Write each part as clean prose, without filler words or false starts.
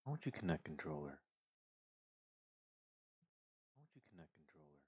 Why won't you connect controller? Why won't you connect controller?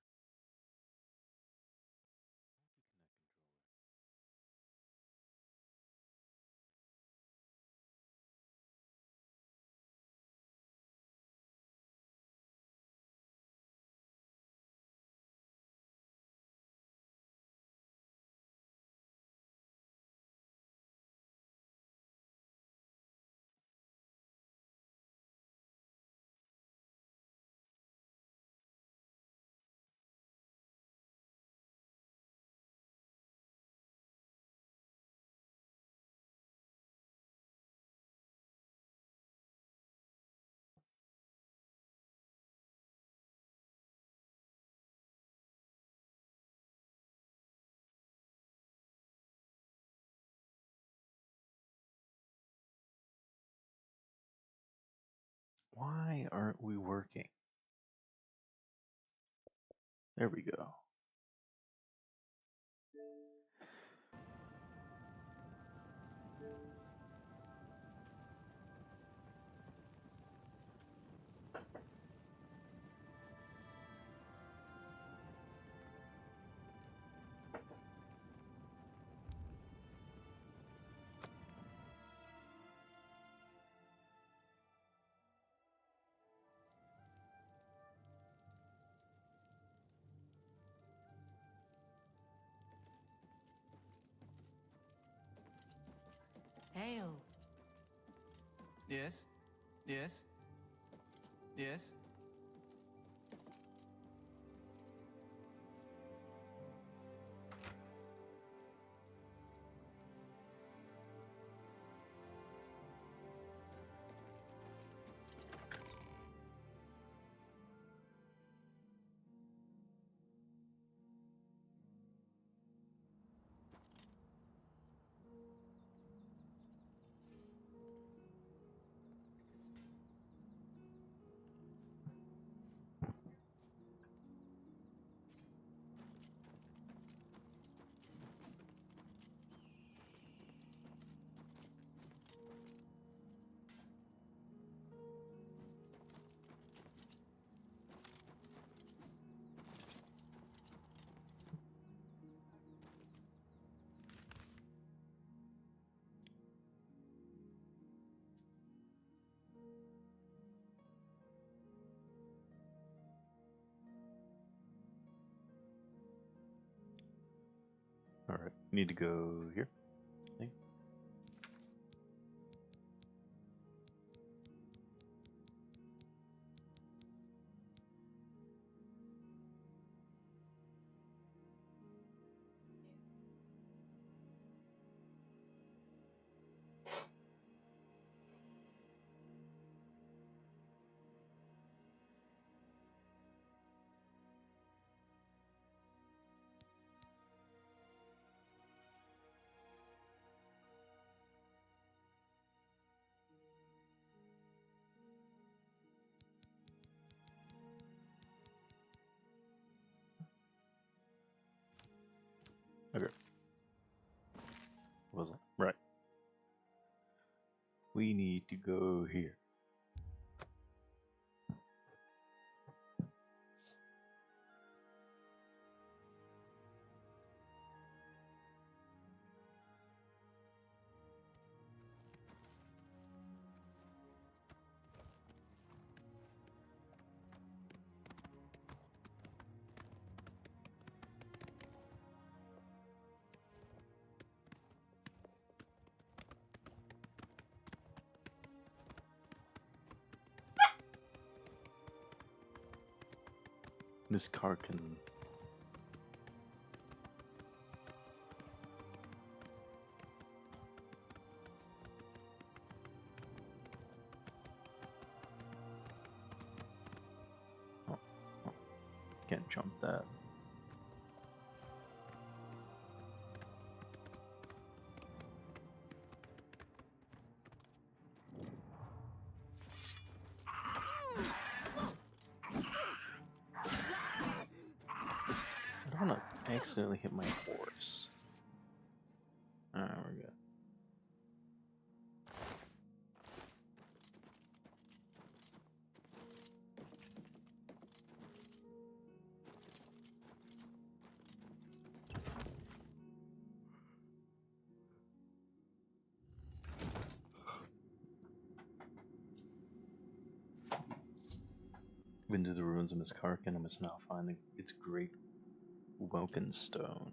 Why aren't we working? There we go. Hail. Yes? Yes? Yes? Alright, need to go here. I think. Okay. Wasn't right. We need to go here. This car can. Oh, oh, can't jump that. I don't want to accidentally hit my horse. Alright, we're good. Been to the ruins of Miskarkan and must now find its great Woken Stone.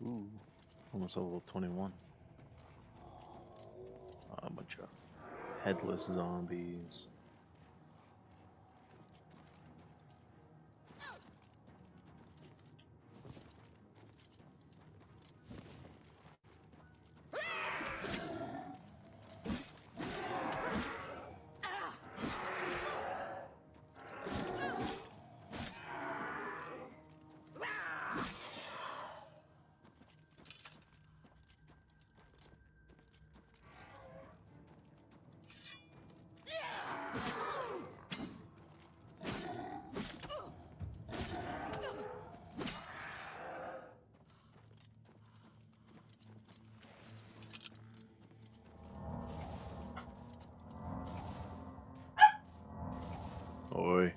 Ooh, almost level 21. A bunch of headless zombies. Oi.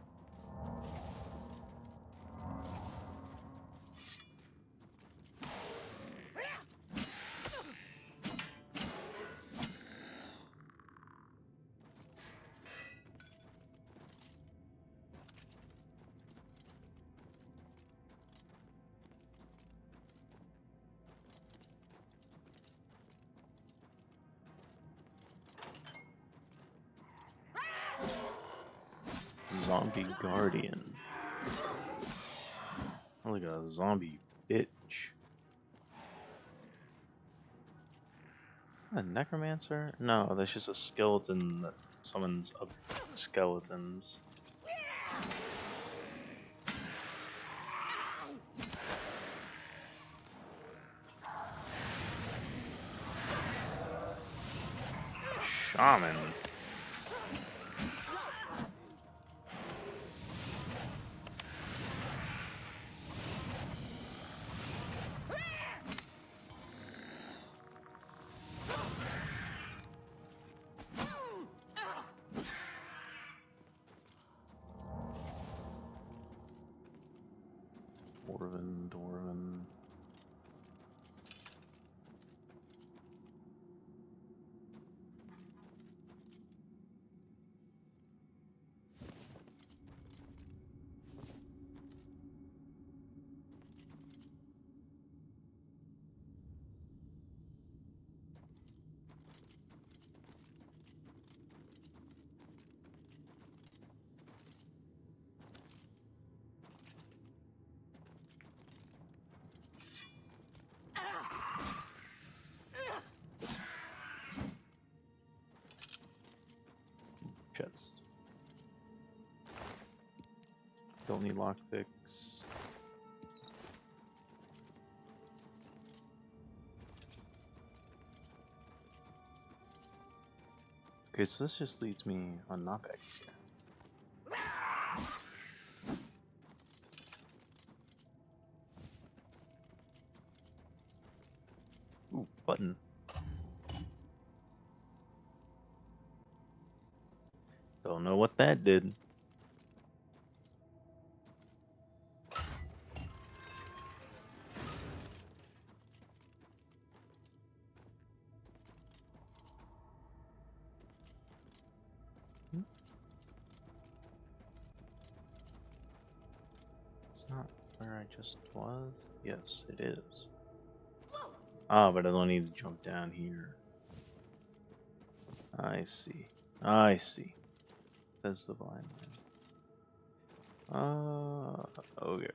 Zombie Guardian. Like a zombie bitch. A necromancer? No, that's just a skeleton that summons up skeletons. Shaman. Dwarven. Chest. Don't need lockpicks. Okay, so this just leads me on not back here. Ooh, button. Don't know what that did. It's not where I just was. Yes, it is. Ah, but I don't need to jump down here. I see. I see. Says the blind man. Okay.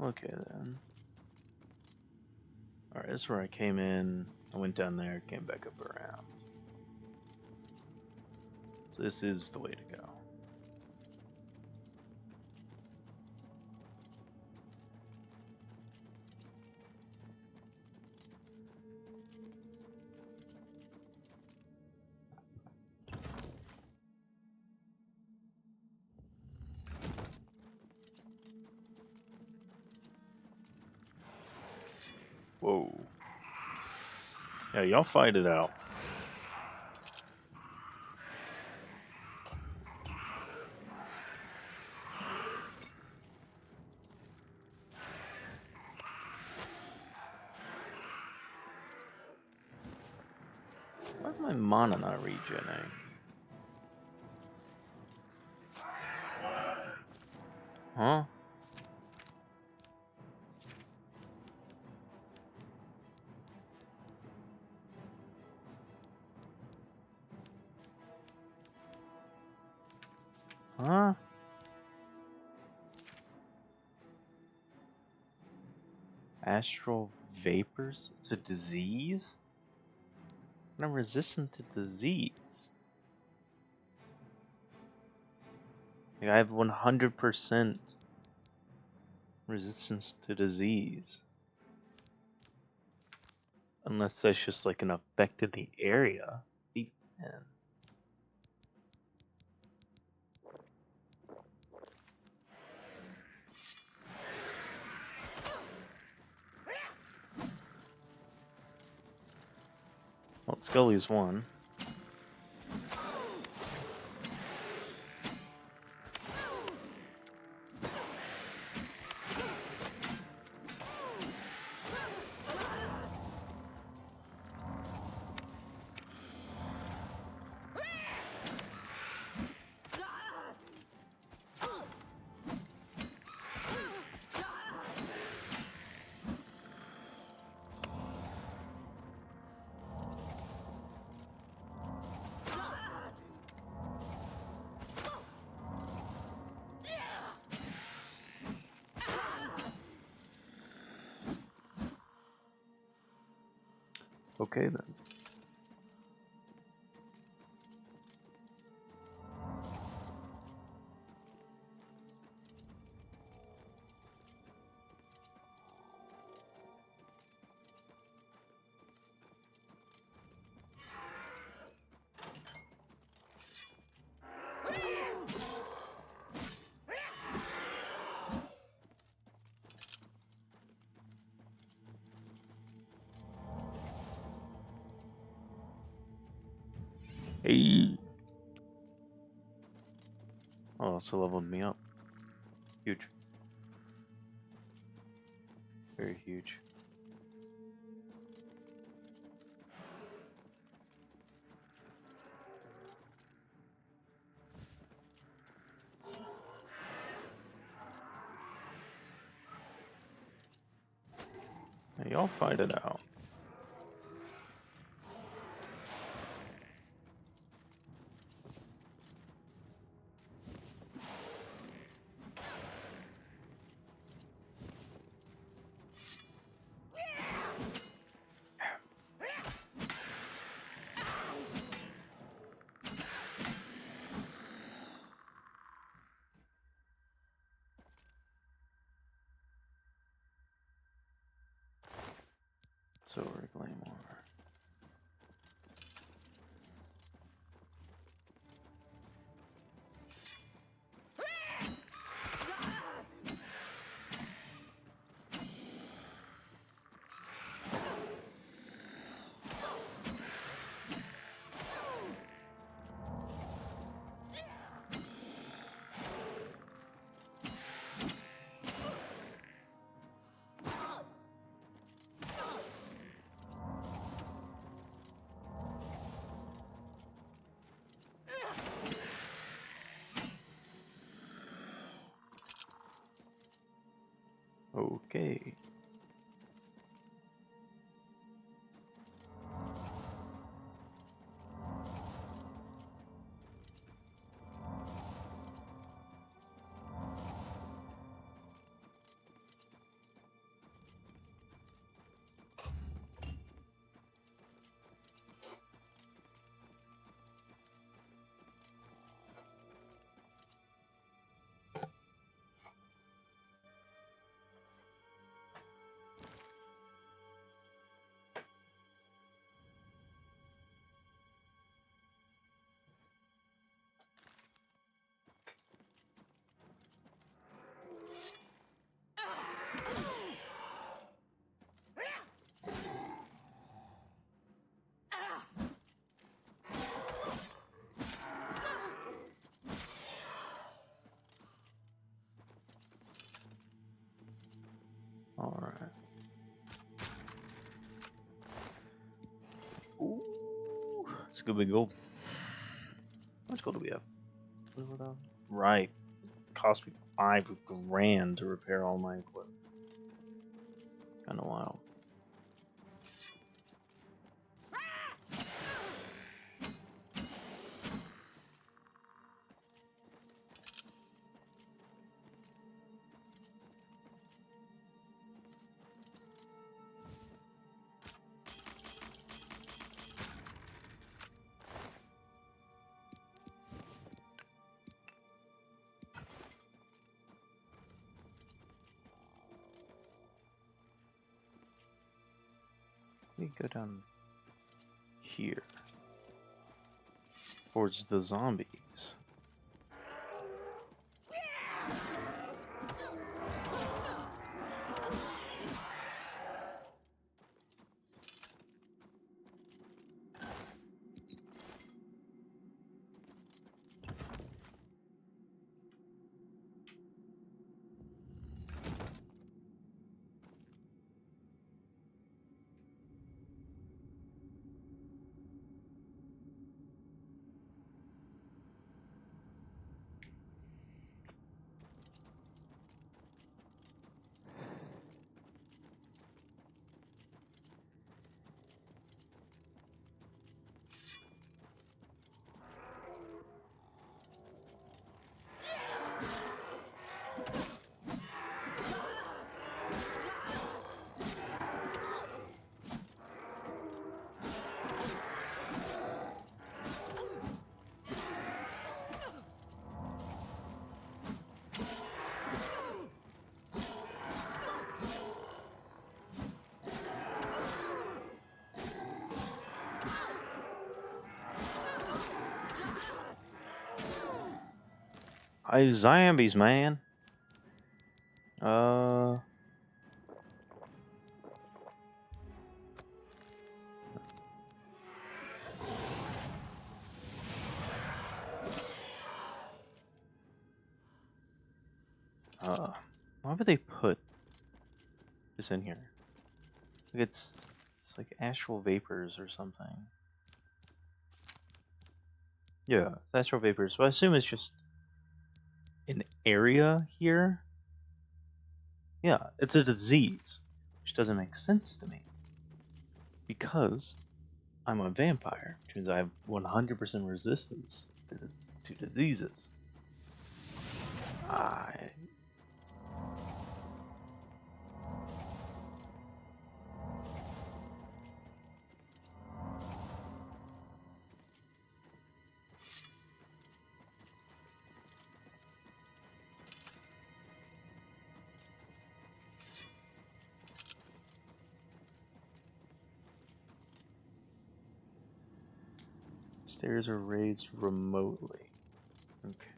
Okay then. Alright, this is where I came in. I went down there, came back up around. So this is the way to go. Whoa. Yeah, y'all fight it out. Why's my mana not regenerating? Huh? Huh? Astral vapors? It's a disease? I'm resistant to disease. Like, I have 100% resistance to disease. Unless that's just like an effect of the area. Man. Well, Scully's one. Okay then. Hey. Oh, it's leveled me up. Huge. Very huge. Now, y'all fight it out. Silver Glamour. Okay. Scooby Gold. How much gold do we have? Right. Cost me $5,000 to repair all my equipment. Kinda wild. We go down here towards the zombies. Hey, zombies, man. Why would they put this in here? Like it's like astral vapors or something. Yeah, it's astral vapors. So I assume it's just an area here. Yeah, it's a disease, which doesn't make sense to me. Because I'm a vampire, which means I have 100% resistance to diseases. Stairs are raised remotely. Okay.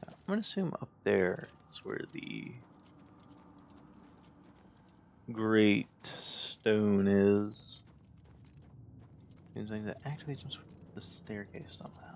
I'm gonna assume up there is where the great stone is. Seems like that activates some sort of the staircase somehow.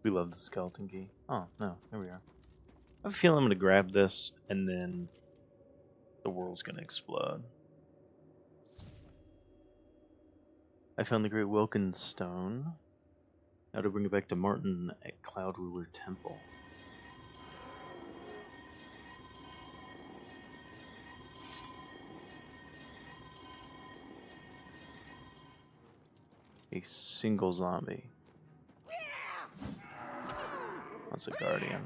We love the skeleton key. Oh, no, here we are. I have a feeling I'm gonna grab this and then the world's gonna explode. I found the Great Wilkins Stone. Now to bring it back to Martin at Cloud Ruler Temple. A single zombie. That's a guardian.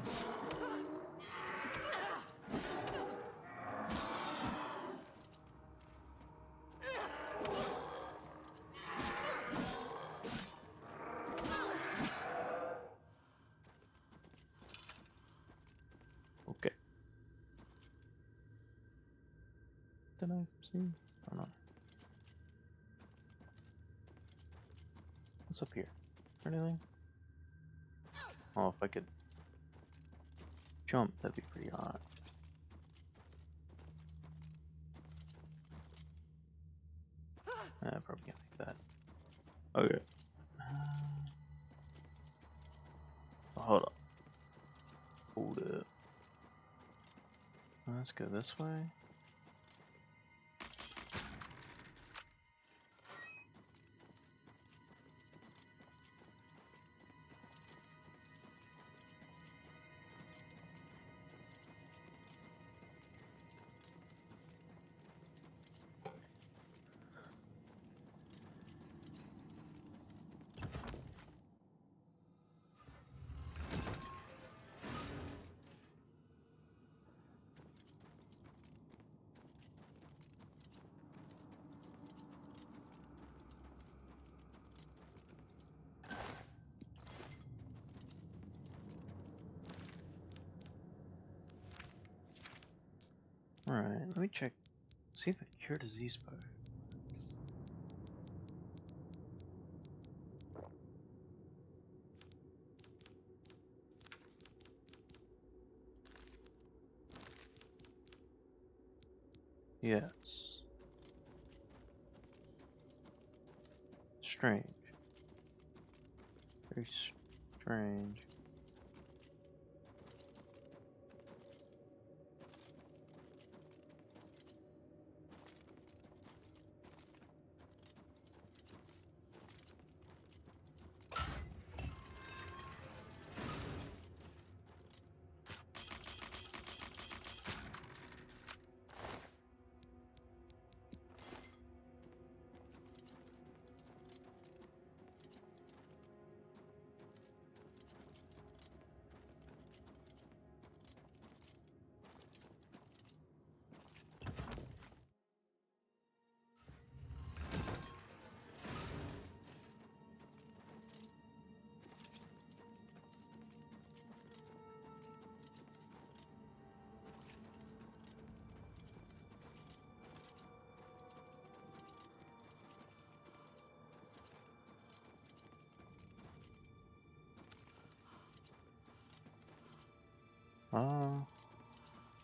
Okay. Did I see? I don't know. What's up here? Anything? Oh, if I could jump, that'd be pretty hot. I probably can't make that. Okay. So hold up. Hold up. Let's go this way. Alright, let me check. See if a cure disease bug. Yes. Strange. Very strange.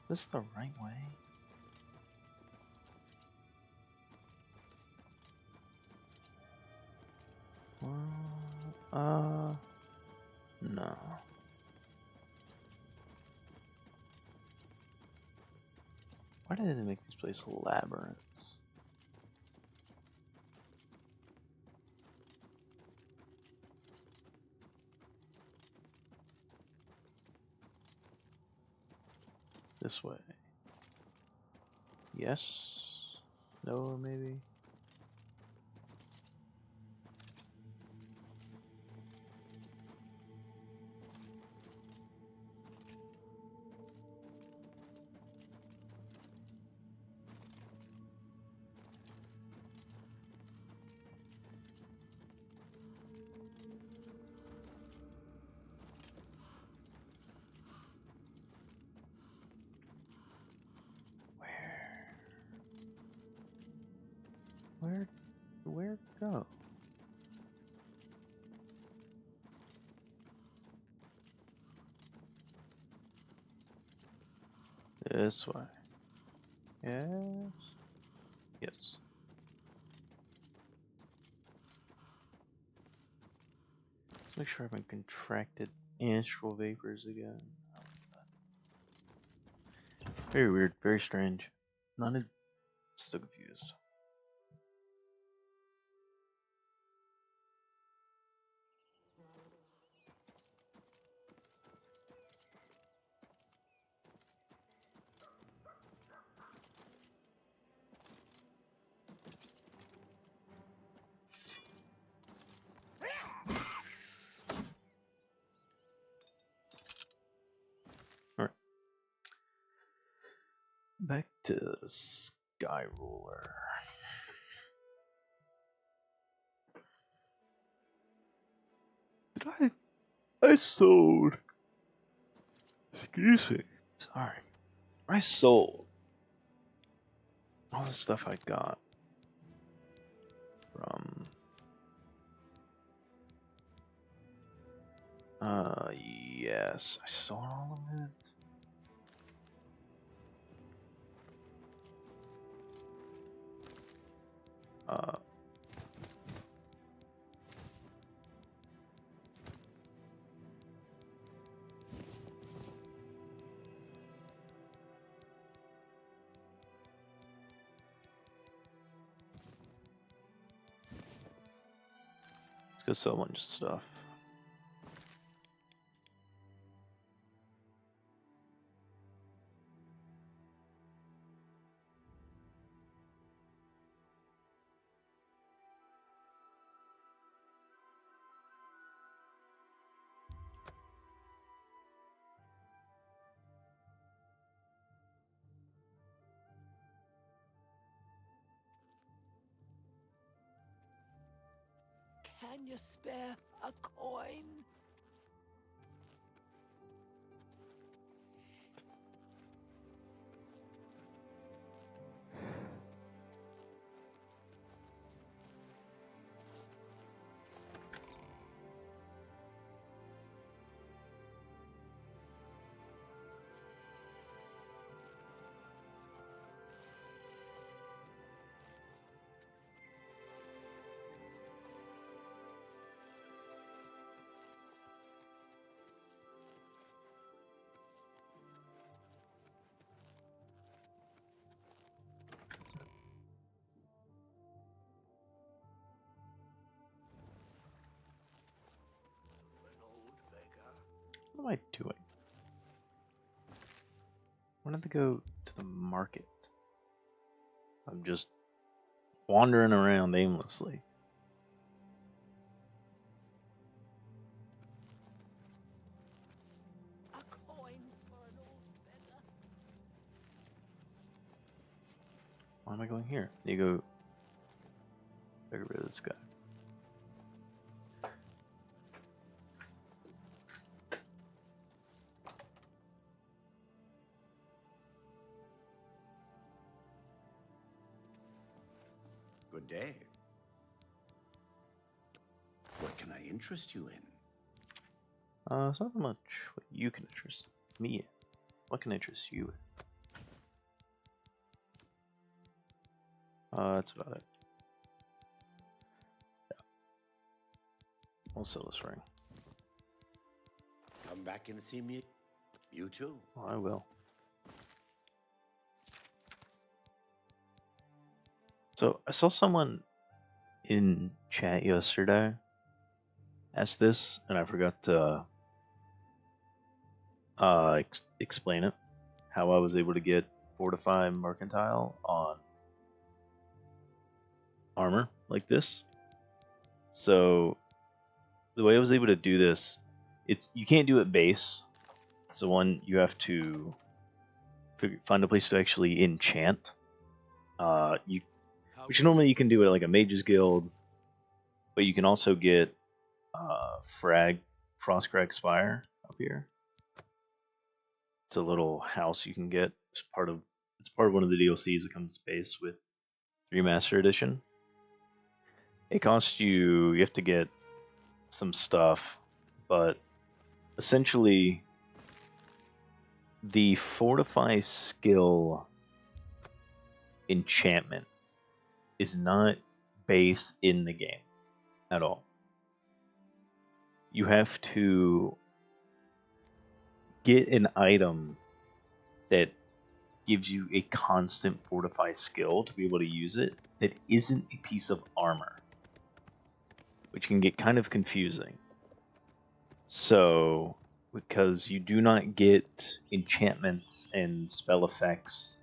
This is the right way? No. Why did they make these places labyrinths? This way. Yes? No, maybe? Where go? This way. Yes. Yes. Let's make sure I haven't contracted astral vapors again. Very weird, very strange. Still confused. Alright. Back to Sky Ruler. Did I sold. Excuse me. Sorry. I sold all the stuff I got from Yes, I saw all of it. Let's go sell a bunch of stuff. Can you spare a coin? What am I doing? I wanted to go to the market. I'm just wandering around aimlessly. A coin for an old beggar. Why am I going here? You go. Get rid of this guy. Good day. What can I interest you in? It's not much what you can interest me in. What can interest you in? That's about it. Yeah. I'll sell this ring. Come back and see me. You too. Oh, I will. So I saw someone in chat yesterday ask this, and I forgot to explain it. How I was able to get Fortify Mercantile on armor like this. So the way I was able to do this, you can't do it base. So one, you have to find a place to actually enchant. Which normally you can do it like a mage's guild, but you can also get Frostcrag Spire up here. It's a little house you can get. It's part of one of the DLCs that comes base with Remaster Edition. It costs you have to get some stuff, but essentially the Fortify skill enchantment is not base in the game at all. You have to get an item that gives you a constant Fortify skill to be able to use it that isn't a piece of armor, which can get kind of confusing. So, because you do not get enchantments and spell effects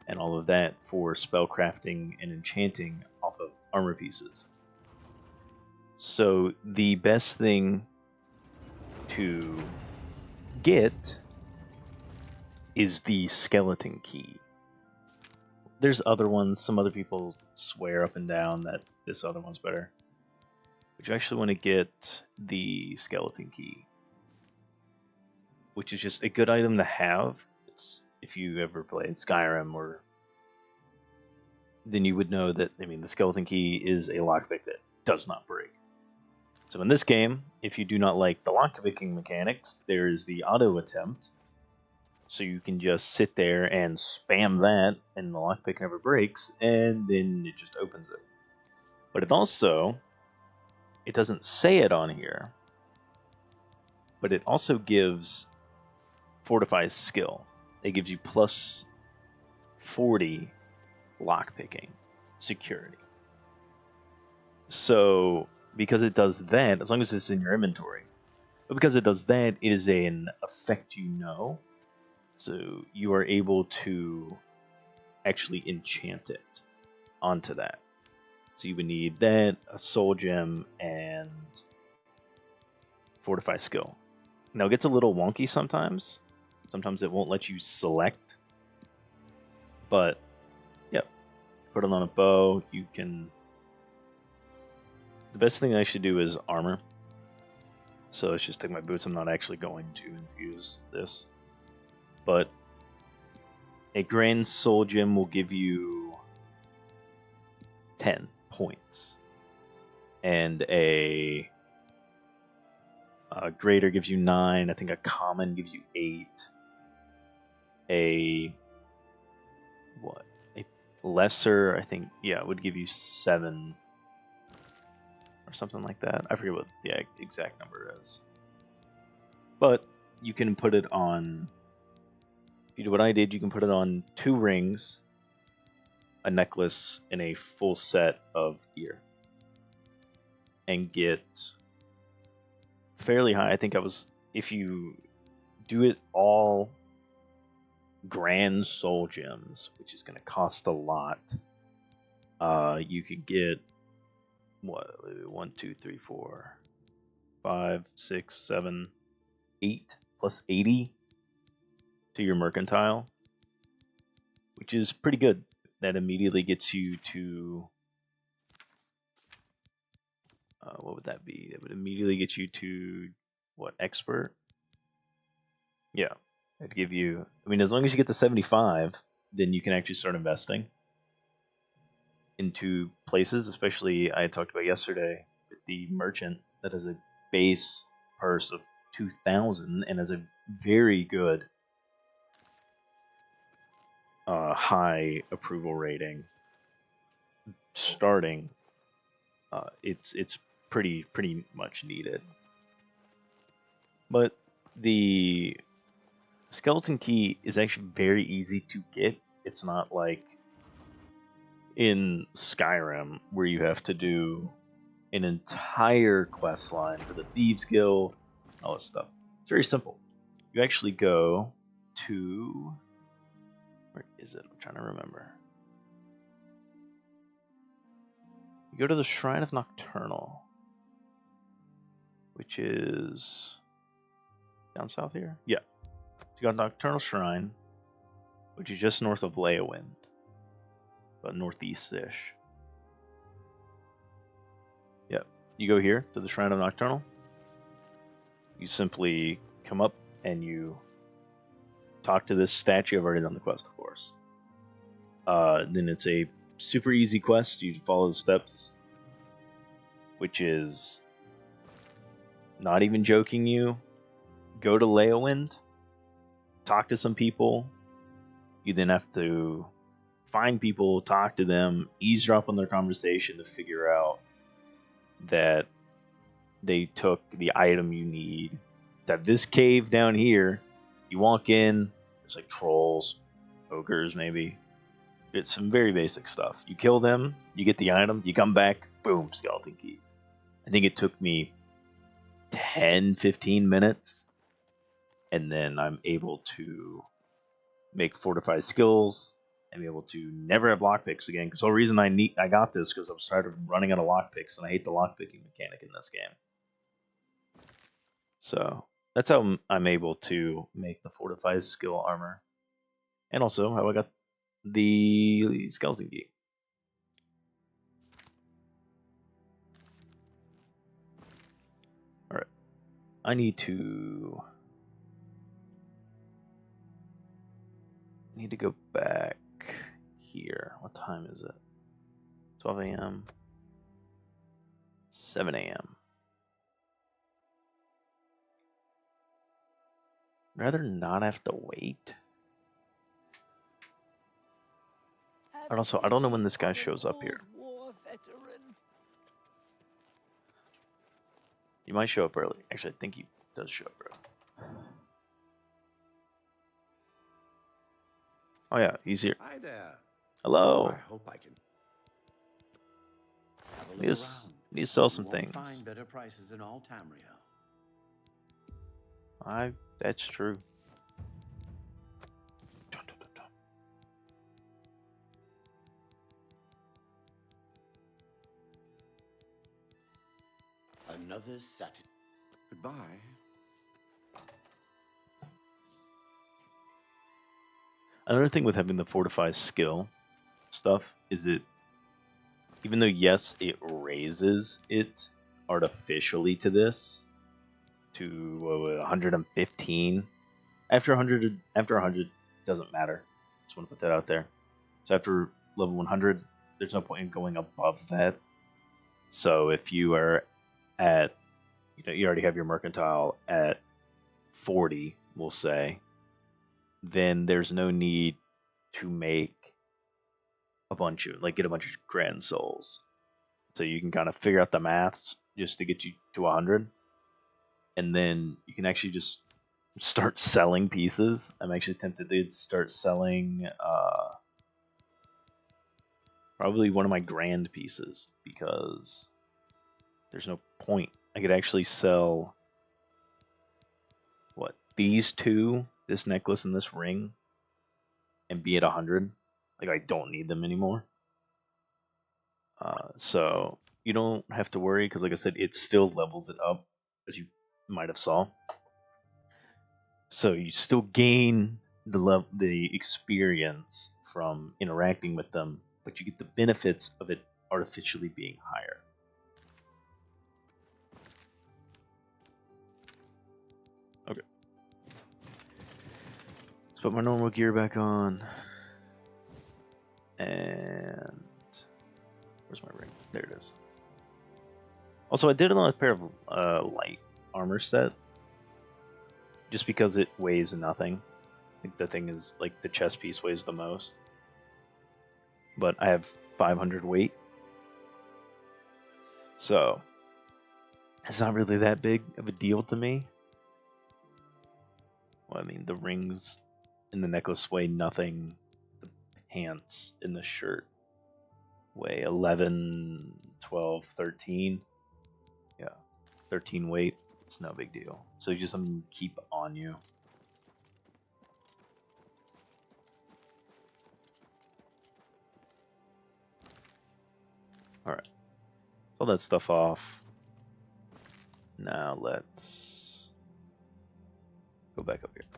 and all of that for spellcrafting and enchanting off of armor pieces. So the best thing to get is the skeleton key. There's other ones. Some other people swear up and down that this other one's better. But you actually want to get the skeleton key, which is just a good item to have. If you ever played Skyrim, or then you would know that, I mean, the skeleton key is a lockpick that does not break. So in this game, if you do not like the lockpicking mechanics, there is the auto attempt. So you can just sit there and spam that, and the lockpick never breaks, and then it just opens it. But it also, it doesn't say it on here, but it also gives fortifies skill. It gives you plus 40 lockpicking security. So because it does that, as long as it's in your inventory, but because it does that, it is an effect you know. So you are able to actually enchant it onto that. So you would need that, a soul gem, and fortify skill. Now it gets a little wonky sometimes. Sometimes it won't let you select. But, yep. Put it on a bow. You can... The best thing I should do is armor. So let's just take my boots. I'm not actually going to infuse this. But a grand soul gem will give you 10 points. And a greater gives you 9. I think a common gives you 8. A lesser, I think, yeah, would give you 7 or something like that. I forget what the exact number is. But you can put it on, if you do what I did, you can put it on 2 rings, a necklace, and a full set of gear. And get fairly high. I think if you do it all grand soul gems, which is going to cost a lot, you could get 1, 2, 3, 4, 5, 6, 7, 8 plus 80 to your mercantile, which is pretty good. That immediately gets you to what would that be? That would immediately get you to what, expert? Yeah, it'd give you. I mean, as long as you get to 75, then you can actually start investing into places. Especially, I talked about yesterday with the merchant that has a base purse of 2,000 and has a very good high approval rating. Starting, it's pretty much needed. But the skeleton key is actually very easy to get. It's not like in Skyrim where you have to do an entire quest line for the Thieves Guild, all this stuff. It's very simple. You actually go to... Where is it? I'm trying to remember. You go to the Shrine of Nocturnal, which is down south here? Yeah. So you got Nocturnal Shrine, which is just north of Leawind, about northeast-ish. Yep. You go here to the Shrine of Nocturnal. You simply come up and you talk to this statue. I've already done the quest, of course. Then it's a super easy quest. You follow the steps, which is, not even joking you, go to Leawind, talk to some people. You then have to find people, talk to them, eavesdrop on their conversation to figure out that they took the item you need. That this cave down here, you walk in, there's like trolls, ogres maybe. It's some very basic stuff. You kill them, you get the item, you come back, boom, skeleton key. I think it took me 10-15 minutes, and then I'm able to make fortified skills and be able to never have lockpicks again. Because the whole reason I got this because I was tired of running out of lockpicks, and I hate the lockpicking mechanic in this game. So that's how I'm able to make the fortified skill armor, and also how I got the skeleton key. All right, I need to go back here. What time is it? 12 a.m. 7 a.m. I'd rather not have to wait. Have And also, I don't know when pity this guy on an shows up here. old war veteran. He might show up early. Actually, I think he does show up early. Oh yeah, he's here. Hi there. Hello. I hope I can have a look Need to around. need to sell You some won't things. find better prices in all Tamriel. That's true. Dun, dun, dun, dun. Another Saturday. Goodbye. Another thing with having the fortify skill stuff is it, even though yes, it raises it artificially to this to 115. After 100 doesn't matter. Just want to put that out there. So after level 100, there's no point in going above that. So if you are at, you already have your mercantile at 40, we'll say, then there's no need to make get a bunch of grand souls. So you can kind of figure out the maths just to get you to 100, and then you can actually just start selling pieces. I'm actually tempted to start selling probably one of my grand pieces, because there's no point. I could actually sell these two, this necklace and this ring, and be at 100. Like, I don't need them anymore. So you don't have to worry, because like I said, it still levels it up, as you might have saw. So you still gain the experience from interacting with them, but you get the benefits of it artificially being higher. Okay. Let's put my normal gear back on. And where's my ring? There it is. Also, I did another pair of light armor set, just because it weighs nothing. I think the thing is, like, the chest piece weighs the most. But I have 500 weight. So it's not really that big of a deal to me. Well, I mean, the rings and the necklace weigh nothing. The pants and the shirt weigh 11, 12, 13. Yeah, 13 weight. It's no big deal. So just something to keep on you. Alright. All that stuff off. Now let's go back up here.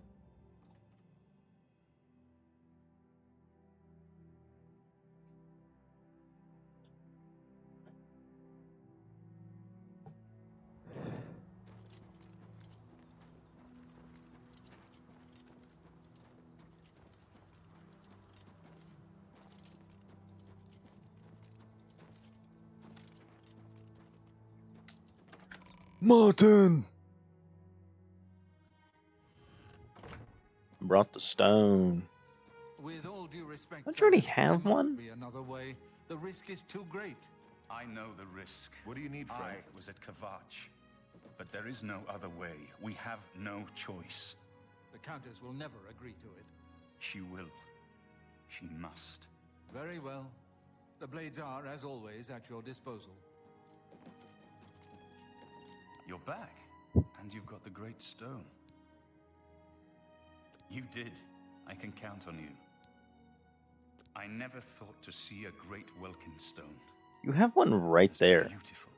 Martin! Brought the stone. With all due respect, Don't you already sir, have there one? must be another way. The risk is too great. I know the risk. What do you need, I Frank? was at Kavach. But there is no other way. We have no choice. The Countess will never agree to it. She will. She must. Very well. The blades are, as always, at your disposal. You're back. And you've got the great stone. You did. I can count on you. I never thought to see a great Welkin stone. You have one right As there. beautiful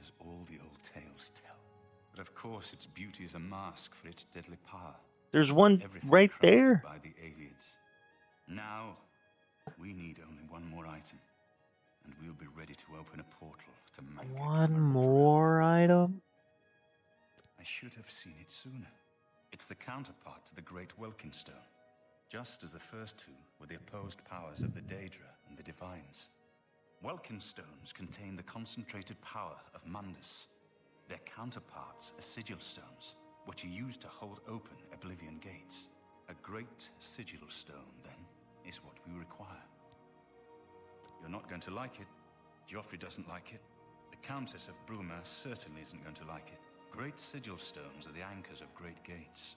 as all the old tales tell. But of course, its beauty is a mask for its deadly power. There's one Everything right crafted there. by the aliens. Now, we need only one more item, and we'll be ready to open a portal to Mankind. One more item? I should have seen it sooner. It's the counterpart to the Great Welkin Stone, just as the first two were the opposed powers of the Daedra and the Divines. Welkin stones contain the concentrated power of Mundus. Their counterparts are sigil stones, what you use to hold open Oblivion gates. A great sigil stone, then, is what we require. You're not going to like it. Joffrey doesn't like it. The Countess of Bruma certainly isn't going to like it. Great sigil stones are the anchors of great gates.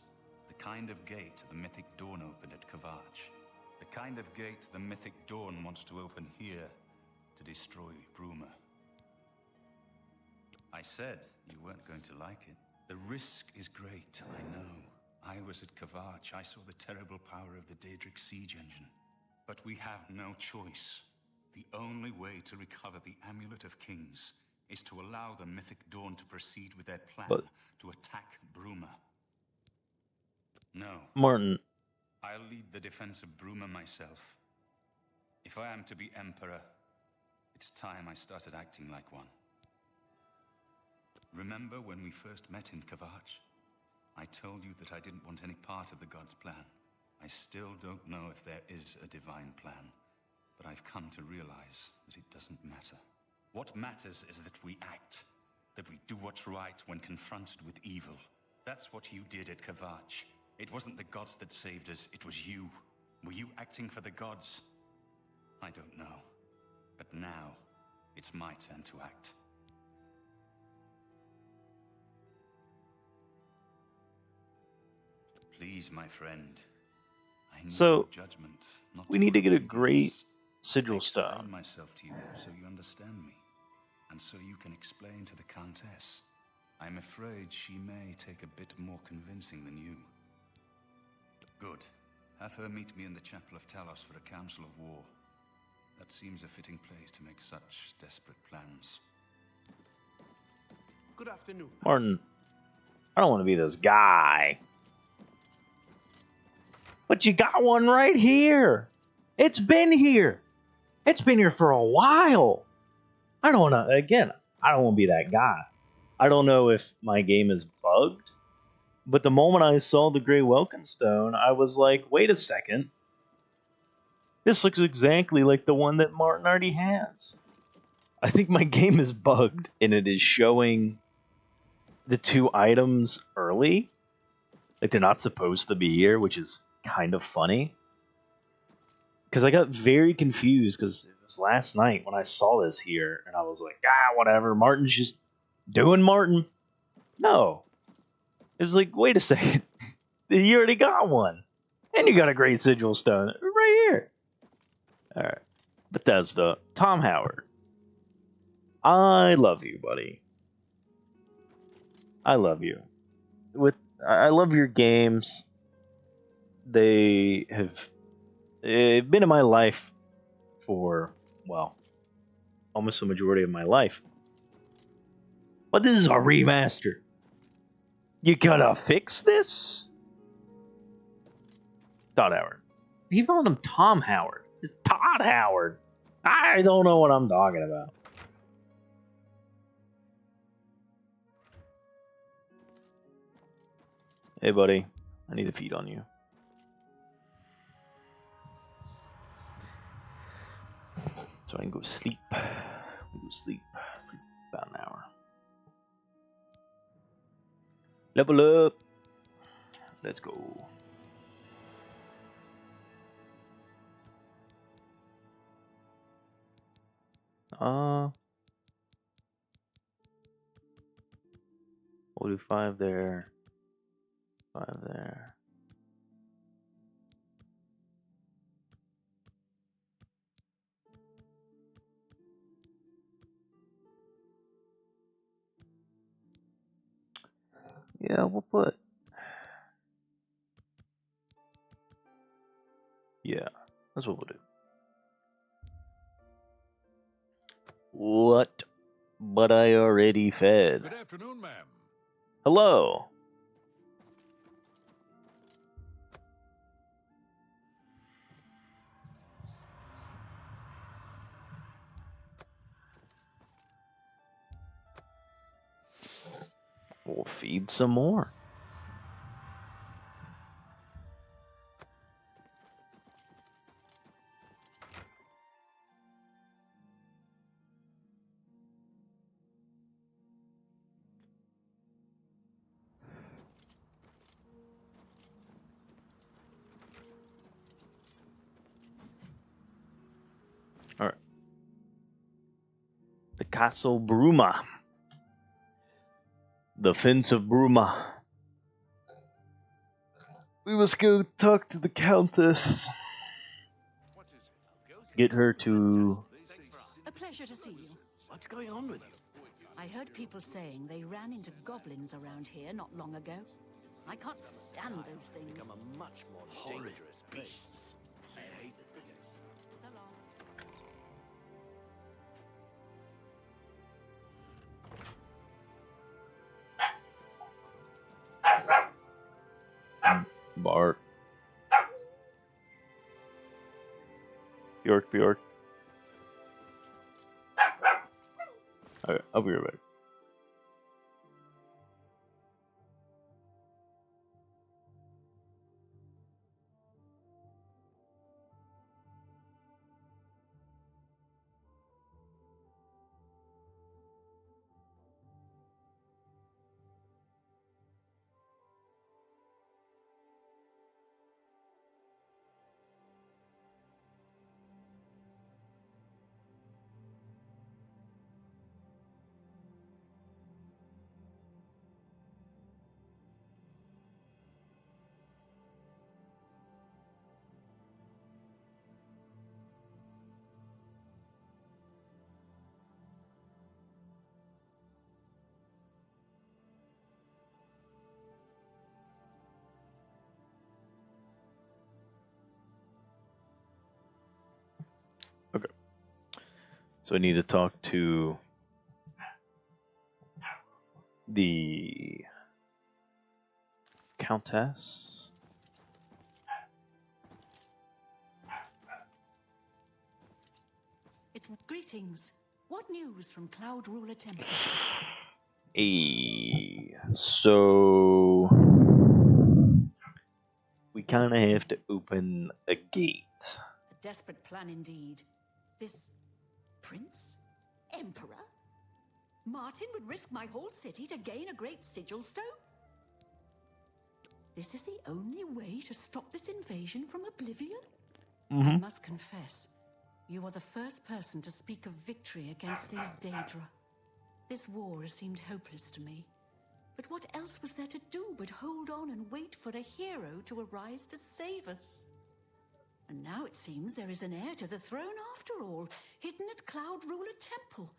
The kind of gate the mythic Dawn opened at Kavach. The kind of gate the mythic Dawn wants to open here to destroy Bruma. I said you weren't going to like it. The risk is great, I know. I was at Kavach. I saw the terrible power of the Daedric siege engine. But we have no choice. The only way to recover the Amulet of Kings is to allow the Mythic Dawn to proceed with their plan to attack Bruma. No. Martin. I'll lead the defense of Bruma myself. If I am to be Emperor, it's time I started acting like one. Remember when we first met in Kavach? I told you that I didn't want any part of the God's plan. I still don't know if there is a divine plan, but I've come to realize that it doesn't matter. What matters is that we act, that we do what's right when confronted with evil. That's what you did at Kavach. It wasn't the gods that saved us, it was you. Were you acting for the gods? I don't know. But now, it's my turn to act. Please, my friend. I need your judgment, not we need to your get a obedience. great sigil I explain stone. myself to you so you understand me, and so you can explain to the Countess. I'm afraid she may take a bit more convincing than you. Good. Have her meet me in the Chapel of Talos for a council of war. That seems a fitting place to make such desperate plans. Good afternoon. Martin, I don't want to be this guy. But you got one right here. It's been here. It's been here for a while. I don't want to, again, I don't want to be that guy. I don't know if my game is bugged, but the moment I saw the Grey Welkin Stone, I was like, wait a second. This looks exactly like the one that Martin already has. I think my game is bugged, and it is showing the two items early. Like they're not supposed to be here, which is kind of funny. Because I got very confused because it was last night when I saw this here, and I was like, whatever, Martin's just doing Martin. No. It was like, wait a second. You already got one. And you got a great sigil stone right here. Alright. Bethesda. Tom Howard. I love you, buddy. I love you. I love your games. They have been in my life for, well, almost the majority of my life. But this is a remaster. You gotta fix this? Todd Howard. You called him Tom Howard. It's Todd Howard. I don't know what I'm talking about. Hey, buddy. I need to feed on you. So I can go sleep. Sleep about an hour. Level up. Let's go. We'll do 5 there. 5 there. Yeah, we'll put. Yeah, that's what we'll do. What? But I already fed. Good afternoon, ma'am. Hello. We'll feed some more. Castle Bruma. The Fence of Bruma. We must go talk to the Countess. Get her to... A pleasure to see you. What's going on with you? I heard people saying they ran into goblins around here not long ago. I can't stand those things. Become a much more dangerous beasts. I hate it. So long. Bart. Bjork. Okay, I'll be right back. Okay. So I need to talk to the Countess. It's greetings. What news from Cloud Ruler Temple? So we kind of have to open a gate. A desperate plan indeed. This prince? Emperor? Martin would risk my whole city to gain a great sigil stone? This is the only way to stop this invasion from Oblivion? I must confess, you are the first person to speak of victory against these Daedra. This war has seemed hopeless to me. But what else was there to do but hold on and wait for a hero to arise to save us? And now it seems there is an heir to the throne after all, hidden at Cloud Ruler Temple.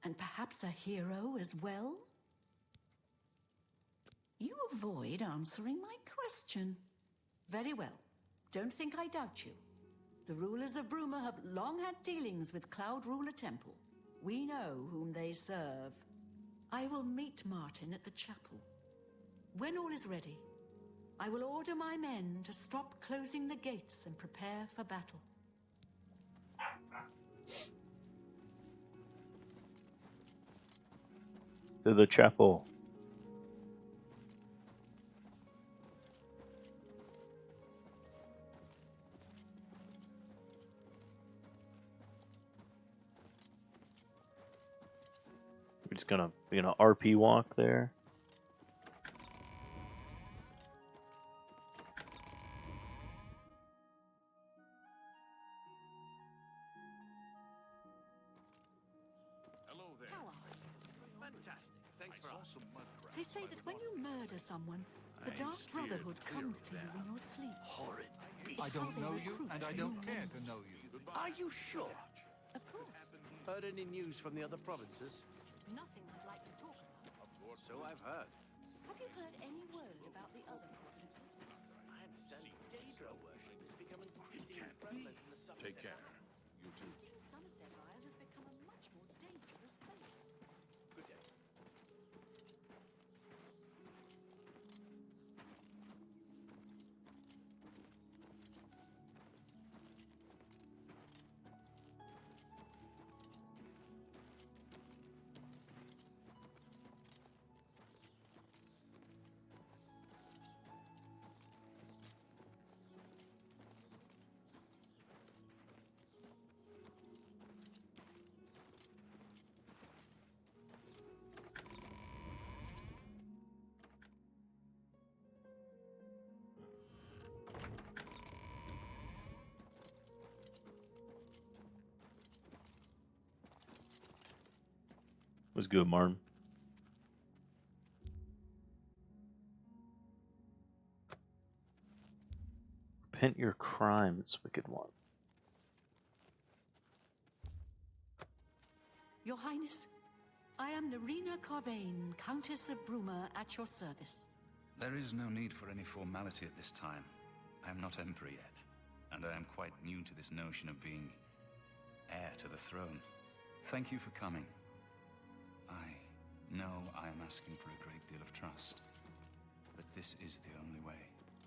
And perhaps a hero as well? You avoid answering my question. Very well. Don't think I doubt you. The rulers of Bruma have long had dealings with Cloud Ruler Temple. We know whom they serve. I will meet Martin at the chapel. When all is ready, I will order my men to stop closing the gates and prepare for battle. To the chapel. We're just gonna RP walk there. Hello there. How are you? Fantastic. Thanks for asking. They say that when you murder someone, the Dark Brotherhood comes to you in your sleep. Horrid I beasts. don't know you, and I don't care to know you. Are you sure? Of course. Heard any news from the other provinces? Nothing I'd like to talk about. So I've heard. Have you heard any word about the other provinces? I understand Daedra worship is becoming increasingly prevalent in the Somerset. Take care. You too. It seems Somerset Isle has become a much more dangerous place. Good day. Was good, Martin. Repent your crimes, wicked one. Your Highness, I am Nerina Carvain, Countess of Bruma, at your service. There is no need for any formality at this time. I am not Emperor yet, and I am quite new to this notion of being heir to the throne. Thank you for coming. I know I am asking for a great deal of trust, but this is the only way.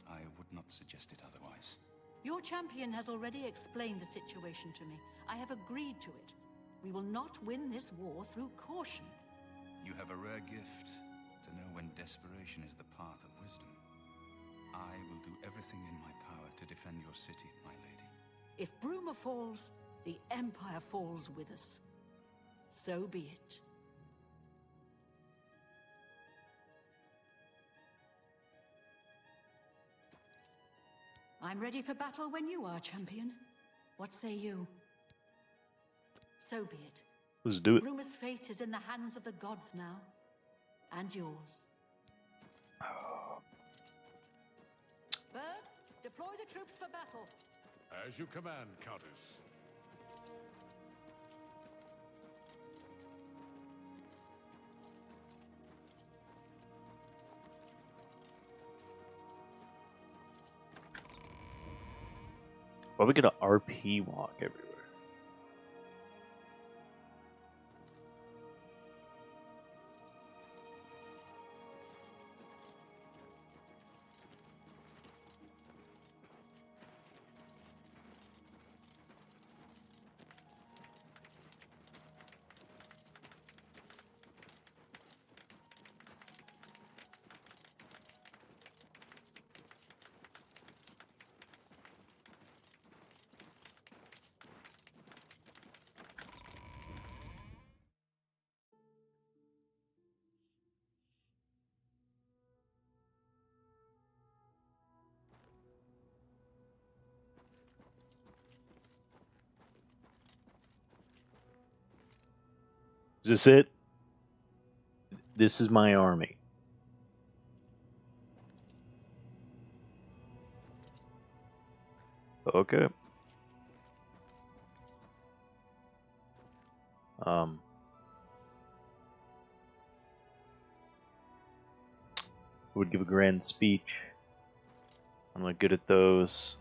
I would not suggest it otherwise. Your champion has already explained the situation to me. I have agreed to it. We will not win this war through caution. You have a rare gift to know when desperation is the path of wisdom. I will do everything in my power to defend your city, my lady. If Bruma falls, the Empire falls with us. So be it. I'm ready for battle when you are, champion. What say you? So be it. Let's do it. Bruma's fate is in the hands of the gods now. And yours. Bird, deploy the troops for battle. As you command, Countess. Why we get an RP walk everywhere? Is this it? This is my army. Okay. Would give a grand speech. I'm not good at those.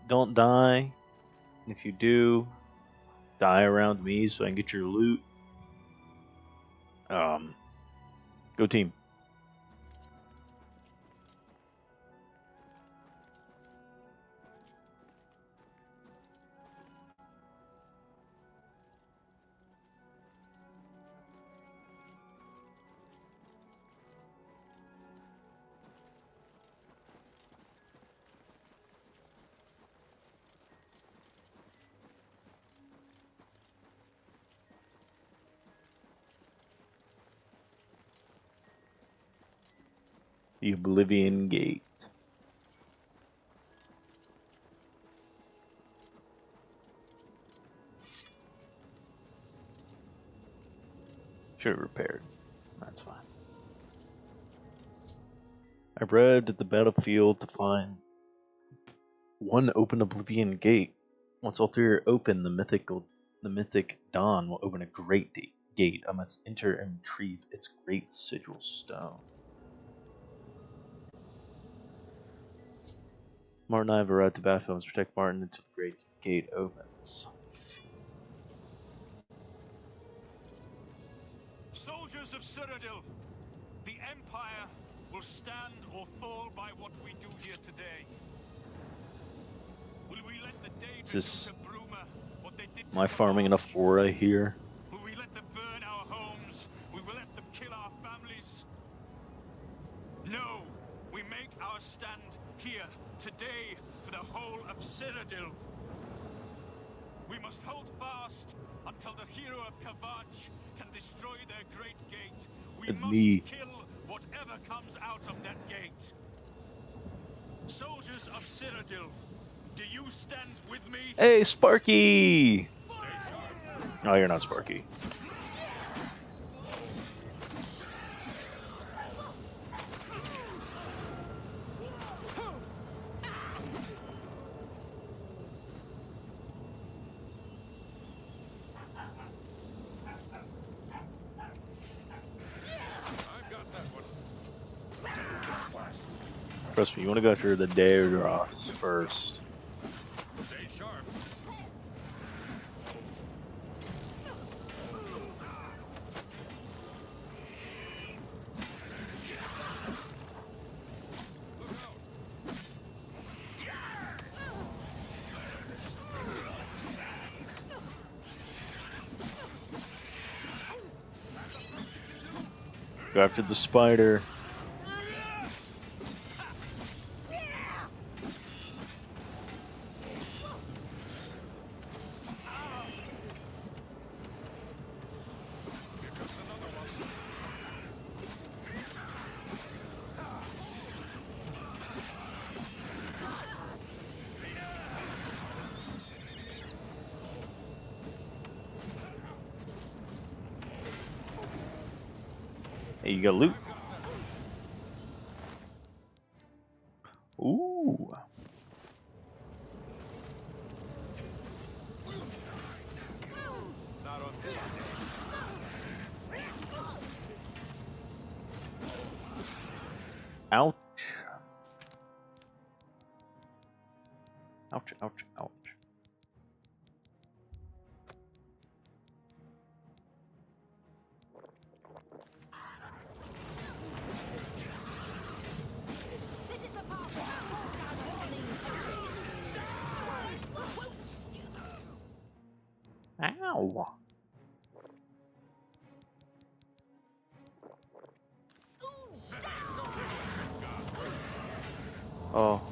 Don't die. If you do, die around me so I can get your loot. Go team. The Oblivion Gate. Should have repaired. That's fine. I arrived at the battlefield to find one open Oblivion Gate. Once all three are open, the mythic dawn will open a great gate. I must enter and retrieve its great sigil stone. Martin and I have arrived to battlefield to protect Martin until the great gate opens. Soldiers of Cyrodiil, the Empire will stand or fall by what we do here today. Will we let the Daedra do to Bruma what they did to Am I farming enough aura here? Will we let them burn our homes? We will let them kill our families? No, we make our stand here today for the whole of Cyrodiil. We must hold fast until the hero of Kavach can destroy their great gate. We It's must me. kill whatever comes out of that gate. Soldiers of Cyrodiil, do you stand with me? Hey, Sparky! Oh, you're not Sparky. Trust me, you want to go through the Daedroths first. Stay sharp. Go after the spider. Hey, you got loot. Ooh. Not on this. Ouch. Ouch, ouch, ouch. Ow. Oh.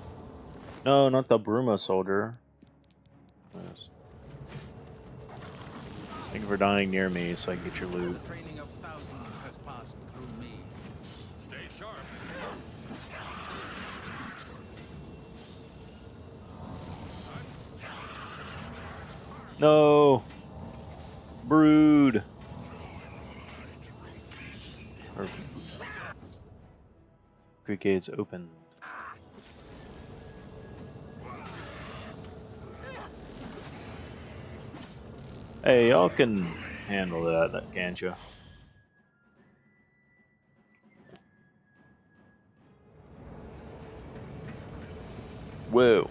No, not the Bruma soldier. Yes. Thank you for dying near me so I can get your loot. The training of thousands has passed through me. Stay sharp. No! Brood! Great gates open. Hey, y'all can handle that, can't you? Whoa.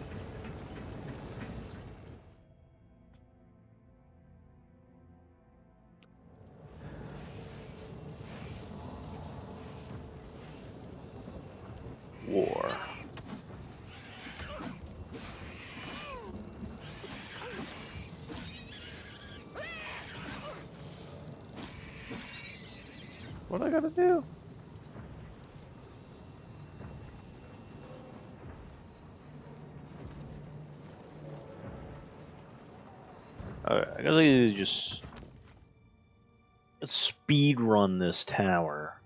War. What do I gotta do? Alright, I guess I need to just speed run this tower.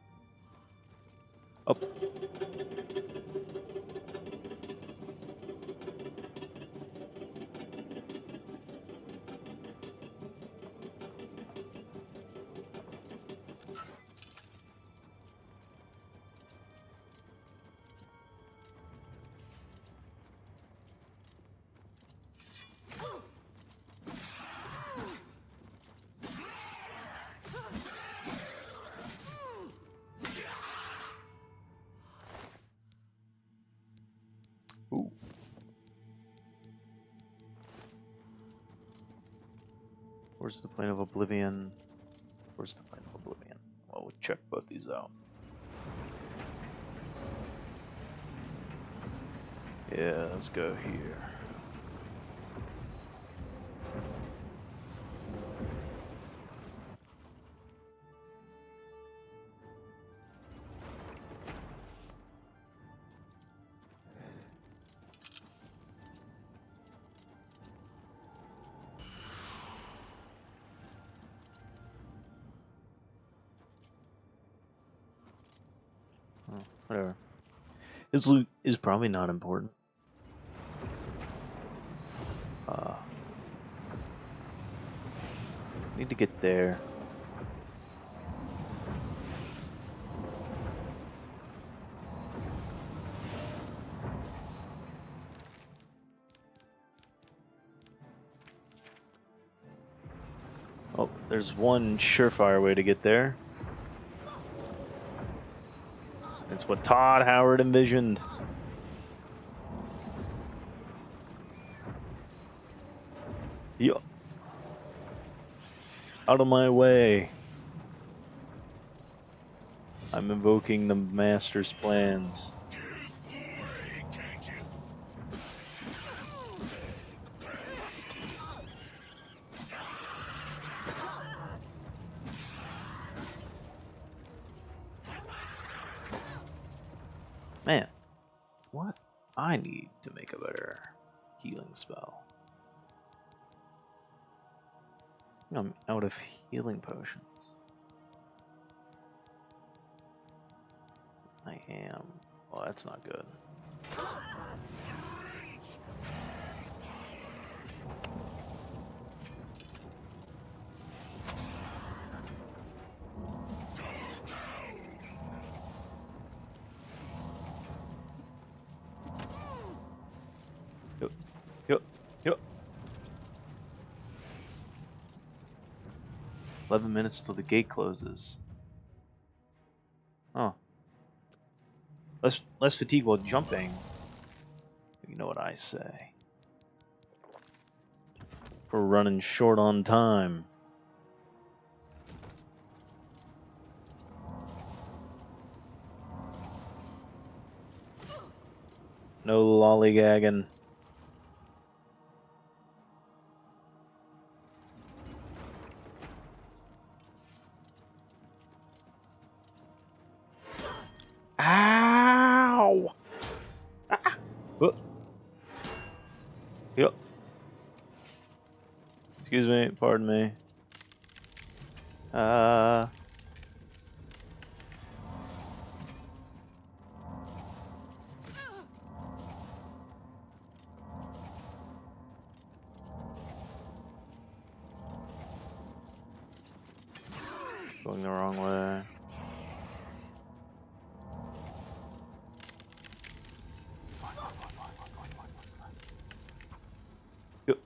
Up. Ooh. Where's the plane of Oblivion? Where's the plane of Oblivion? Well, we'll check both these out. Yeah, let's go here. Oh, whatever. His loot is probably not important. Need to get there. Oh, there's one surefire way to get there. It's what Todd Howard envisioned. Yup. Out of my way. I'm invoking the Master's plans. Man, what I need to make a better healing spell. I'm out of healing potions. I am. Well, that's not good. Yup. 11 minutes till the gate closes. Oh. Less fatigue while jumping. You know what I say. We're running short on time. No lollygagging. Ow! Ah! Oh. Yep. Excuse me, pardon me. Going the wrong way. Yep.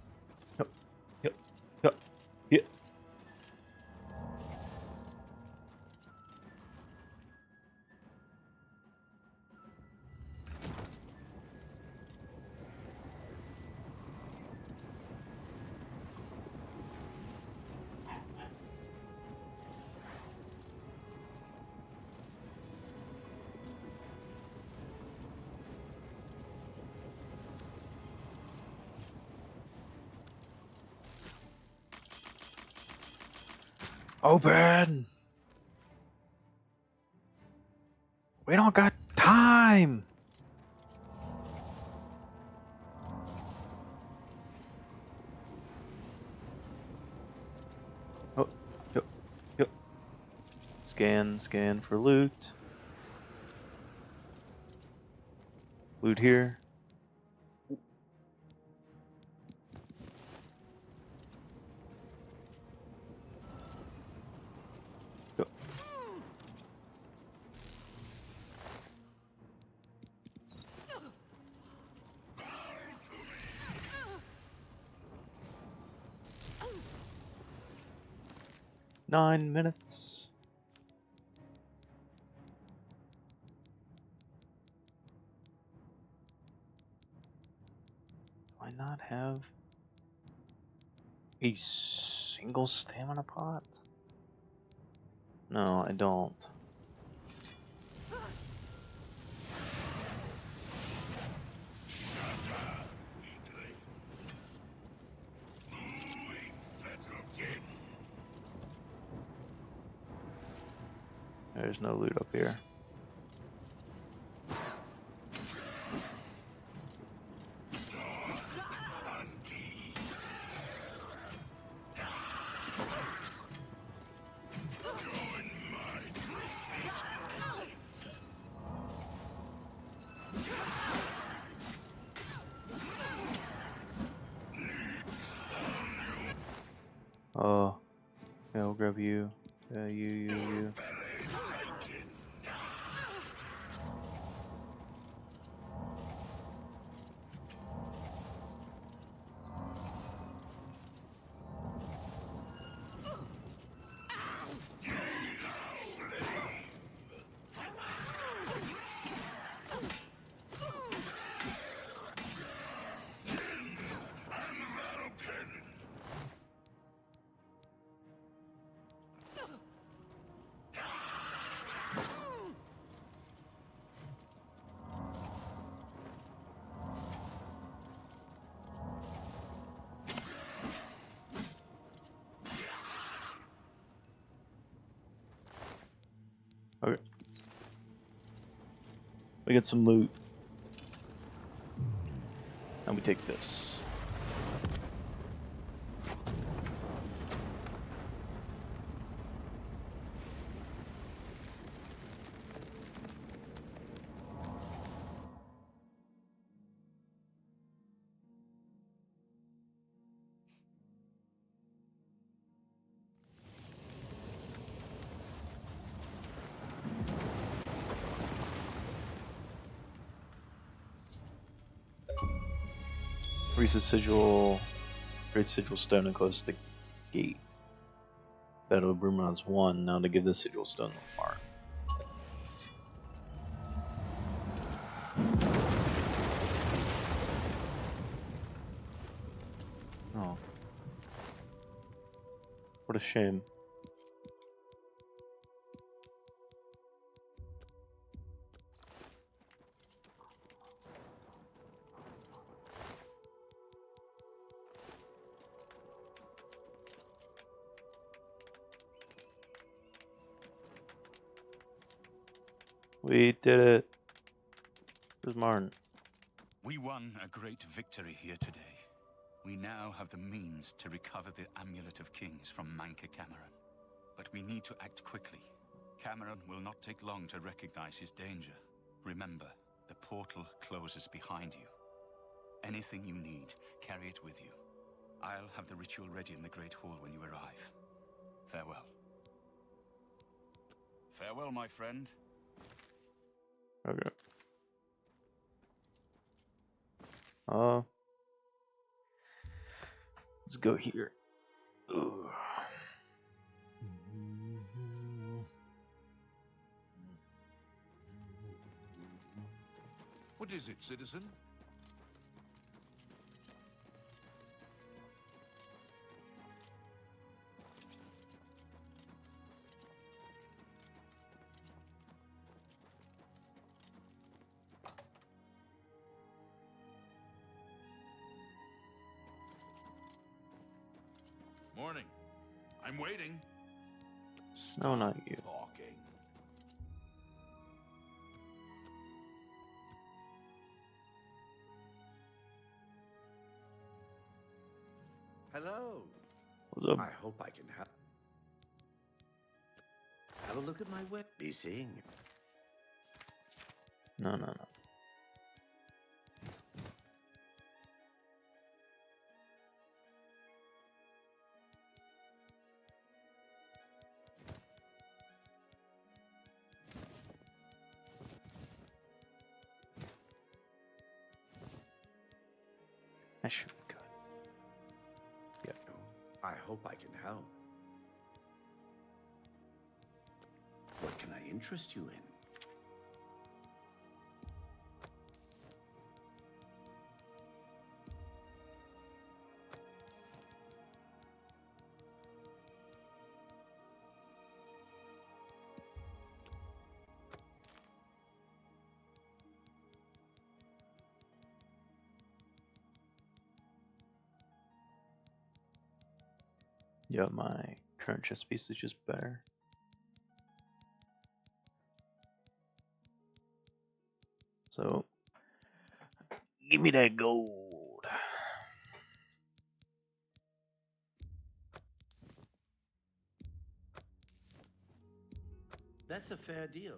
Open! We don't got time! Oh, yep. Scan for loot. Loot here. Go. 9 minutes. Do I not have a single stamina pot? No, I don't. There's no loot up here. Oh, You. Okay. We get some loot. And we take this. Reese sigil, great sigil stone and close the gate. Battle of Brumron's 1. Now to give the sigil stone the mark. Oh. What a shame. We did it. Where's Martin? We won a great victory here today. We now have the means to recover the Amulet of Kings from Manca Cameron. But we need to act quickly. Cameron will not take long to recognize his danger. Remember, the portal closes behind you. Anything you need, carry it with you. I'll have the ritual ready in the Great Hall when you arrive. Farewell. Farewell, my friend. Okay. Let's go here. Ugh. What is it, citizen? Morning. I'm waiting. No, not you. Talking. Hello. What's up? I hope I can help. Have a look at my web. Be seeing. No. That should be good. Yeah. I hope I can help. What can I interest you in? Yeah, my current chess piece is just better. So, give me that gold. That's a fair deal.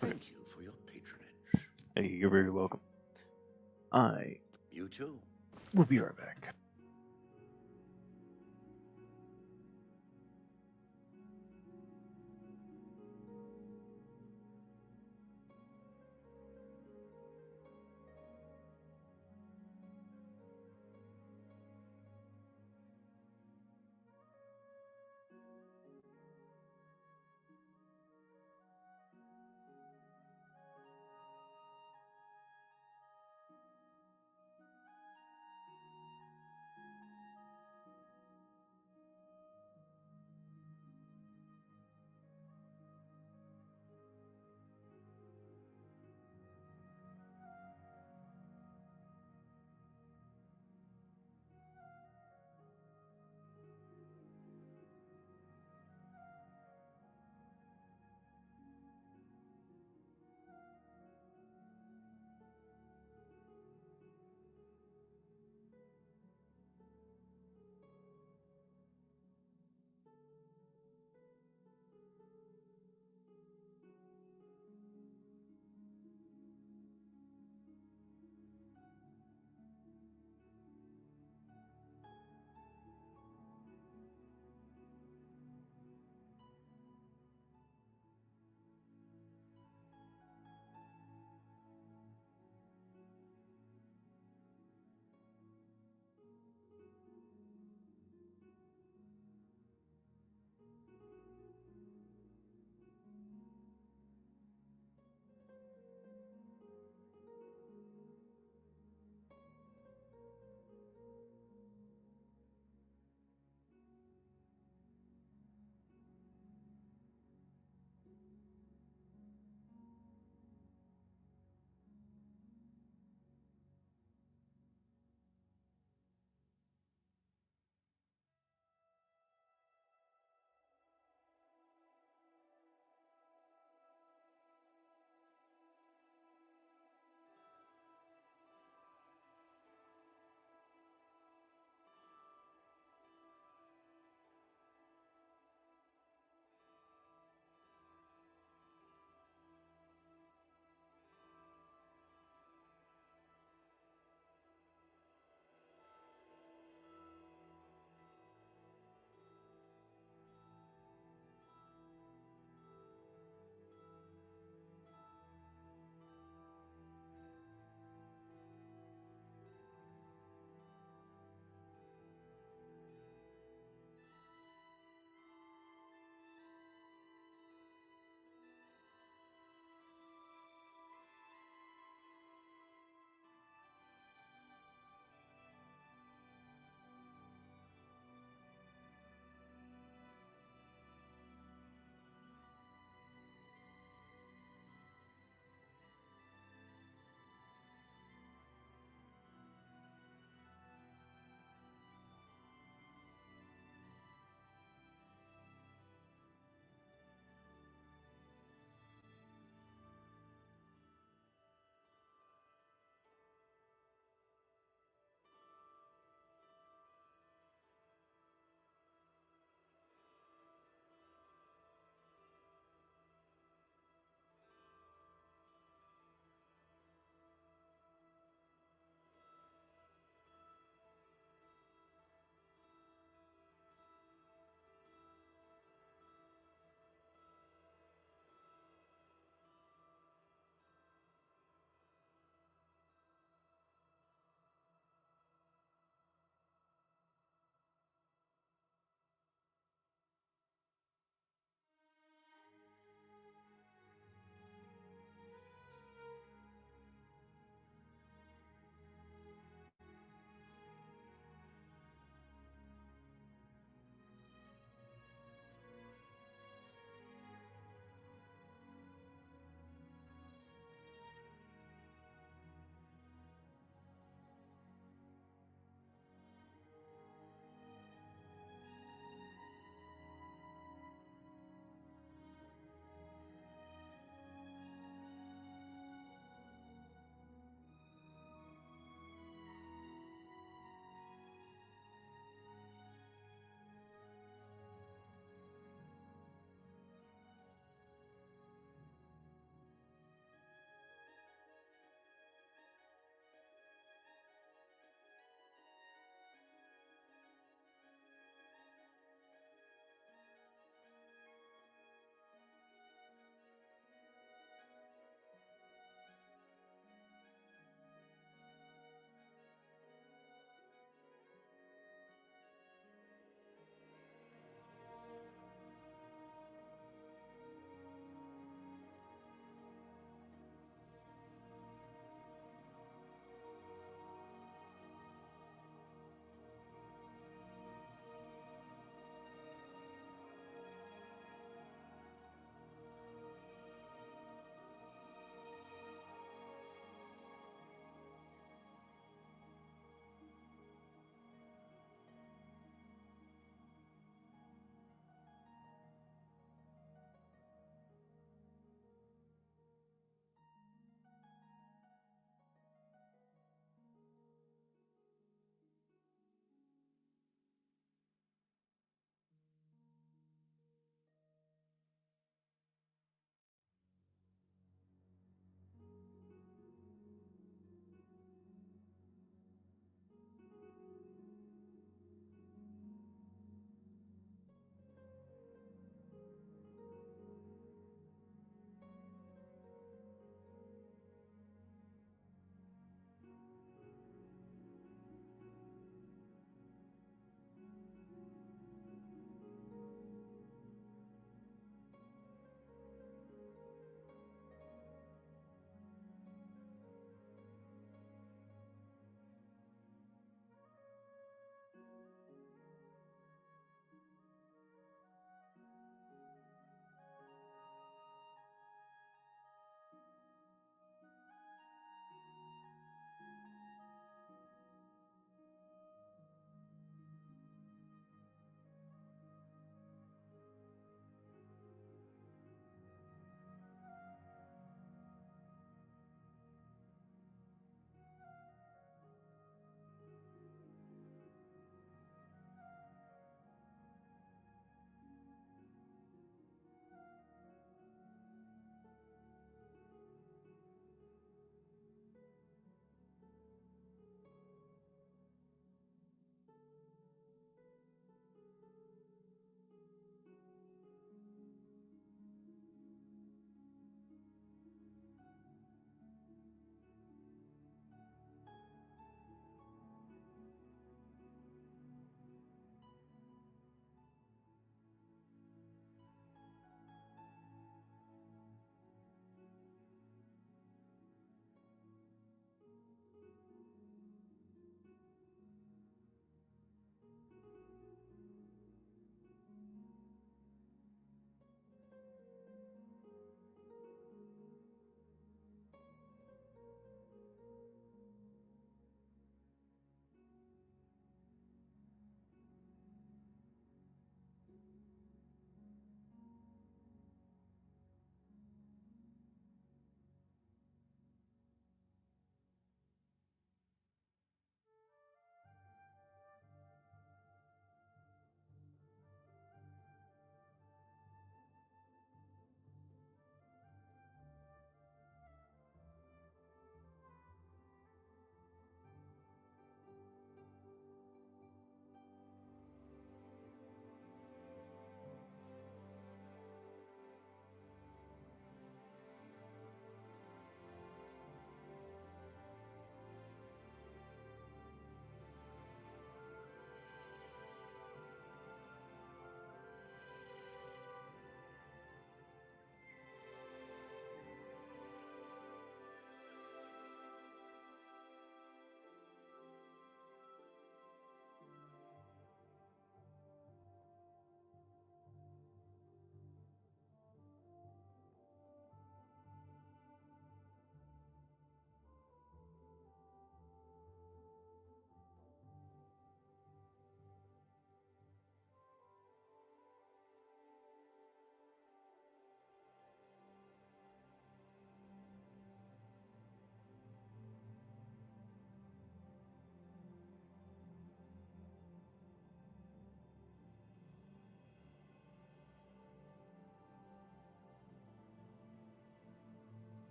Thank you for your patronage. Hey, you're very welcome. I You too. will be right back.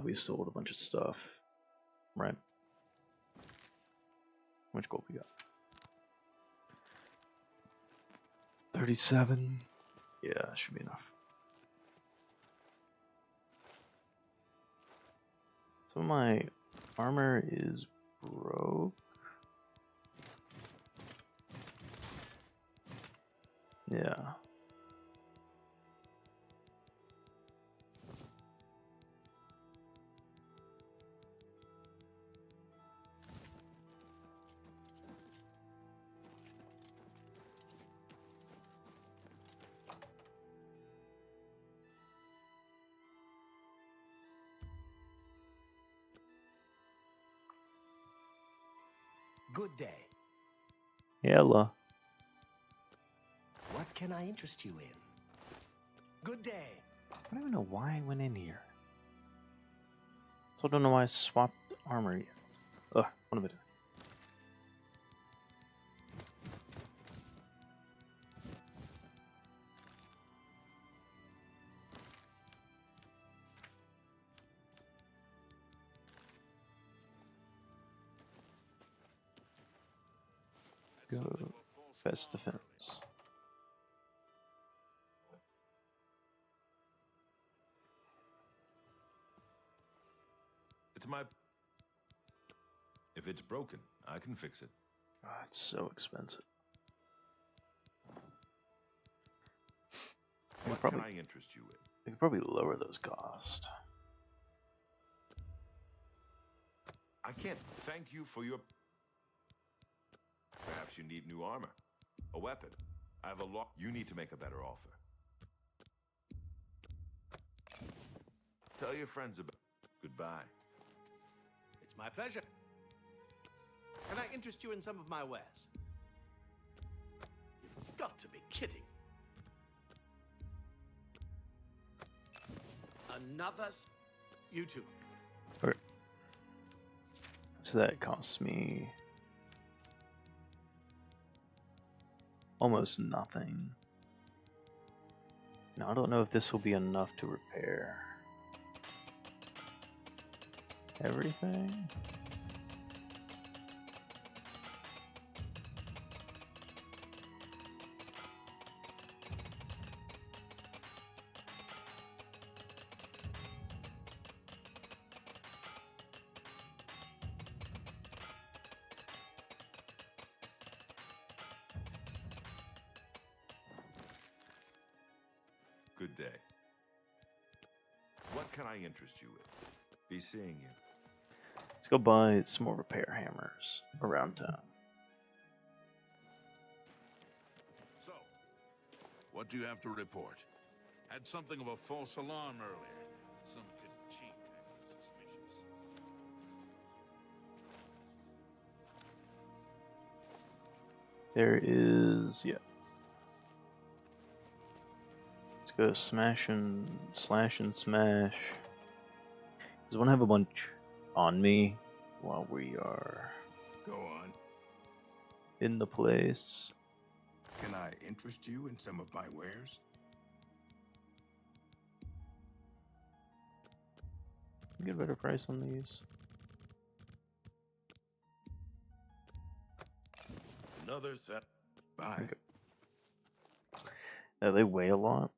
We sold a bunch of stuff. Right. How much gold we got? 37. Yeah, should be enough. So my armor is broke. Yeah. Good day. Hello. What can I interest you in? Good day. I don't even know why I went in here. So I don't know why I swapped armor yet. Ugh, what am I doing? Go best defense. It's my... If it's broken, I can fix it. Oh, it's so expensive. What can I interest you in? We could probably lower those costs. I can't thank you for your... Perhaps you need new armor. A weapon. I have a lot... You need to make a better offer. Tell your friends about... Goodbye. It's my pleasure. Can I interest you in some of my wares? You've got to be kidding. Another... You too. Okay. So that costs me almost nothing. Now I don't know if this will be enough to repair everything. Good day. What can I interest you in? Be seeing you. Let's go buy some more repair hammers around town. So, what do you have to report? Had something of a false alarm earlier. Some Khajiit acting suspicious. There is, yeah. Let's go smash and slash and smash. Does one have a bunch on me while we are Go on. in the place? Can I interest you in some of my wares? Get a better price on these. Another set. Bye. Okay. They weigh a lot.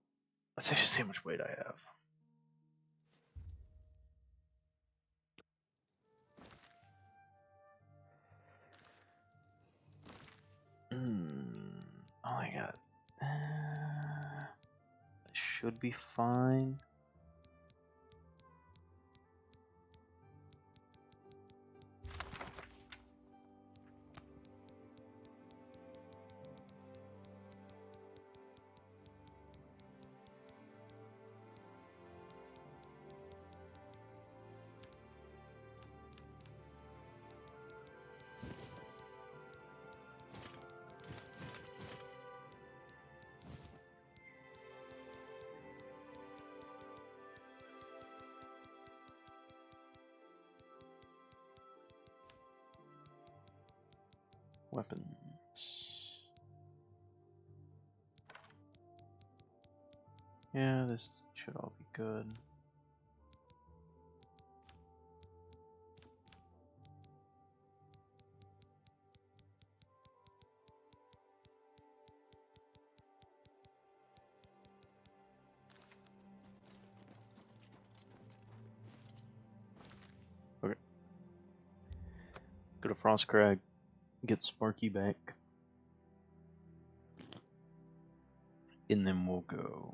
Let's actually see how much weight I have. Oh my god. That should be fine. Weapons. Yeah, this should all be good. to Frostcrag, get Sparky back, and then we'll go.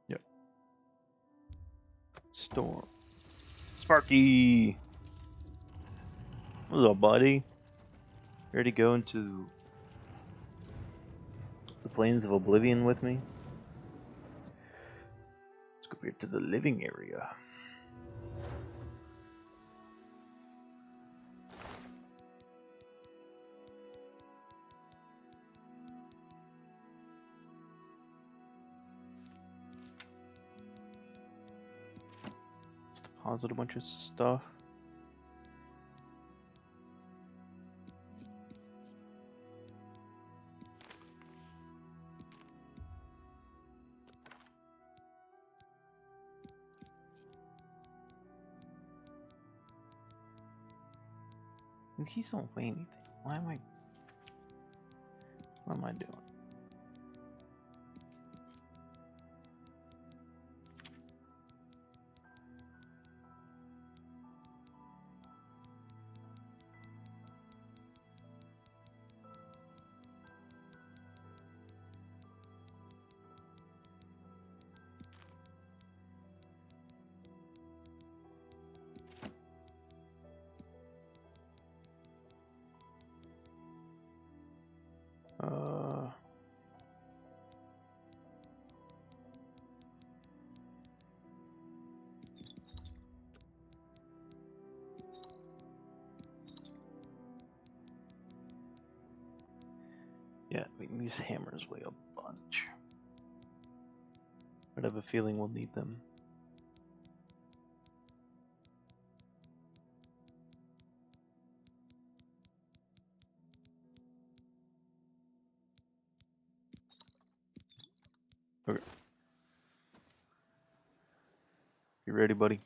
Yep. Storm. Sparky! What's up, buddy? Ready to go into the plains of Oblivion with me? Let's go here to the living area. Let's deposit a bunch of stuff. The keys don't weigh anything. What am I doing? Yeah, I mean, these hammers weigh a bunch. But I have a feeling we'll need them. Okay. You ready, buddy?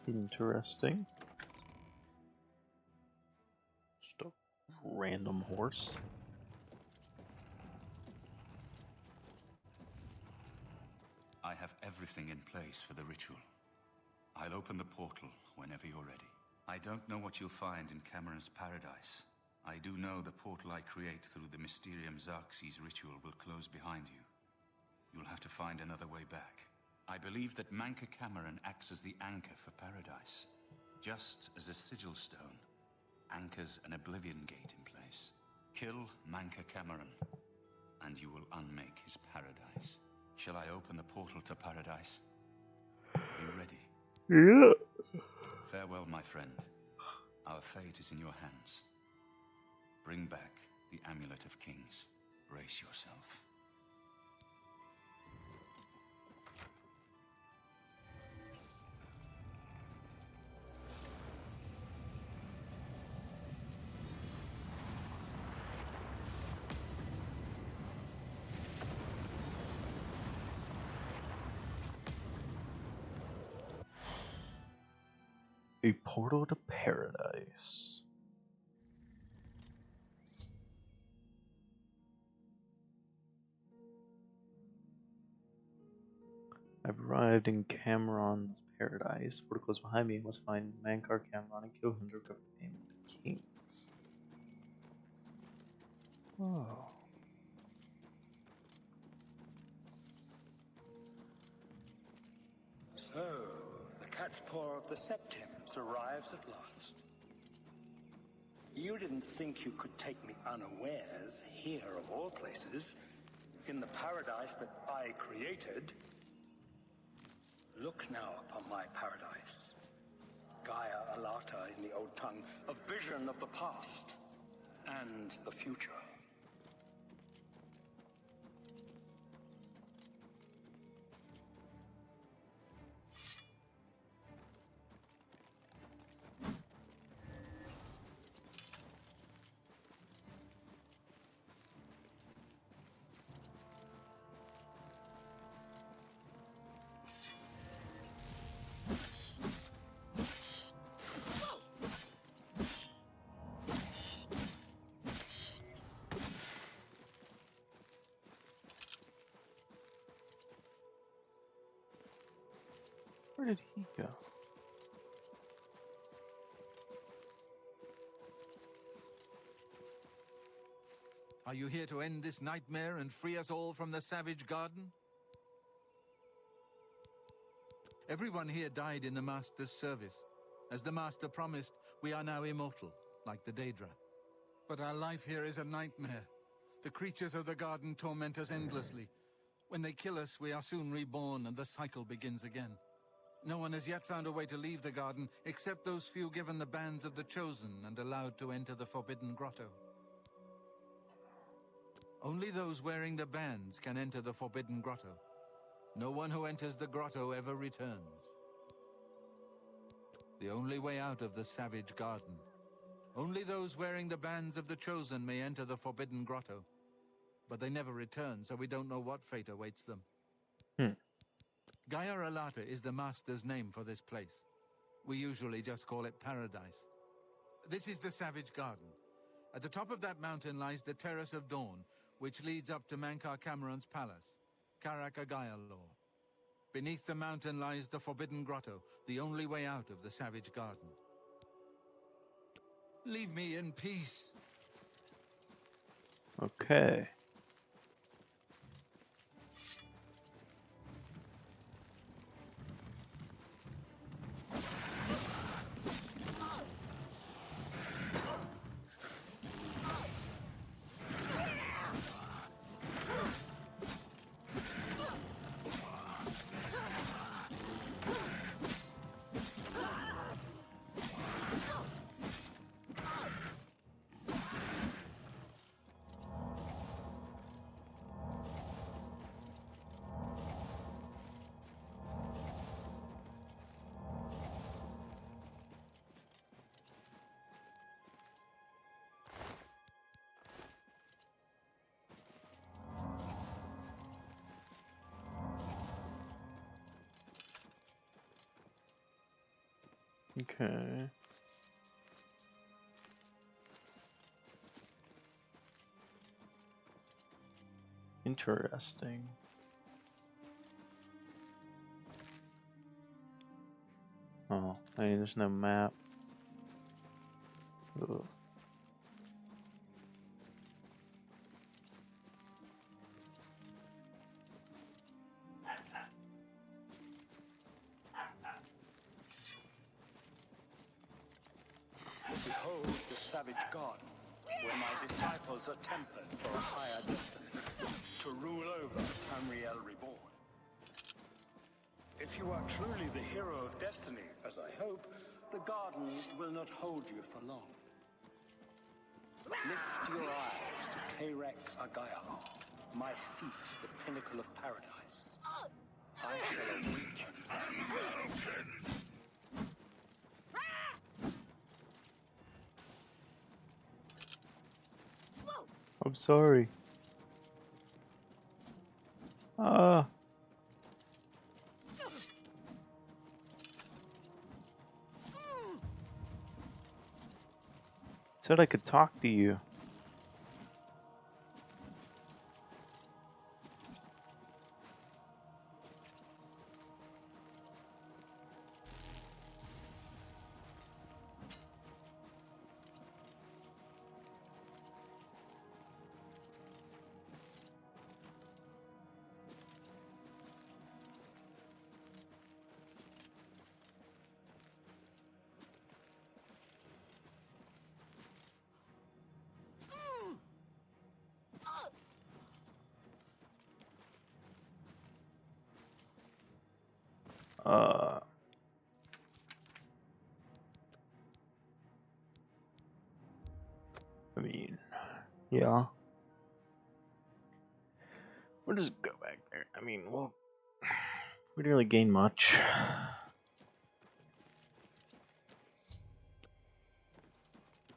Interesting. Just a random horse. I have everything in place for the ritual. I'll open the portal whenever you're ready. I don't know what you'll find in Cameron's paradise. I do know the portal I create through the Mysterium Xerxes ritual will close behind you. You'll have to find another way back. I believe that Manca Cameron acts as the anchor for paradise, just as a sigil stone anchors an Oblivion gate in place. Kill Manca Cameron, and you will unmake his paradise. Shall I open the portal to paradise? Are you ready? Yeah. Farewell, my friend. Our fate is in your hands. Bring back the Amulet of Kings. Brace yourself. A portal to paradise. I've arrived in Cameron's paradise. Portico is behind me. Must find Mankar Cameron and kill him to recover the name of the kings. Oh. So, the cat's paw of the Septims arrives at last. You didn't think you could take me unawares here, of all places, in the paradise that I created. Look now upon my paradise. Gaia Alata in the old tongue, a vision of the past and the future. Where did he go? Are you here to end this nightmare and free us all from the savage garden? Everyone here died in the Master's service. As the Master promised, we are now immortal, like the Daedra. But our life here is a nightmare. The creatures of the garden torment us endlessly. When they kill us, we are soon reborn and the cycle begins again. No one has yet found a way to leave the garden, except those few given the bands of the Chosen and allowed to enter the Forbidden Grotto. Only those wearing the bands can enter the Forbidden Grotto. No one who enters the grotto ever returns. The only way out of the savage garden. Only those wearing the bands of the Chosen may enter the Forbidden Grotto. But they never return, so we don't know what fate awaits them. Gaia Alata is the Master's name for this place. We usually just call it Paradise. This is the Savage Garden. At the top of that mountain lies the Terrace of Dawn, which leads up to Mankar Cameron's palace, Karak-a-Gaia-Lor. Beneath the mountain lies the Forbidden Grotto, the only way out of the Savage Garden. Leave me in peace. Okay. Okay. Interesting. Oh, I mean, there's no map. Ugh. Behold the savage garden, where my disciples are tempered for a higher destiny, to rule over Tamriel Reborn. If you are truly the hero of destiny, as I hope, the garden will not hold you for long. Lift your eyes to Karak-a-Gaia-Lor, my seat, the pinnacle of paradise. I shall await you. I'm sorry. Said I could talk to you. Yeah. We'll just go back there. I mean, well, we didn't really gain much.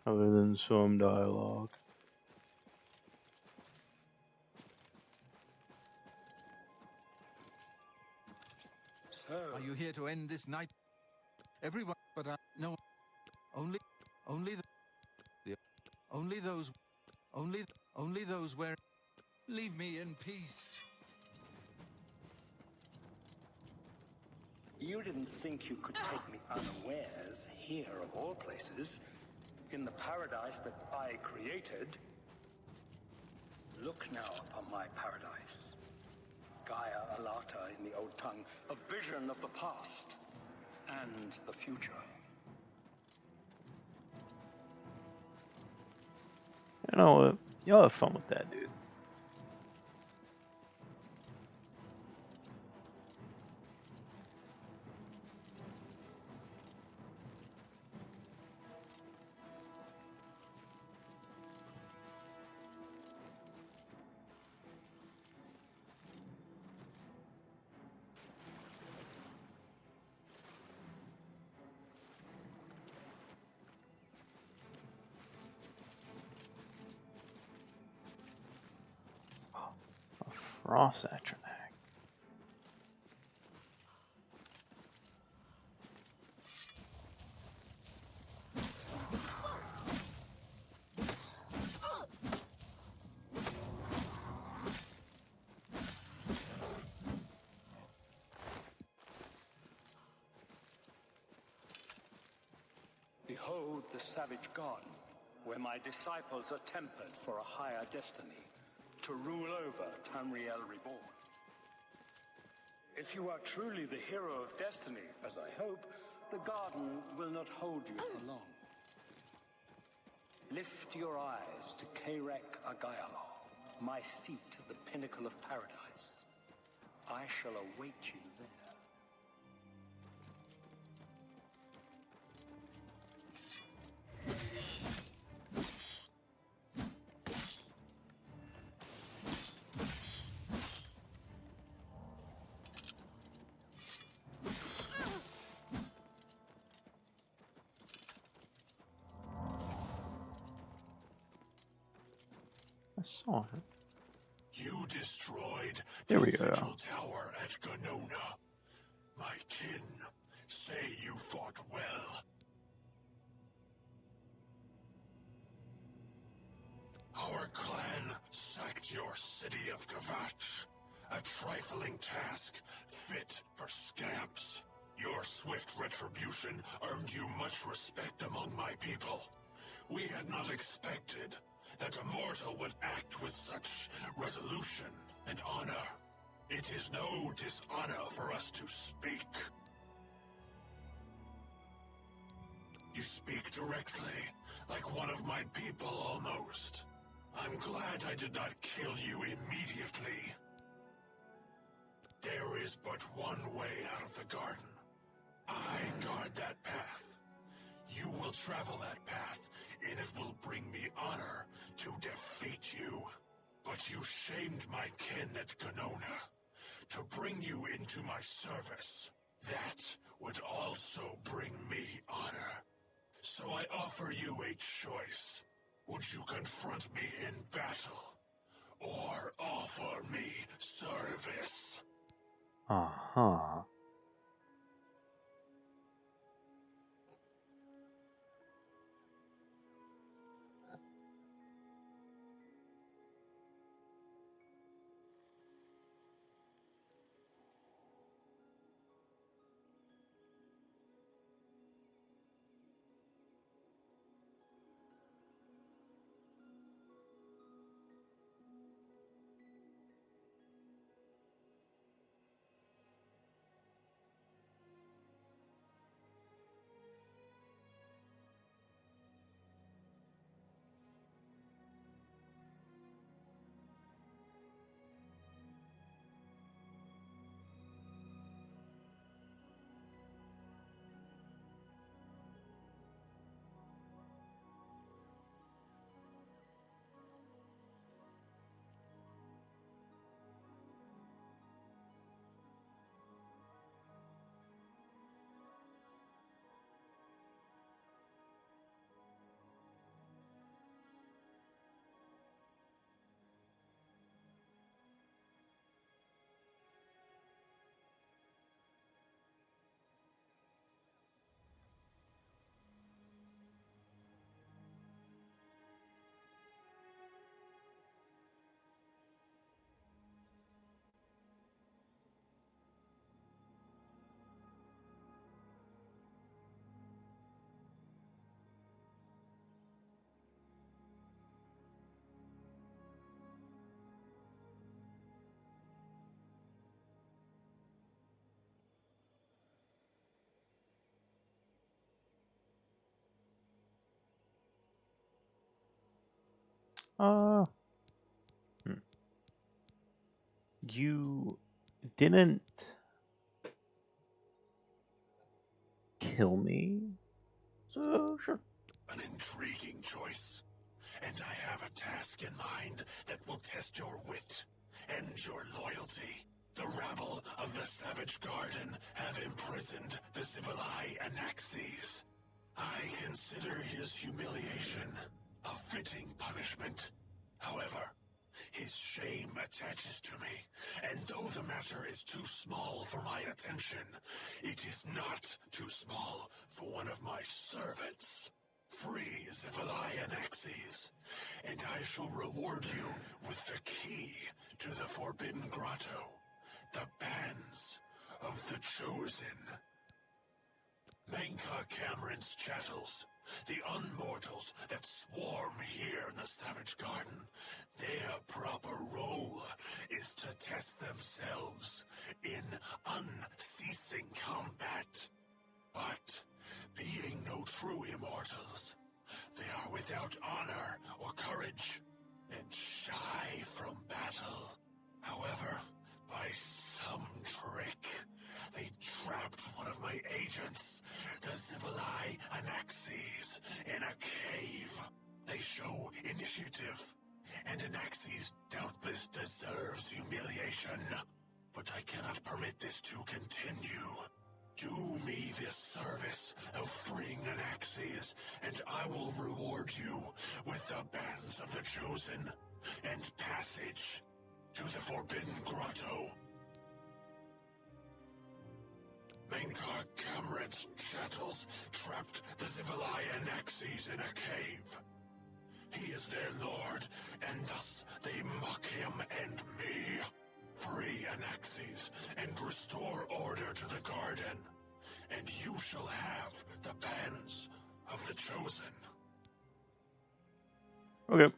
Other than some dialogue. So, are you here to end this night? Everyone, but no, only those where. Leave me in peace. You didn't think you could take me unawares here, of all places, in the paradise that I created. Look now upon my paradise. Gaia Alata in the old tongue, a vision of the past and the future. You know what? Y'all have fun with that, dude. Frost Atronac. Behold the savage garden, where my disciples are tempered for a higher destiny, to rule over Tamriel Reborn. If you are truly the hero of destiny, as I hope, the garden will not hold you for long. Lift your eyes to Kairek Agayala, my seat at the pinnacle of paradise. I shall await you there. I saw her. You destroyed There the we go. Sigil Tower at Ganona. My kin say you fought well. Our clan sacked your city of Kavach. A trifling task, fit for scamps. Your swift retribution earned you much respect among my people. We had not expected that a mortal would act with such resolution and honor. It is no dishonor for us to speak. You speak directly, like one of my people almost. I'm glad I did not kill you immediately. There is but one way out of the garden. I guard that path. You will travel that path, and it will bring me honor to defeat you. But you shamed my kin at Ganona. To bring you into my service, that would also bring me honor. So I offer you a choice. Would you confront me in battle, or offer me service? Uh-huh. You didn't kill me, so sure. An intriguing choice. And I have a task in mind that will test your wit and your loyalty. The rabble of the Savage Garden have imprisoned the Civilai Anaxes. I consider his humiliation a fitting punishment. However, his shame attaches to me, and though the matter is too small for my attention, it is not too small for one of my servants. Free Civilai Anaxes, and I shall reward you with the key to the Forbidden Grotto, the bands of the Chosen. Menka Cameron's chattels, the unmortals that swarm here in the Savage Garden, their proper role is to test themselves in unceasing combat. But, being no true immortals, they are without honor or courage, and shy from battle. However, by some trick, they trapped one of my agents, the Civilai Anaxes, in a cave. They show initiative, and Anaxes doubtless deserves humiliation. But I cannot permit this to continue. Do me this service of freeing Anaxes, and I will reward you with the bands of the Chosen and passage to the Forbidden Grotto. Menkar Kamrad's chattels trapped the Civilai Anaxes in a cave. He is their lord, and thus they mock him and me. Free Anaxes and restore order to the garden, and you shall have the bands of the Chosen. Okay.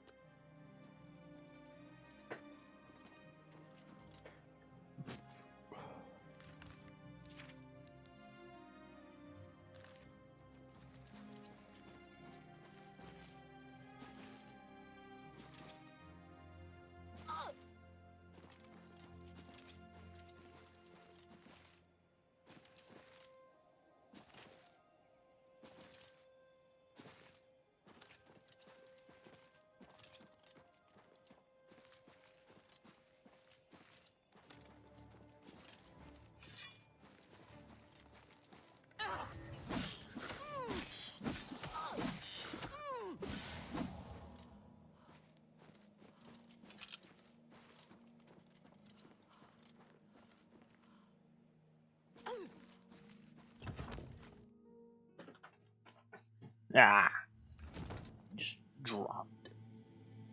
Just dropped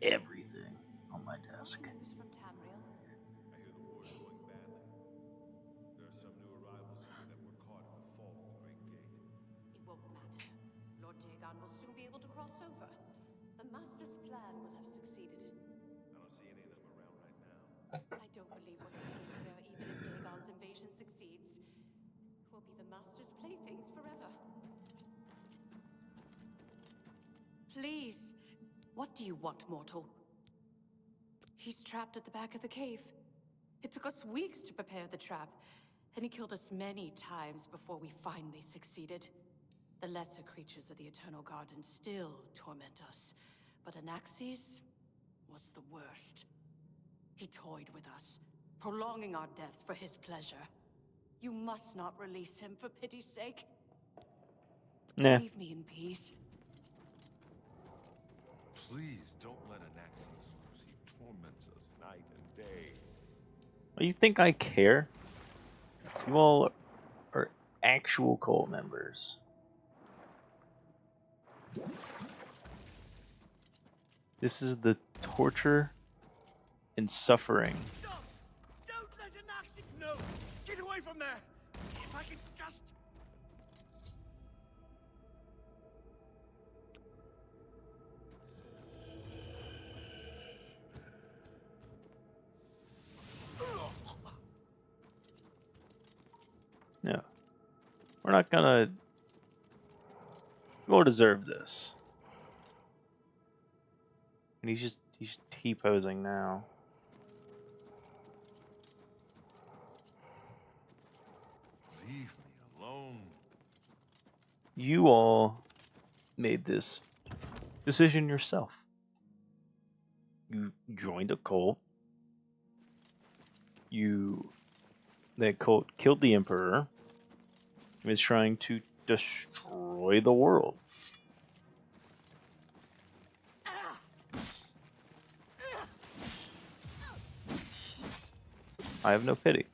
everything on my desk. News from Tamriel? I hear the war is going badly. There are some new arrivals here that were caught in the fall of the Great Gate. It won't matter. Lord Dagon will soon be able to cross over. The Master's plan will have succeeded. I don't see any of them around right now. I don't believe we'll escape here even if Dagon's invasion succeeds. We'll be the Master's playthings forever. Please. What do you want, mortal? He's trapped at the back of the cave. It took us weeks to prepare the trap, and he killed us many times before we finally succeeded. The lesser creatures of the Eternal Garden still torment us, but Anaxes was the worst. He toyed with us, prolonging our deaths for his pleasure. You must not release him for pity's sake. Nah. Leave me in peace. Please don't let Anaxes loose. He torments us night and day. You think I care? You all are actual cult members. This is the torture and suffering. No! Don't let Anaxes... No! Get away from there! If I can just... No. We're not gonna... You all deserve this. And he's He's T-posing now. Leave me alone. You all made this decision yourself. You joined a cult. That cult killed the Emperor. And is trying to destroy the world. I have no pity.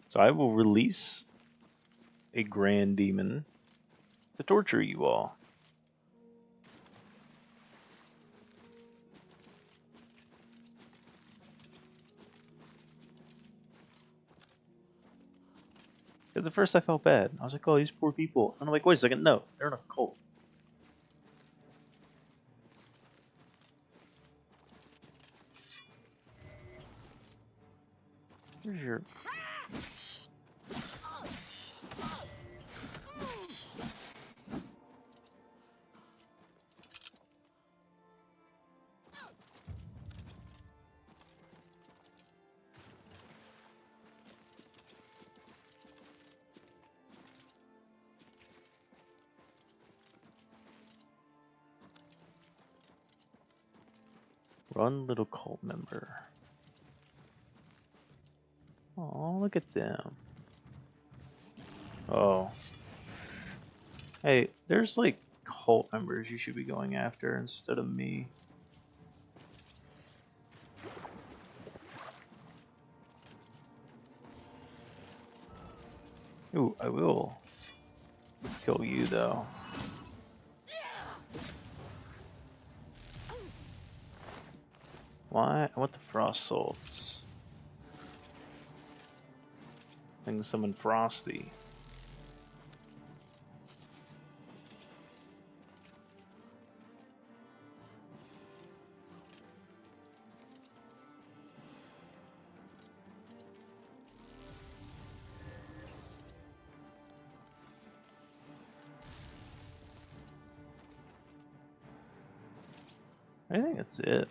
So I will release a grand demon to torture you all. Because at first I felt bad. I was like, oh, these poor people. And I'm like, wait a second, no, they're in a cult. Here's your... Run, little cult member. Oh, look at them. Oh. Hey, there's like cult members you should be going after instead of me. Ooh, I will kill you though. Why? I want the frost salts. I can summon Frosty. I think that's it.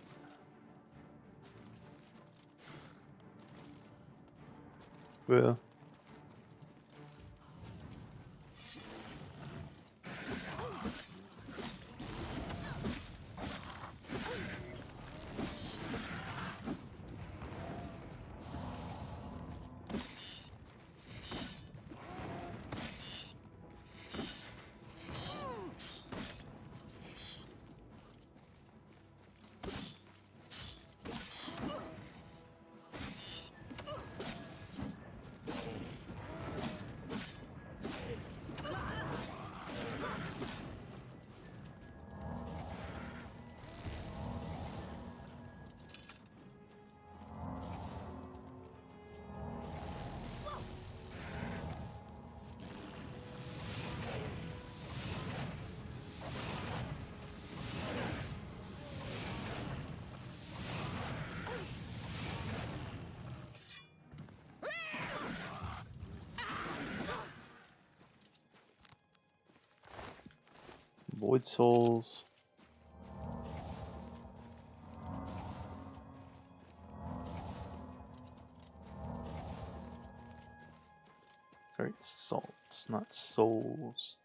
Well. Void Souls. Sorry, it's salts, not souls.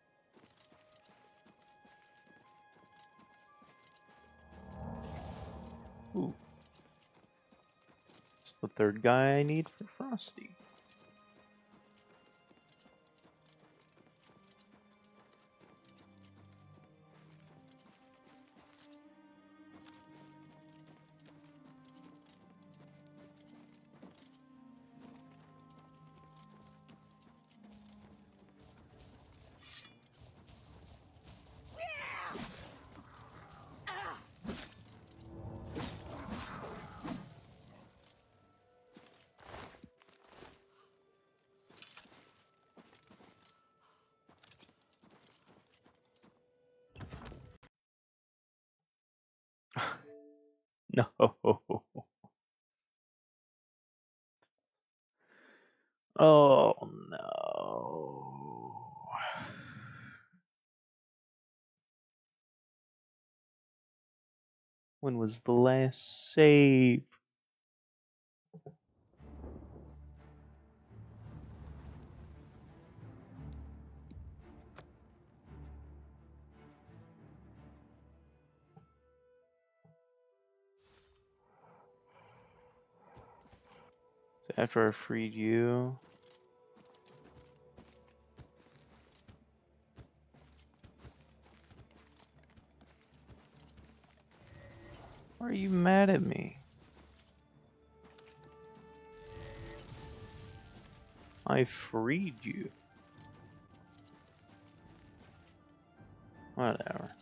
Ooh. It's the third guy I need for Frosty. No. Oh no. When was the last save? So after I freed you, why are you mad at me? I freed you. Whatever.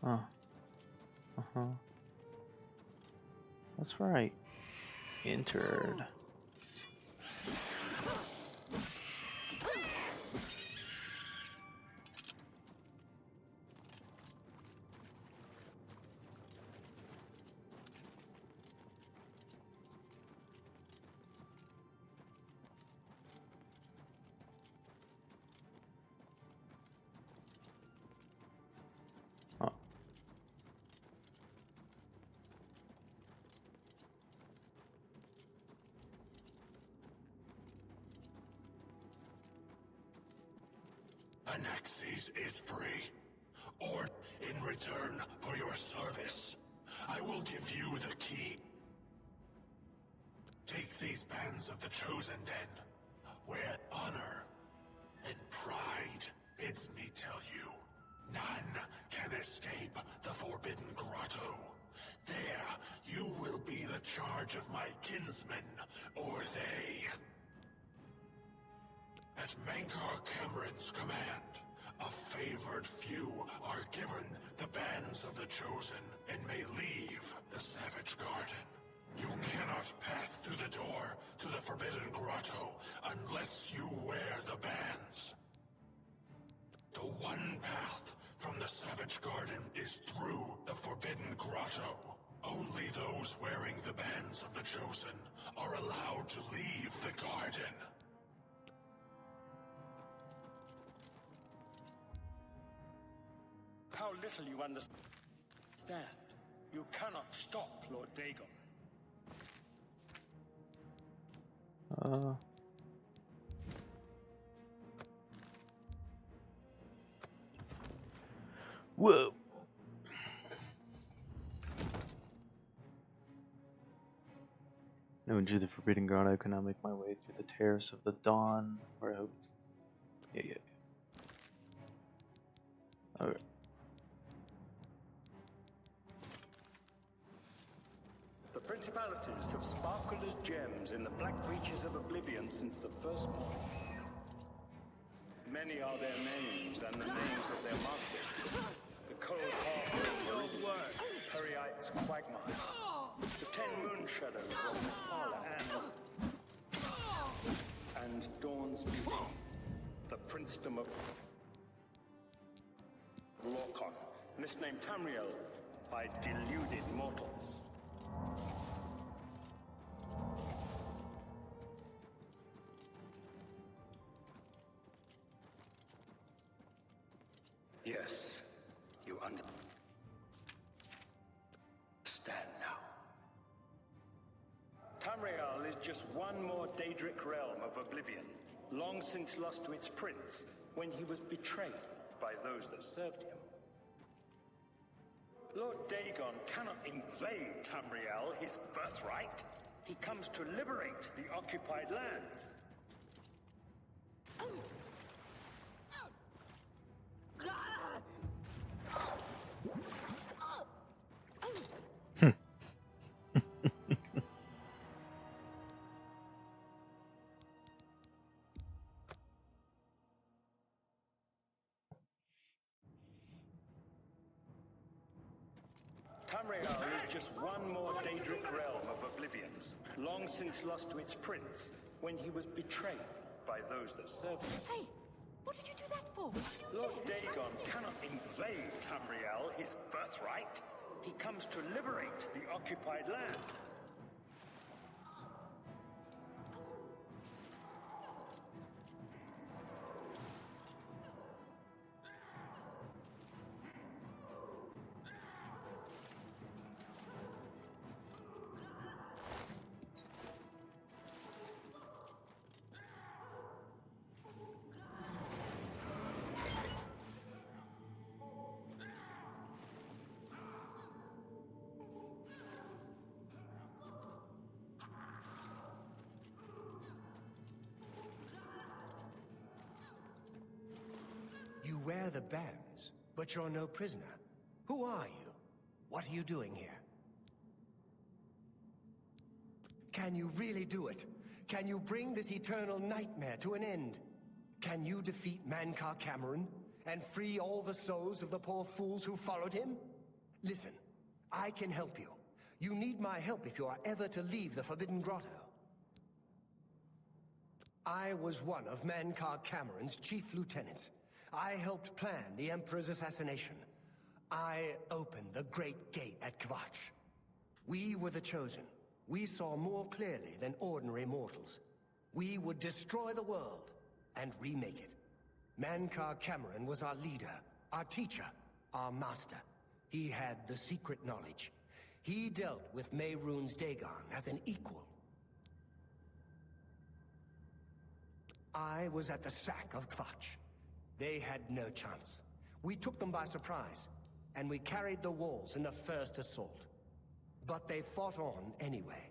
Oh. Uh-huh. That's where I entered. Oh. Anaxes is free. Or, in return for your service, I will give you the key. Take these bands of the Chosen then, where honor and pride bids me tell you, none can escape the Forbidden Grotto. There, you will be the charge of my kinsmen, or they. At Mankar Cameron's command, a favored few are given the bands of the Chosen and may leave the Savage Garden. You cannot pass through the door to the Forbidden Grotto unless you wear the bands. The one path from the Savage Garden is through the Forbidden Grotto. Only those wearing the bands of the Chosen are allowed to leave the garden. How little you understand. You cannot stop Lord Dagon. Whoa. No, into the Forbidden Grotto, I cannot make my way through the terrace of the dawn, where I hoped. Yeah. Okay. The principalities have sparkled as gems in the black reaches of Oblivion since the first morning. Many are their names and the names of their masters. The Cold Harbor of Meridian, Periite's Quagmire, the 10 Moon Shadows of Mephala, and Dawn's Beauty, the princedom of Lorcon, misnamed Tamriel by deluded mortals. Yes, you understand. just one more Daedric realm of Oblivion, long since lost to its prince when he was betrayed by those that served him. Lord Dagon cannot invade Tamriel, his birthright. He comes to liberate the occupied lands. Tamriel is just one more Daedric realm of Oblivion, long since lost to its prince when he was betrayed by those that served him. Hey, what did you do that for? You Lord dare Dagon cannot invade Tamriel, his birthright. He comes to liberate the occupied lands. You wear the bands, but you're no prisoner. Who are you? What are you doing here? Can you really do it? Can you bring this eternal nightmare to an end? Can you defeat Mankar Cameron and free all the souls of the poor fools who followed him? Listen, I can help you. You need my help if you are ever to leave the Forbidden Grotto. I was one of Mankar Cameron's chief lieutenants. I helped plan the Emperor's assassination. I opened the Great Gate at Kvatch. We were the chosen. We saw more clearly than ordinary mortals. We would destroy the world and remake it. Mankar Cameron was our leader, our teacher, our master. He had the secret knowledge. He dealt with Mehrunes Dagon as an equal. I was at the sack of Kvatch. They had no chance. We took them by surprise, and we carried the walls in the first assault. But they fought on anyway,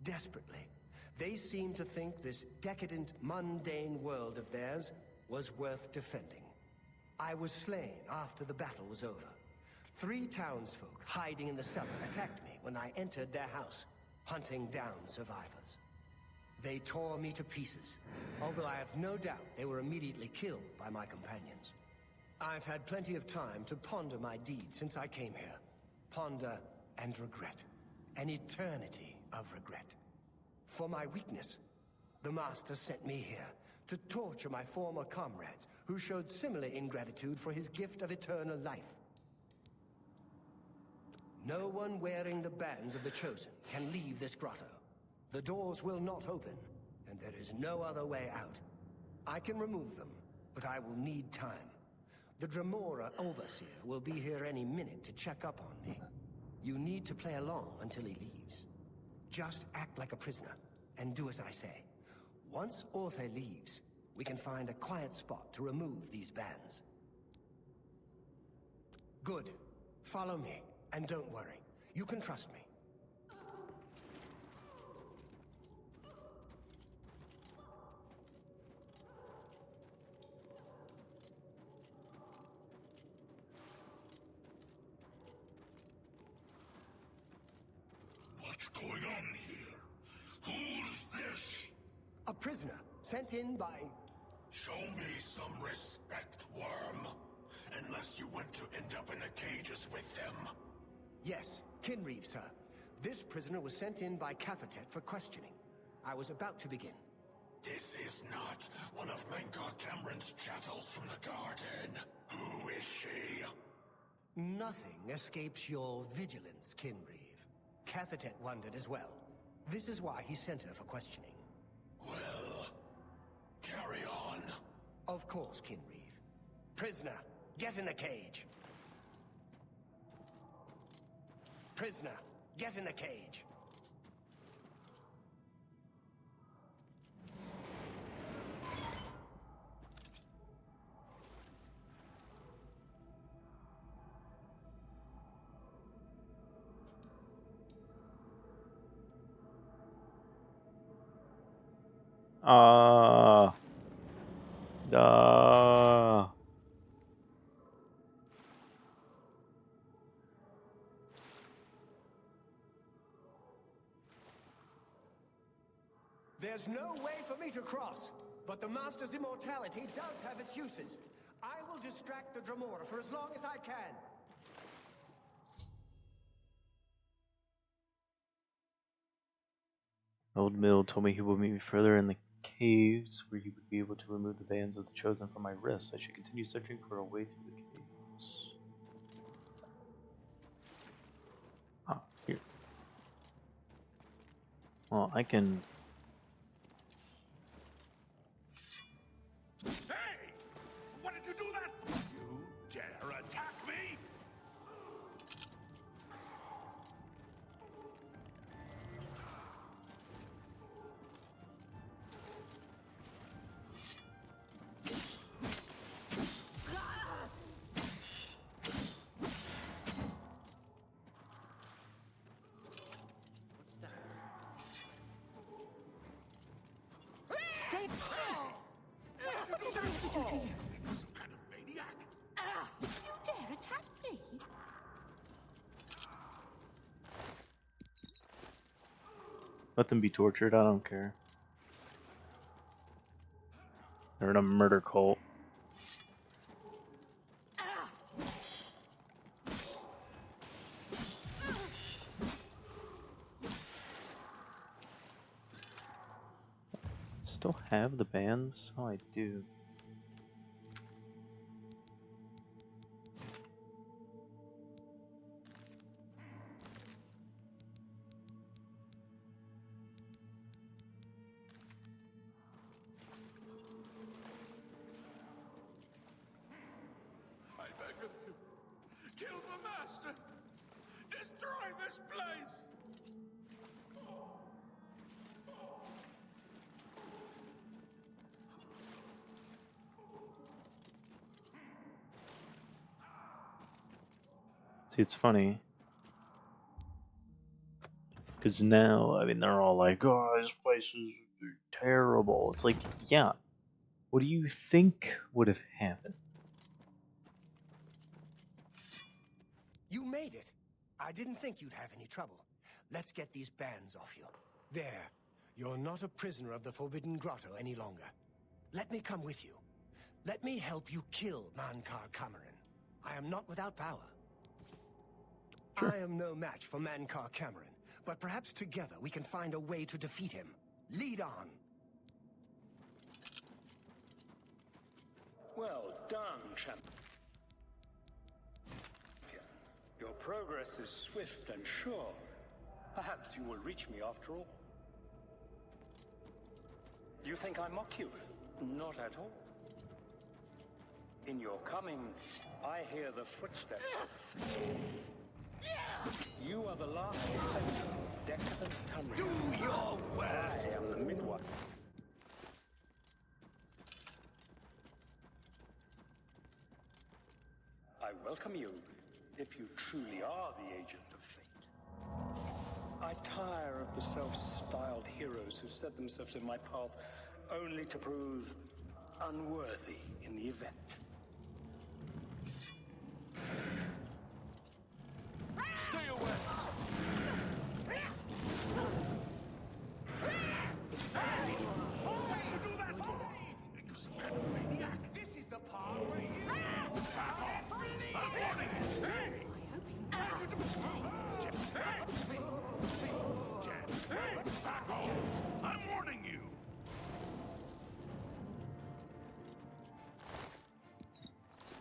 desperately. They seemed to think this decadent, mundane world of theirs was worth defending. I was slain after the battle was over. 3 townsfolk hiding in the cellar attacked me when I entered their house, hunting down survivors. They tore me to pieces, although I have no doubt they were immediately killed by my companions. I've had plenty of time to ponder my deed since I came here. Ponder and regret. An eternity of regret. For my weakness, the Master sent me here to torture my former comrades who showed similar ingratitude for his gift of eternal life. No one wearing the bands of the Chosen can leave this grotto. The doors will not open, and there is no other way out. I can remove them, but I will need time. The Dremora Overseer will be here any minute to check up on me. You need to play along until he leaves. Just act like a prisoner, and do as I say. Once Orthe leaves, we can find a quiet spot to remove these bands. Good. Follow me, and don't worry. You can trust me. What's going on here? Who's this? A prisoner, sent in by... Show me some respect, worm. Unless you want to end up in the cages with them. Yes, Kinreeve, sir. This prisoner was sent in by Cathertet for questioning. I was about to begin. This is not one of Mankar Cameron's chattels from the garden. Who is she? Nothing escapes your vigilance, Kinreeve. Cathertet wondered as well. This is why he sent her for questioning. Well, carry on. Of course, Kinreeve. Prisoner, get in the cage. Prisoner, get in the cage. There's no way for me to cross, but the Master's immortality does have its uses. I will distract the Dremora for as long as I can. Old Mill told me he would meet me further in the caves, where he would be able to remove the bands of the Chosen from my wrists. I should continue searching for a way through the caves. Ah, here. Well, I can... Hey! What did you do that for? You dare attack me? Stay. What did I do to you? You're some kind of maniac? You dare attack me? Let them be tortured, I don't care. They're in a murder cult. Still have the bands? Oh, I do. I beg of you, kill the Master! Destroy this place! See, it's funny. Because now, I mean, they're all like, oh, this place is terrible. It's like, yeah. What do you think would have happened? You made it. I didn't think you'd have any trouble. Let's get these bands off you. There. You're not a prisoner of the Forbidden Grotto any longer. Let me come with you. Let me help you kill Mankar Cameron. I am not without power. Sure. I am no match for Mankar Cameron, but perhaps together we can find a way to defeat him. Lead on. Well done, champion. Your progress is swift and sure. Perhaps you will reach me after all. You think I mock you? Not at all. In your coming, I hear the footsteps of... You are the last defender of decadent Tamriel. Do your worst! I am the midwife. I welcome you, if you truly are the agent of fate. I tire of the self-styled heroes who set themselves in my path only to prove unworthy in the event. Stay away! Why did you do that for me? You some kind of maniac? This is the part where you... Back off! I'm warning you! Hey! What did you do? Hey! Back off! I'm warning you!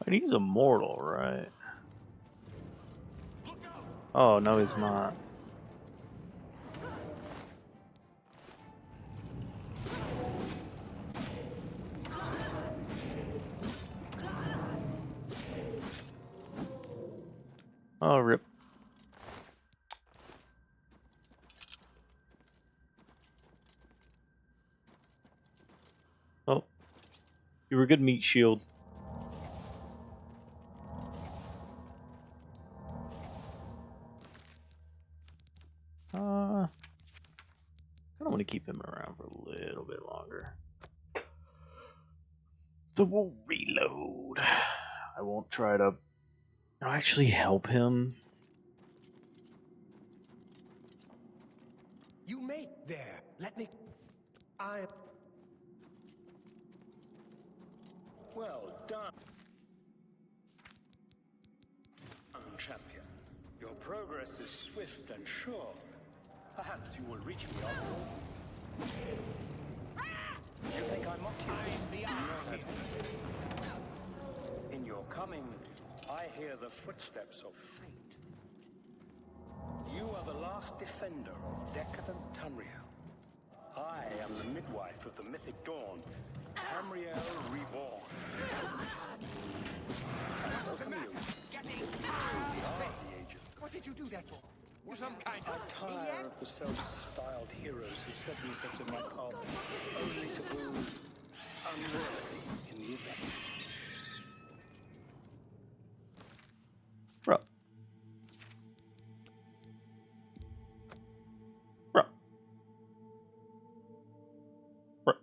But he's immortal, right? Oh, no, he's not. Oh, rip. Oh. You were good meat shield. I don't want to keep him around for a little bit longer. So we'll reload. I won't try to actually help him. You made there. Let me. Well done, champion. Your progress is swift and sure. Perhaps you will reach me after all. You think I mock you? In your coming, I hear the footsteps of fate. You are the last defender of decadent Tamriel. I am the midwife of the mythic dawn, Tamriel Reborn. I welcome you. What did you do that for? You're some kind of tire of the self-styled heroes who set themselves in my path only to prove unworthy in the event. Bro. Bro. Bro.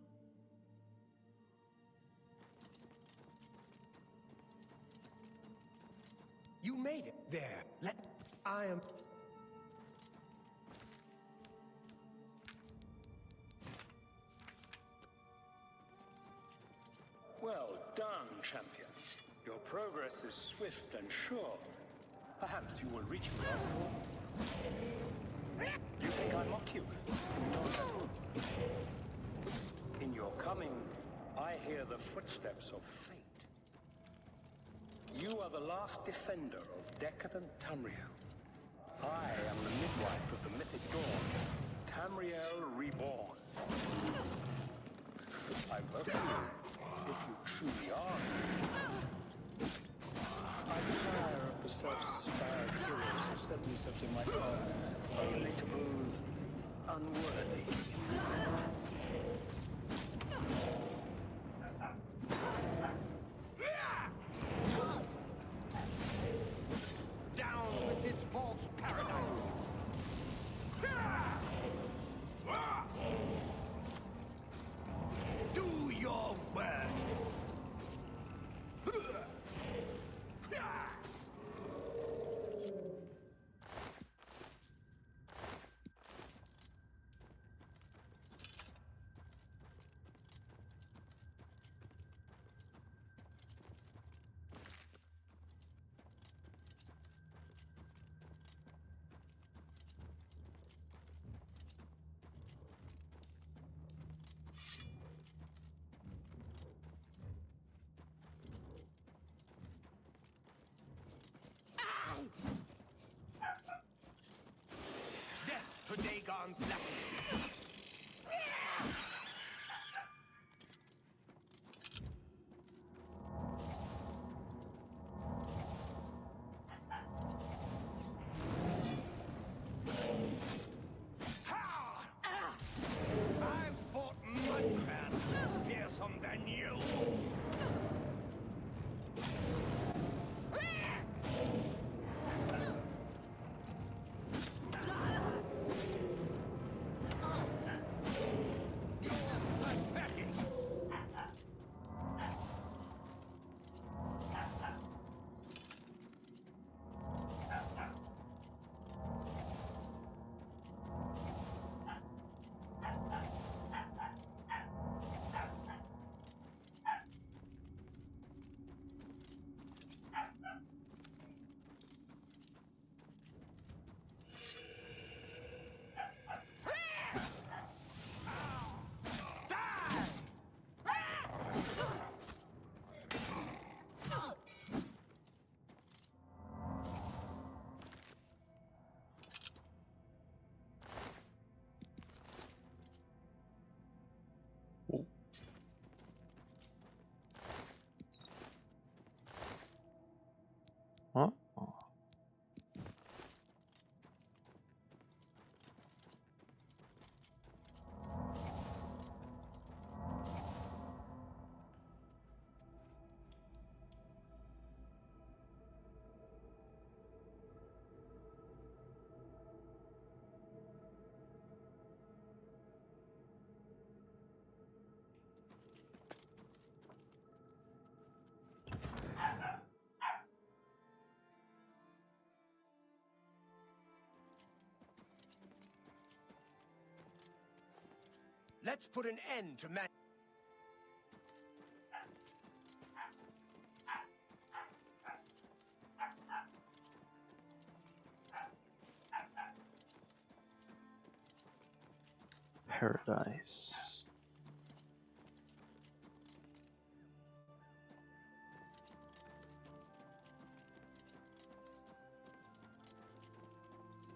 You made it there. I am. Well done, champion. Your progress is swift and sure. Perhaps you will reach me after all. You think I mock you? Not at all. In your coming, I hear the footsteps of fate. You are the last defender of decadent Tamriel. I am the midwife of the mythic dawn, Tamriel Reborn. I welcome you, if you truly are. I tire of the self-styled heroes who set themselves in my path, only to prove unworthy in the end. Down with this false paradise! Do your worst! Death to Dagon's lackeys! I've fought mudcrabs more fearsome than you! Let's put an end to man. Paradise.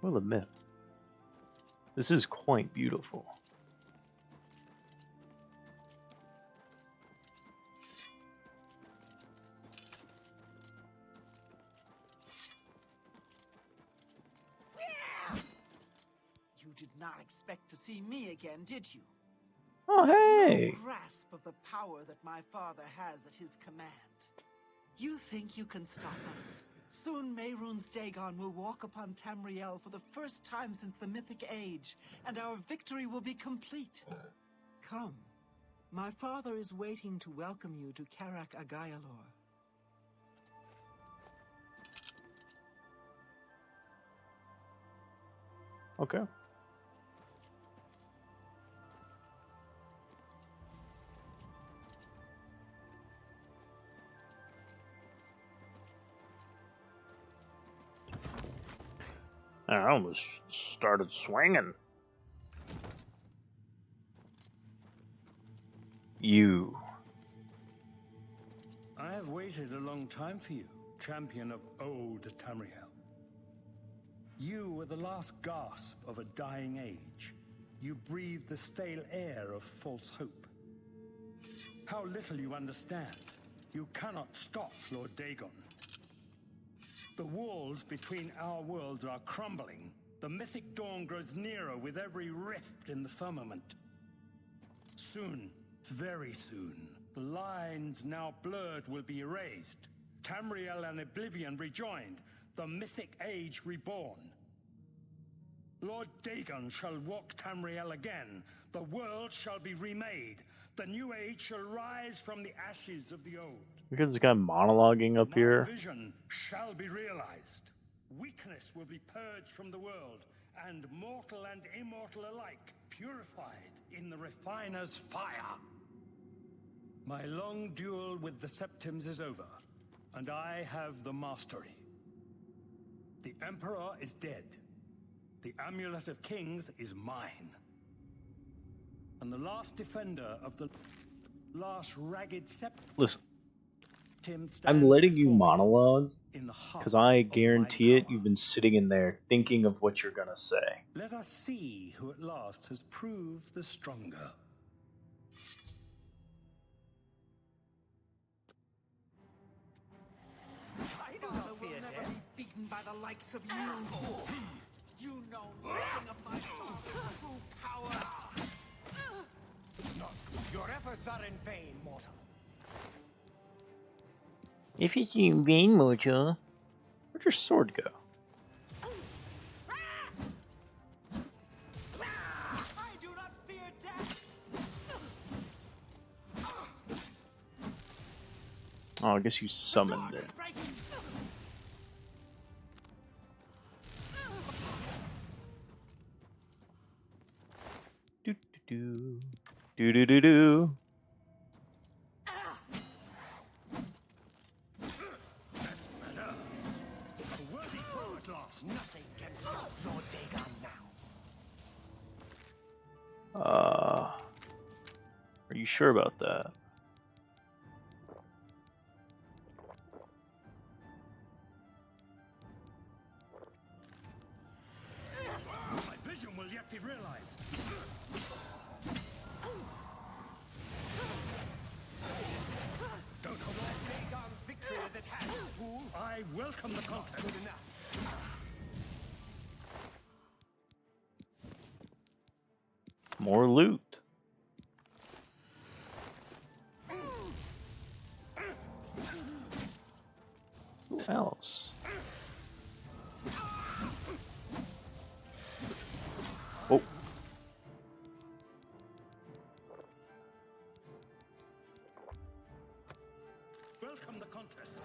Well, admit, this is quite beautiful. You did not expect to see me again, did you? Oh, hey! No grasp of the power that my father has at his command. You think you can stop us? Soon Mehrunes Dagon will walk upon Tamriel for the first time since the Mythic Age, and our victory will be complete. Come. My father is waiting to welcome you to Karak Agayalor. Okay. I almost started swinging. You. I have waited a long time for you, champion of old Tamriel. You were the last gasp of a dying age. You breathed the stale air of false hope. How little you understand. You cannot stop Lord Dagon. The walls between our worlds are crumbling. The mythic dawn grows nearer with every rift in the firmament. Soon, very soon, the lines now blurred will be erased. Tamriel and Oblivion rejoined, the mythic age reborn. Lord Dagon shall walk Tamriel again. The world shall be remade. The new age shall rise from the ashes of the old. Look at this guy monologuing up here. My vision shall be realized. Weakness will be purged from the world, and mortal and immortal alike purified in the refiner's fire. My long duel with the Septims is over, and I have the mastery. The Emperor is dead. The Amulet of Kings is mine. And the last defender of the last ragged Septim. Listen, I'm letting you monologue because I guarantee it, you've been sitting in there thinking of what you're gonna say. Let us see who at last has proved the stronger. My father will never be beaten by the likes of you. You know nothing of my father's true power. Your efforts are in vain, mortal. If it's in vain, mortal, where'd your sword go? I do not fear death. Oh, I guess you summoned it. Do do do do do do. Nothing can stop Lord Dagon now. Are you sure about that? My vision will yet be realized. Don't hold on. Dagon's victory is at hand, fool. I welcome the contest. Good enough. More loot. Who else? Oh. Welcome the contest.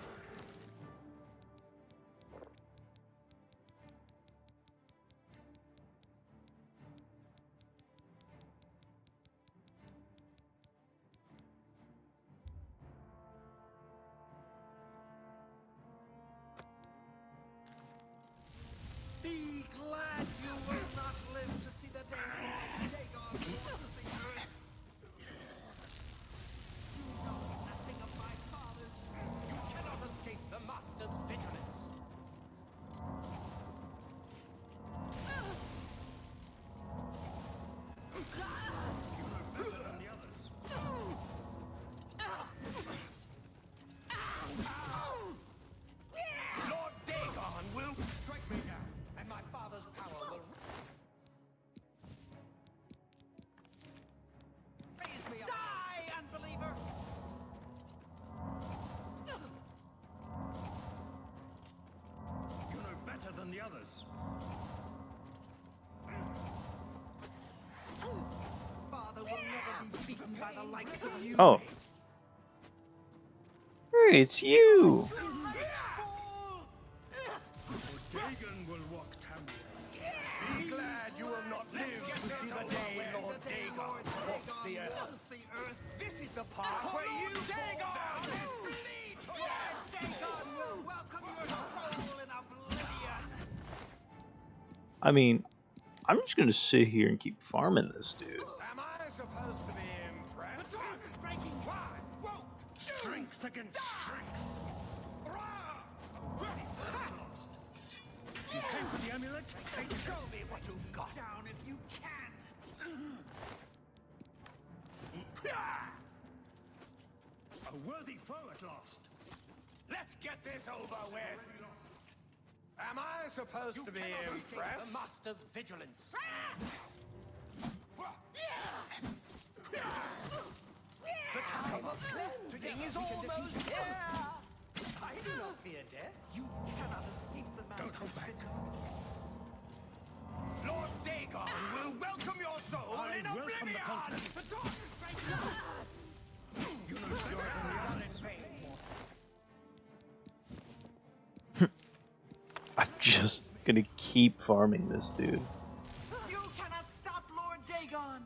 than the others. Father will never be beaten by the likes of you. Oh. Hey, it's you! Dagon will walk Tamriel. Be glad you will not live to see the day Lord Dagon walks the earth. This is the path where you Dagon! Dagon will welcome your soul in oblivion. I mean, I'm just gonna sit here and keep farming this dude. Am I supposed to be impressed? The dawn is breaking. Why? Whoa! Strength against strength. You came for the amulet? Take it. Show me what you've got. Down if you can. A worthy foe at last. Let's get this over with. Am I supposed to be impressed? The master's vigilance. The time of cleansing is almost here. I do not fear death. You cannot escape the master's vigilance. Lord Dagon will welcome your soul in oblivion. The contest. The dawn is breaking. You know your enemies are in vain. I'm just gonna keep farming this dude. You cannot stop Lord Dagon.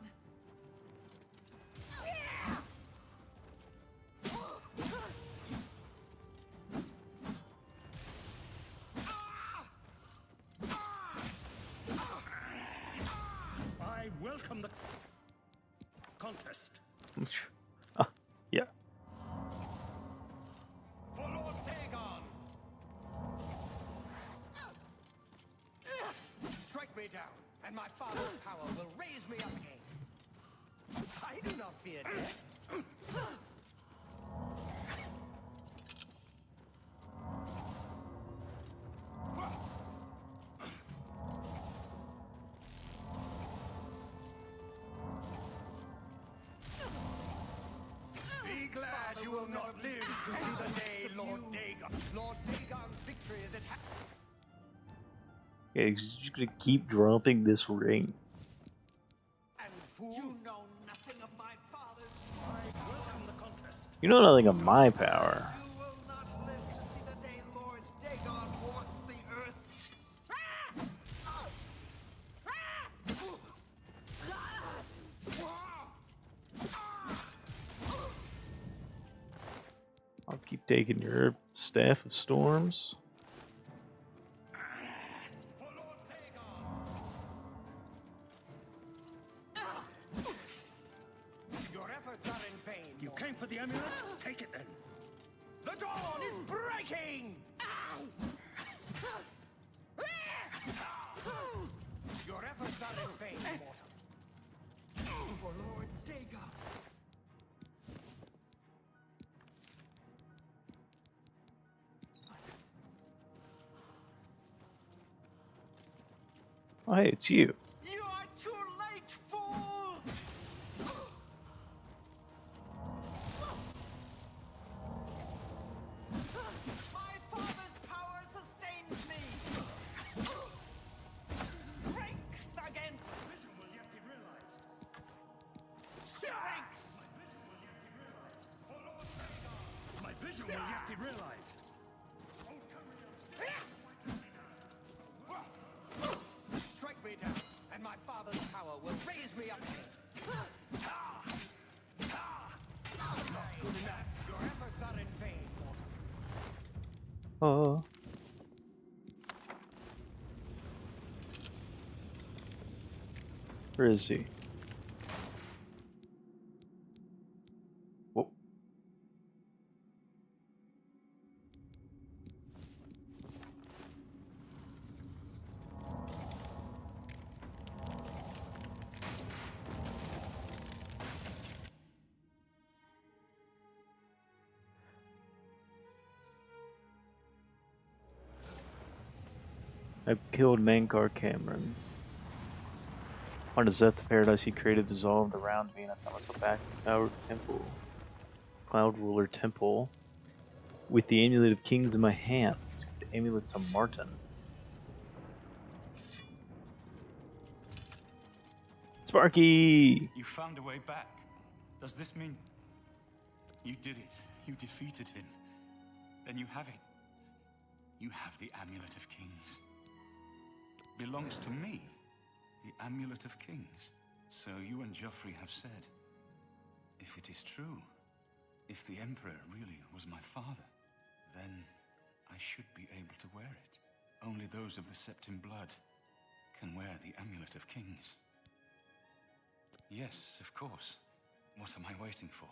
I welcome the contest. Yeah. For Lord Dagon! Strike me down, and my father's power will raise me up again. I do not fear death. Be glad you will not live to see the day, Lord Dagon. Lord Dagon's victory is at hand. Yeah, he's just gonna keep dropping this ring. And fool, you know nothing of my father's. I welcome the contest. You know nothing of my power. You will not live to see the day Lord Dagon walks the earth. I'll keep taking your Staff of Storms. Your efforts are in vain. You came for the amulet? Take it then. The dawn is breaking! Your efforts are in vain, mortal. For Lord Dagon. Oh, hey, it's you. You are too late, fool! My father's power sustains me! Strength again! Vision will yet be realized. Strength! My vision will yet be realized. Strike me down, and my father's power will raise me up again. Not good enough. Your efforts are in vain, mortal. Oh. Where is he? Whoa. I killed Mankar Cameron. On Zeth, the paradise he created dissolved around me, and I found myself back in the Cloud Ruler Temple, with the Amulet of Kings in my hand. Let's give the amulet to Martin. Sparky! You found a way back. Does this mean you did it? You defeated him. Then you have it. You have the Amulet of Kings. Belongs to me. The Amulet of Kings. So you and Joffrey have said, if it is true, if the Emperor really was my father, then I should be able to wear it. Only those of the Septim blood can wear the Amulet of Kings. Yes, of course. What am I waiting for?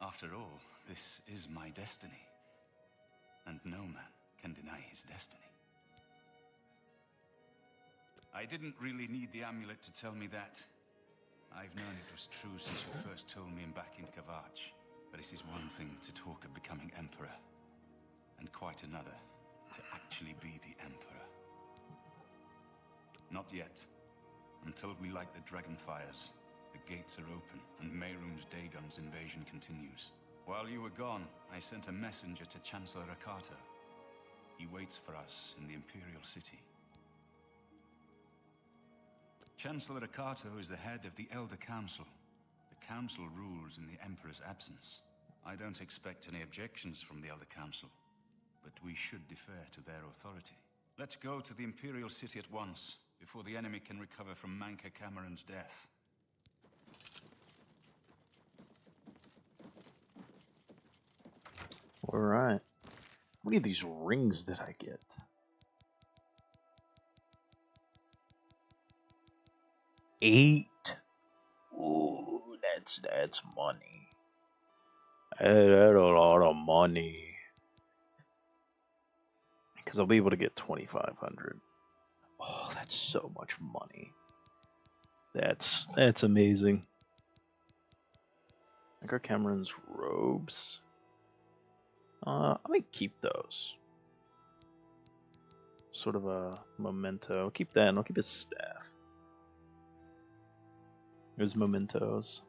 After all, this is my destiny. And no man can deny his destiny. I didn't really need the amulet to tell me that. I've known it was true since you first told me back in Kavach. But it is one thing to talk of becoming Emperor, and quite another to actually be the Emperor. Not yet. Until we light the Dragonfires, the gates are open, and Mehrunes Dagon's invasion continues. While you were gone, I sent a messenger to Chancellor Akato. He waits for us in the Imperial City. Chancellor Akato is the head of the Elder Council. The Council rules in the Emperor's absence. I don't expect any objections from the Elder Council, but we should defer to their authority. Let's go to the Imperial City at once, before the enemy can recover from Manca Cameron's death. Alright. How many of these rings did I get? 8. Ooh, that's money. That's a lot of money. Because I'll be able to get 2,500. Oh, that's so much money. That's amazing. I got Cameron's robes. I might keep those. Sort of a memento. I'll keep that, and I'll keep his staff. His mementos.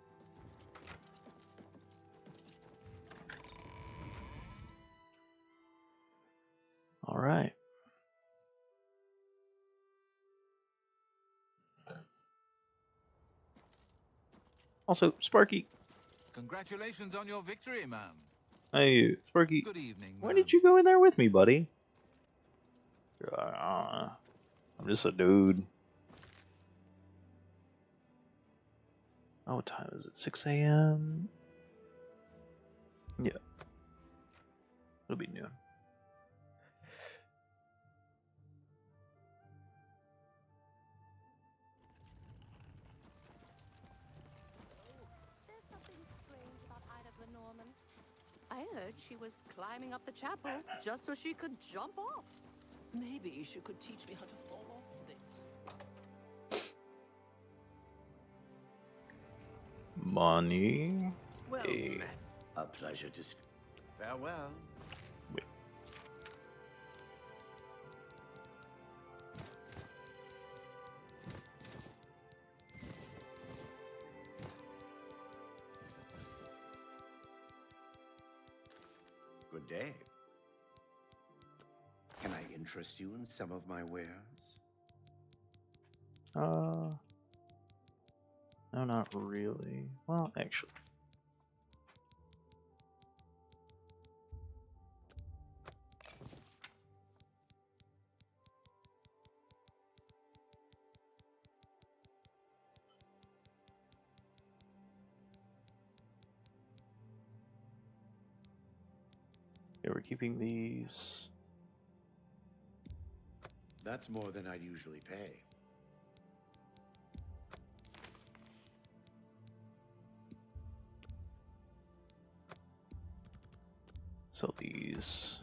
All right. Also, Sparky. Congratulations on your victory, ma'am. Hey, Sparky. Good evening, Why ma'am. did you go in there with me, buddy? I'm just a dude. Oh, what time is it? 6 a.m.? Yeah. It'll be noon. There's something strange about Ida the Norman. I heard she was climbing up the chapel just so she could jump off. Maybe she could teach me how to fall off things. Money. Well, Hey. a pleasure to speak. Farewell. Wait. Good day. Can I interest you in some of my wares? No, not really. Well, actually. Yeah, we're keeping these. That's more than I'd usually pay. Sell these.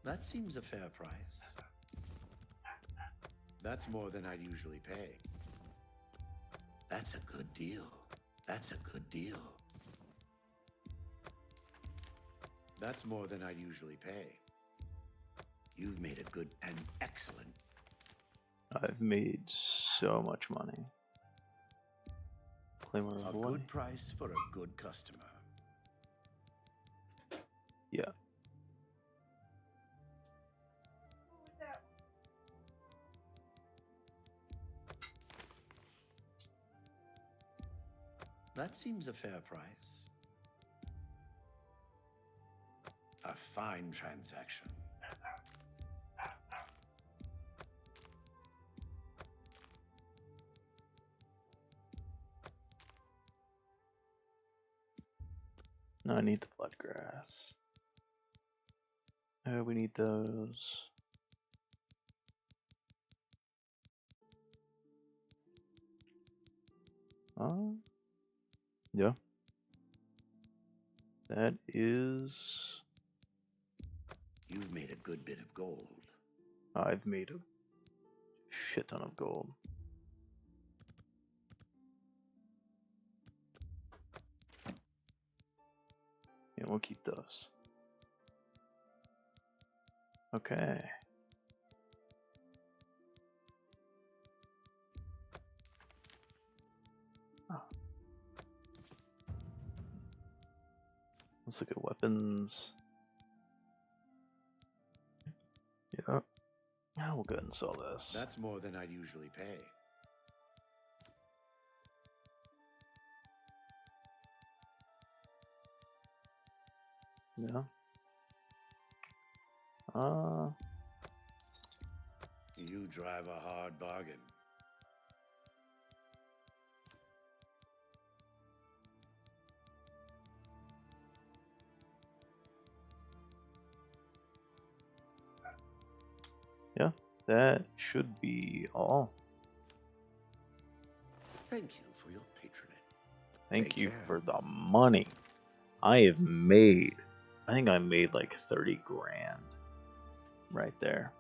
That seems a fair price. That's more than I'd usually pay. That's a good deal. That's a good deal. That's more than I'd usually pay. You've made a good and excellent. I've made so much money. Claimer of A Void. good price for a good customer. Yeah. That seems a fair price. A fine transaction. No, I need the blood grass. We need those. Yeah. That is. You've made a good bit of gold. I've made a shit ton of gold. Yeah, we'll keep those. Okay. Oh. Let's look at weapons. Yeah. Now we'll go ahead and sell this. That's more than I'd usually pay. Yeah. You drive a hard bargain. Yeah, that should be all. Thank you for your patronage. Thank you for the money. I have made, I think I made like 30 grand right there.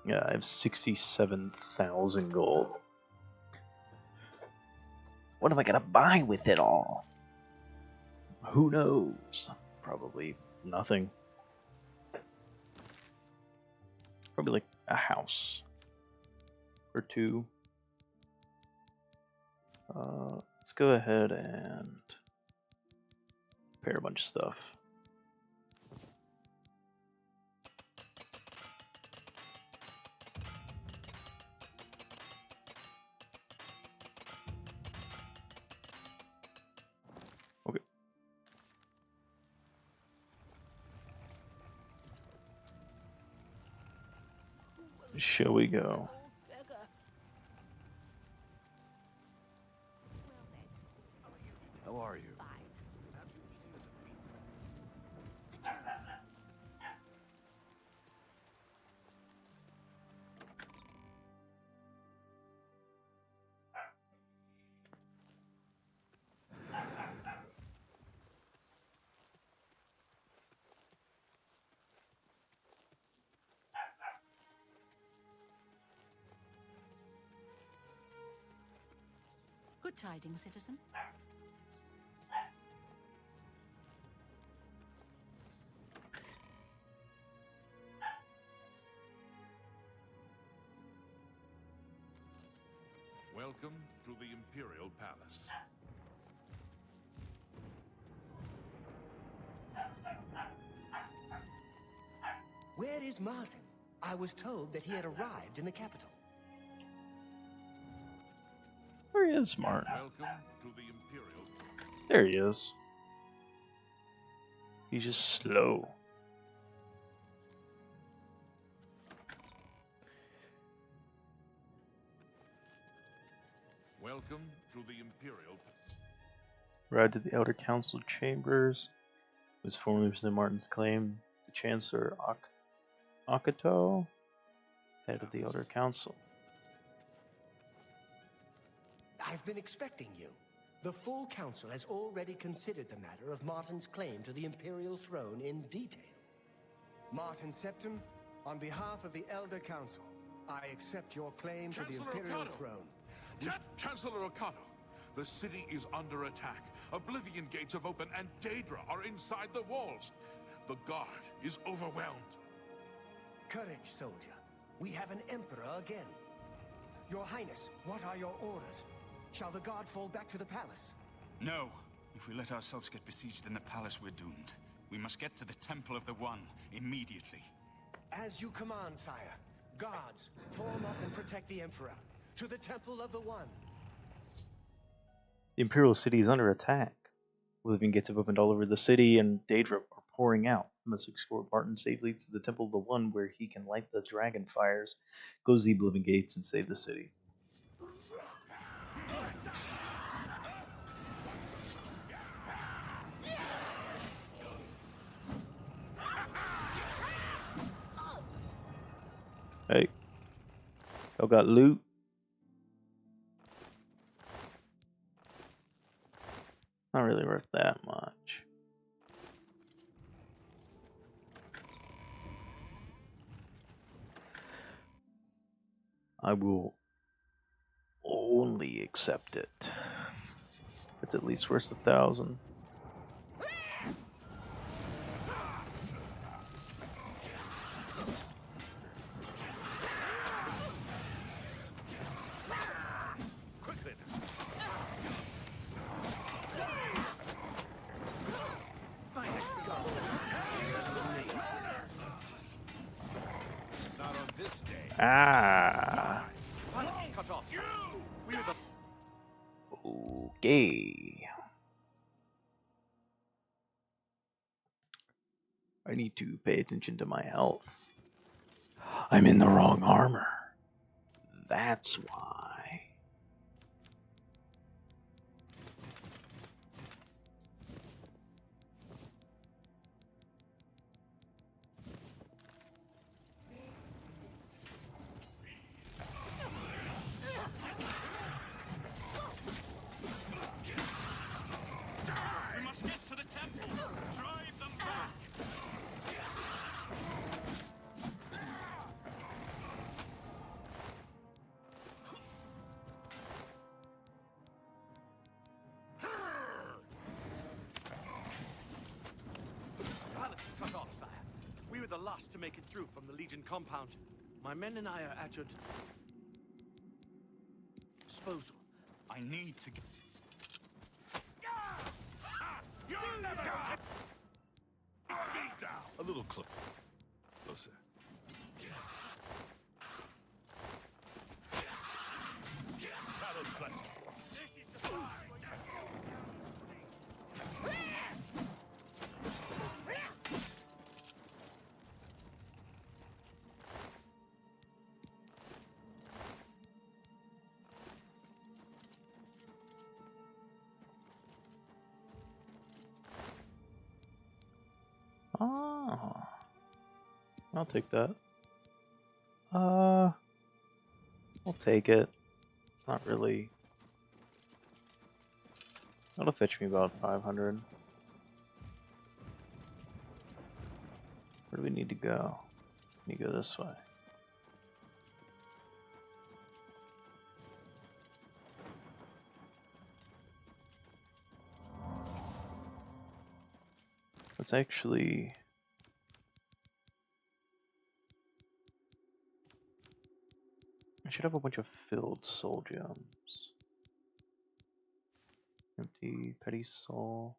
Yeah, I have 67,000 gold. What am I gonna buy with it all? Who knows? Probably nothing. Probably like a house or two. Let's go ahead and repair a bunch of stuff. Okay. Shall we go? How are you? Good tidings, citizen. Welcome to the Imperial Palace. Where is Martin? I was told that he had arrived in the capital. Where is Martin? Welcome to the Imperial. There he is. He's just slow. Welcome to the Imperial. Ride to the Elder Council chambers. Was formerly presented Martin's claim. The Chancellor Akato, head of the Elder Council. I've been expecting you. The full council has already considered the matter of Martin's claim to the Imperial throne in detail. Martin Septim, on behalf of the Elder Council, I accept your claim to the Imperial throne. Chancellor Okato, the city is under attack. Oblivion gates have opened and Daedra are inside the walls. The guard is overwhelmed. Courage, soldier. We have an emperor again. Your Highness, what are your orders? Shall the guard fall back to the palace? No. If we let ourselves get besieged in the palace, we're doomed. We must get to the Temple of the One immediately. As you command, sire. Guards, form up and protect the emperor. To the Temple of the One. The Imperial City is under attack. Oblivion gates have opened all over the city, and Daedra are pouring out. We must explore Barton safe leads to the Temple of the One, where he can light the dragon fires, close the Oblivion gates, and save the city. Hey, y'all got loot? Not really worth that much. I will only accept it. It's at least worth 1,000. Ah. Okay. I need to pay attention to my health. I'm in the wrong armor. That's why. The last to make it through from the Legion compound. My men and I are at your disposal. I need to get... You'll never take... A little closer. Battle's blessed. This is the fight. Oh, I'll take that. I'll take it. It's not really. That'll fetch me about 500. Where do we need to go? We go this way. Let's actually... I should have a bunch of filled soul gems. Empty petty soul.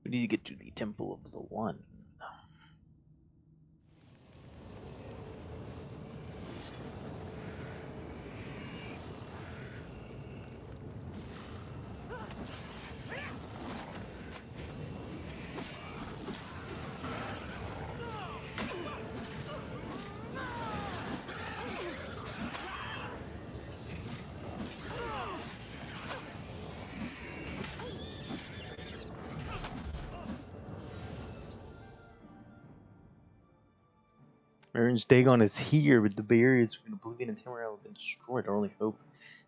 We need to get to the Temple of the One. Marin's Dagon is here, but the barriers between Oblivion and Tamriel have been destroyed. Our only hope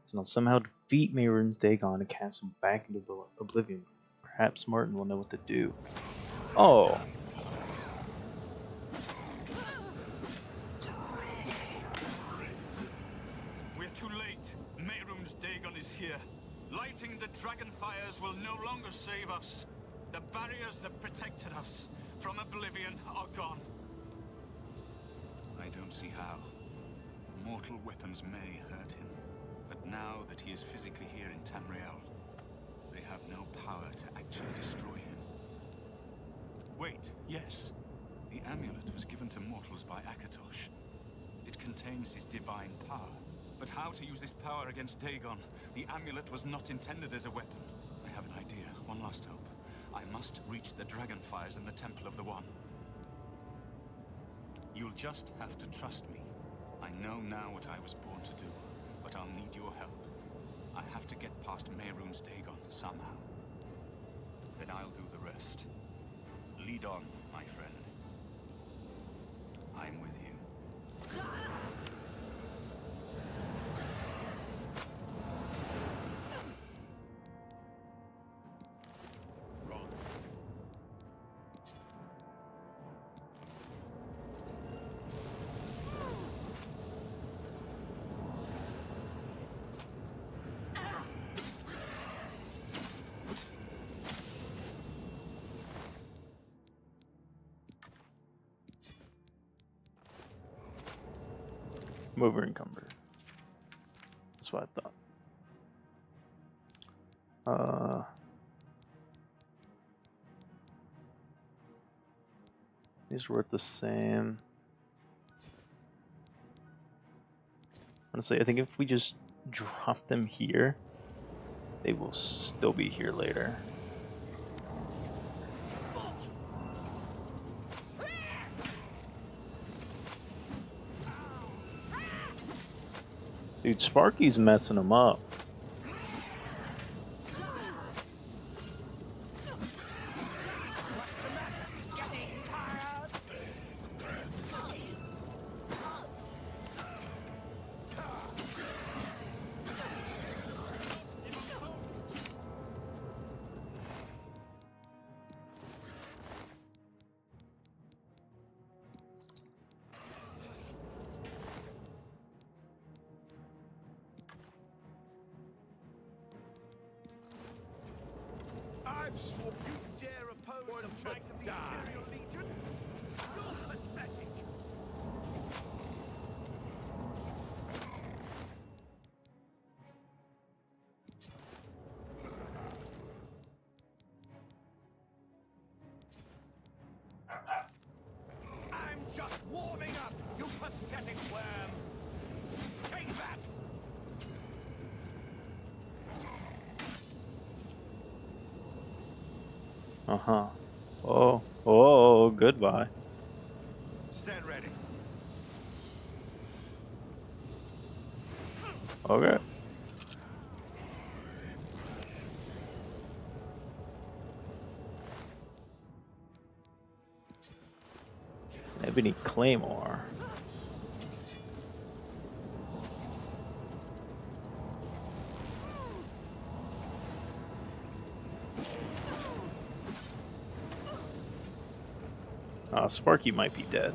is And I'll somehow defeat Mehrunes Dagon and cast him back into Oblivion. Perhaps Martin will know what to do. Oh! We're too late. Mehrunes Dagon is here. Lighting the dragon fires will no longer save us. The barriers that protected us from Oblivion are gone. I don't see how. Mortal weapons may hurt him, but now that he is physically here in Tamriel, they have no power to actually destroy him. Wait, yes. The amulet was given to mortals by Akatosh. It contains his divine power. But how to use this power against Dagon? The amulet was not intended as a weapon. I have an idea. One last hope. I must reach the dragon fires in the Temple of the One. You'll just have to trust me. I know now what I was born to do, but I'll need your help. I have to get past Mehrunes Dagon somehow. Then I'll do the rest. Lead on, my friend. I'm with you. Mover encumber. That's what I thought. These are worth the same. Honestly, I think if we just drop them here, they will still be here later. Dude, Sparky's messing them up. I've sworn you dare oppose the might of the Imperial Legion? You're pathetic! I'm just warming up, you pathetic worm! Take that! Uh-huh. Oh, oh, goodbye. Stand ready. Okay. Ebony Claymore. Sparky might be dead.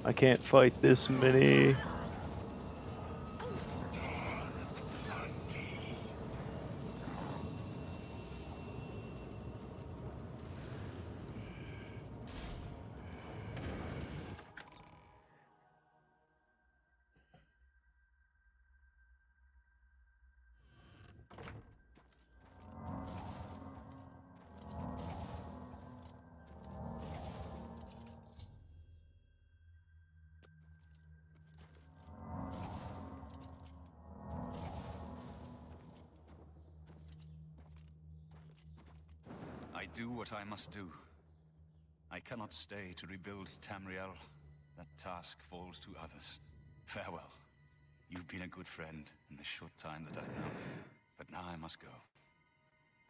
I can't fight this many. I do what I must do. I cannot stay to rebuild Tamriel. That task falls to others. Farewell. You've been a good friend in the short time that I've known you. But now I must go.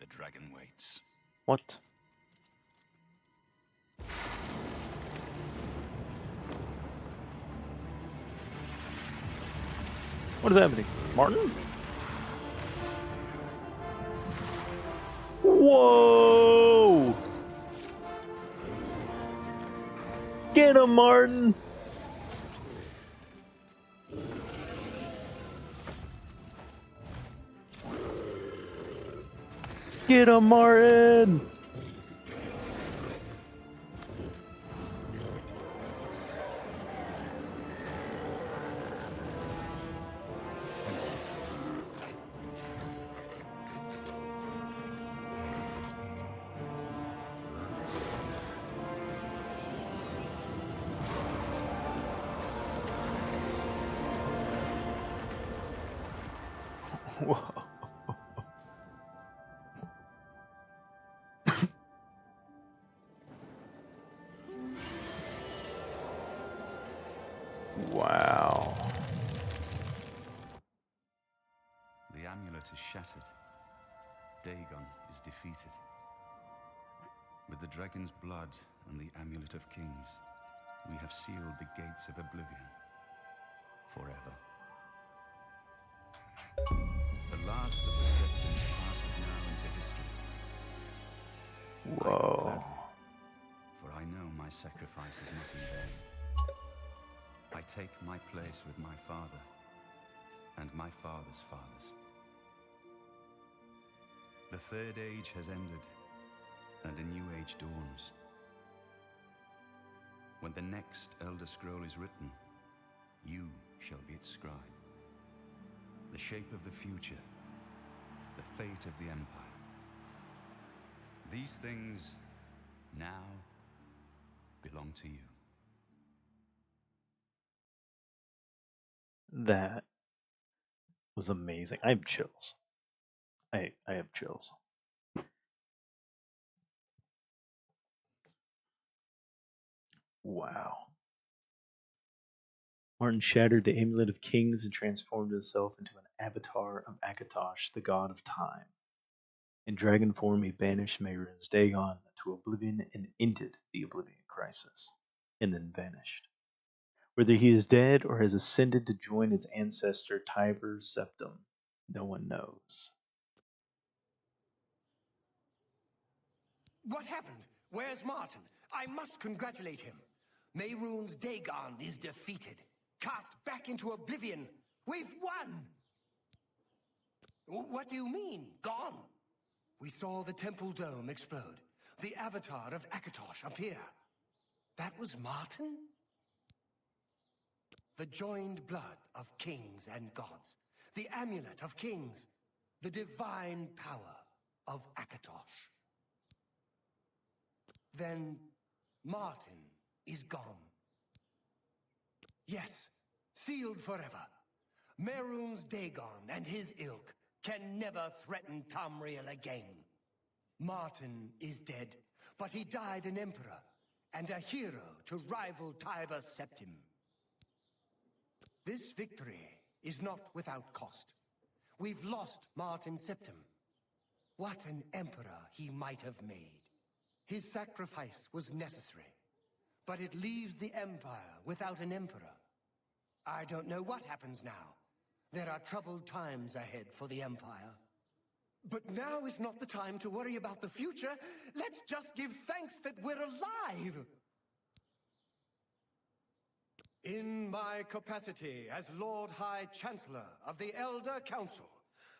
The dragon waits. What? What is happening? Martin? Whoa! Get him, Martin! Get him, Martin! Whoa. Wow. The amulet is shattered. Dagon is defeated. With the dragon's blood and the amulet of kings, we have sealed the gates of Oblivion forever. The last of the Septons passes now into history. Whoa. I go gladly, for I know my sacrifice is not in vain. I take my place with my father and my father's fathers. The third age has ended, and a new age dawns. When the next Elder Scroll is written, you shall be its scribe. The shape of the future, the fate of the Empire. These things now belong to you. That was amazing. I have chills. I have chills. Wow. Martin shattered the amulet of kings and transformed himself into an avatar of Akatosh, the god of time. In dragon form, he banished Mehrunes Dagon to Oblivion and ended the Oblivion crisis, and then vanished. Whether he is dead or has ascended to join his ancestor Tiber's Septum, no one knows. What happened? Where's Martin? I must congratulate him. Mehrunes Dagon is defeated. Cast back into Oblivion. We've won! What do you mean, gone? We saw the temple dome explode. The avatar of Akatosh appear. That was Martin? The joined blood of kings and gods. The amulet of kings. The divine power of Akatosh. Then Martin is gone. Yes, sealed forever. Mehrunes Dagon and his ilk can never threaten Tamriel again. Martin is dead, but he died an emperor and a hero to rival Tiber's Septim. This victory is not without cost. We've lost Martin Septim. What an emperor he might have made. His sacrifice was necessary, but it leaves the Empire without an emperor. I don't know what happens now. There are troubled times ahead for the Empire. But now is not the time to worry about the future. Let's just give thanks that we're alive! In my capacity as Lord High Chancellor of the Elder Council,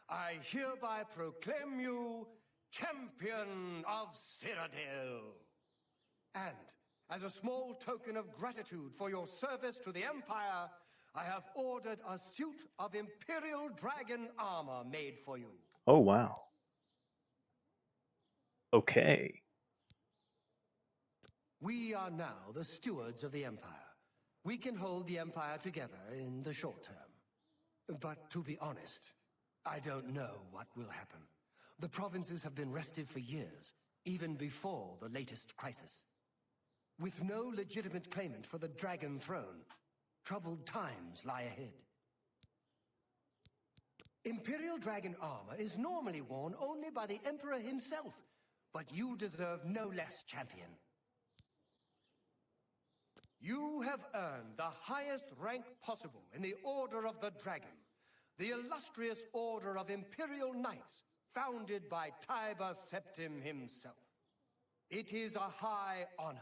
I hereby proclaim you Champion of Cyrodiil. And as a small token of gratitude for your service to the Empire, I have ordered a suit of Imperial Dragon armor made for you. Oh, wow. Okay. We are now the stewards of the Empire. We can hold the Empire together in the short term. But to be honest, I don't know what will happen. The provinces have been restive for years. even before the latest crisis. With no legitimate claimant for the Dragon Throne, troubled times lie ahead. Imperial Dragon armor is normally worn only by the Emperor himself, but you deserve no less, champion. You have earned the highest rank possible in the Order of the Dragon, the illustrious Order of Imperial Knights, founded by Tiber Septim himself. It is a high honor.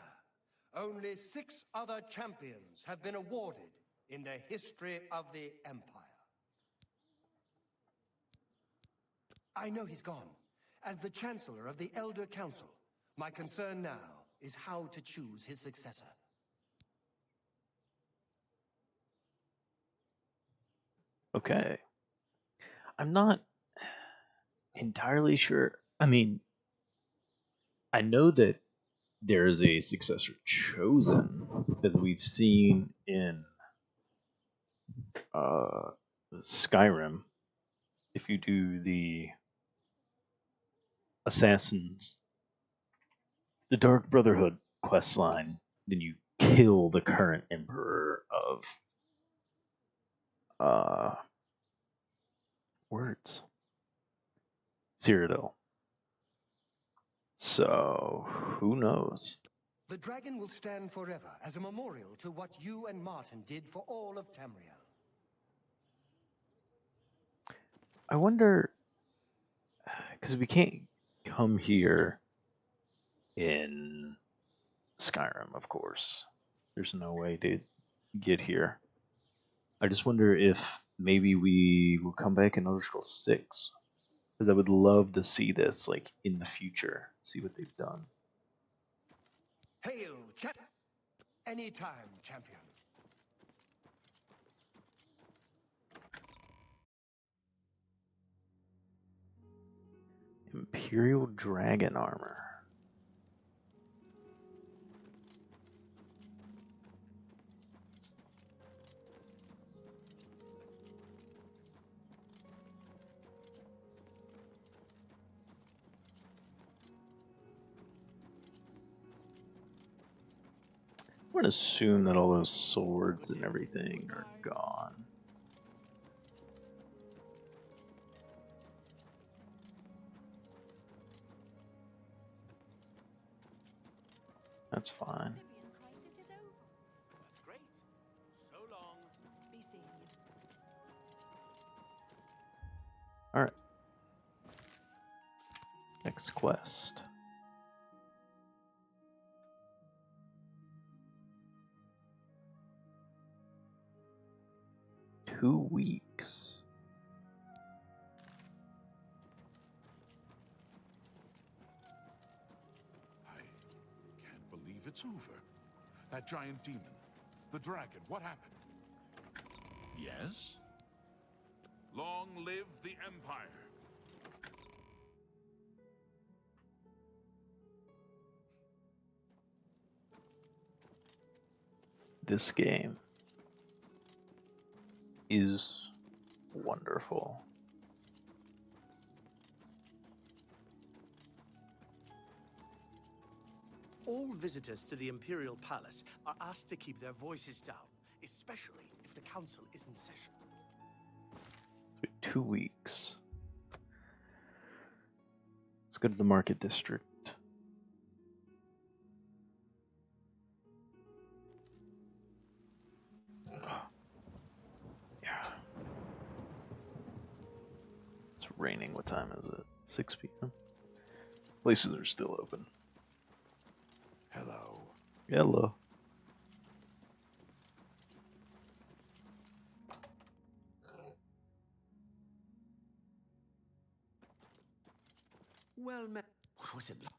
Only 6 other champions have been awarded in the history of the Empire. I know he's gone. As the Chancellor of the Elder Council, my concern now is how to choose his successor. Okay. I'm not entirely sure. I mean, I know that there is a successor chosen, as we've seen in Skyrim. If you do the Assassins, the Dark Brotherhood quest line, then you kill the current Emperor of Cyrodiil. So, who knows? The dragon will stand forever as a memorial to what you and Martin did for all of Tamriel. I wonder, because we can't come here in Skyrim, of course. There's no way to get here. I just wonder if maybe we will come back in Elder Scrolls 6. Because I would love to see this, like, in the future. See what they've done. Hail, anytime, champion. Imperial Dragon Armor. I'm going to assume that all those swords and everything are gone. That's fine. Crisis is over. That's great. So long. Be seeing you. Alright. Next quest. Two weeks. Can't believe it's over. That giant demon, the dragon, what happened? Yes? Long live the Empire. This game is wonderful. All visitors to the Imperial Palace are asked to keep their voices down, especially if the Council is in session. 2 weeks. Let's go to the Market District. It's raining. What time is it? 6 p.m. Places are still open. Hello. Hello. Well met. What was it like?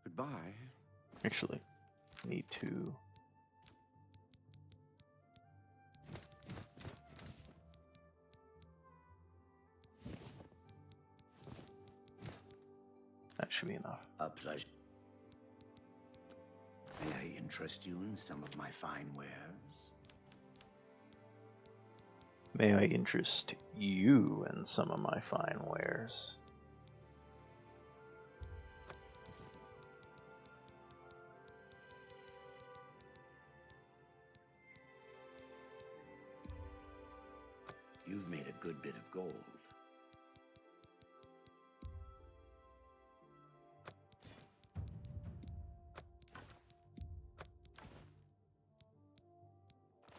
Goodbye. Actually, need to. That should be enough. A pleasure. May I interest you in some of my fine wares? May I interest you in some of my fine wares? You've made a good bit of gold.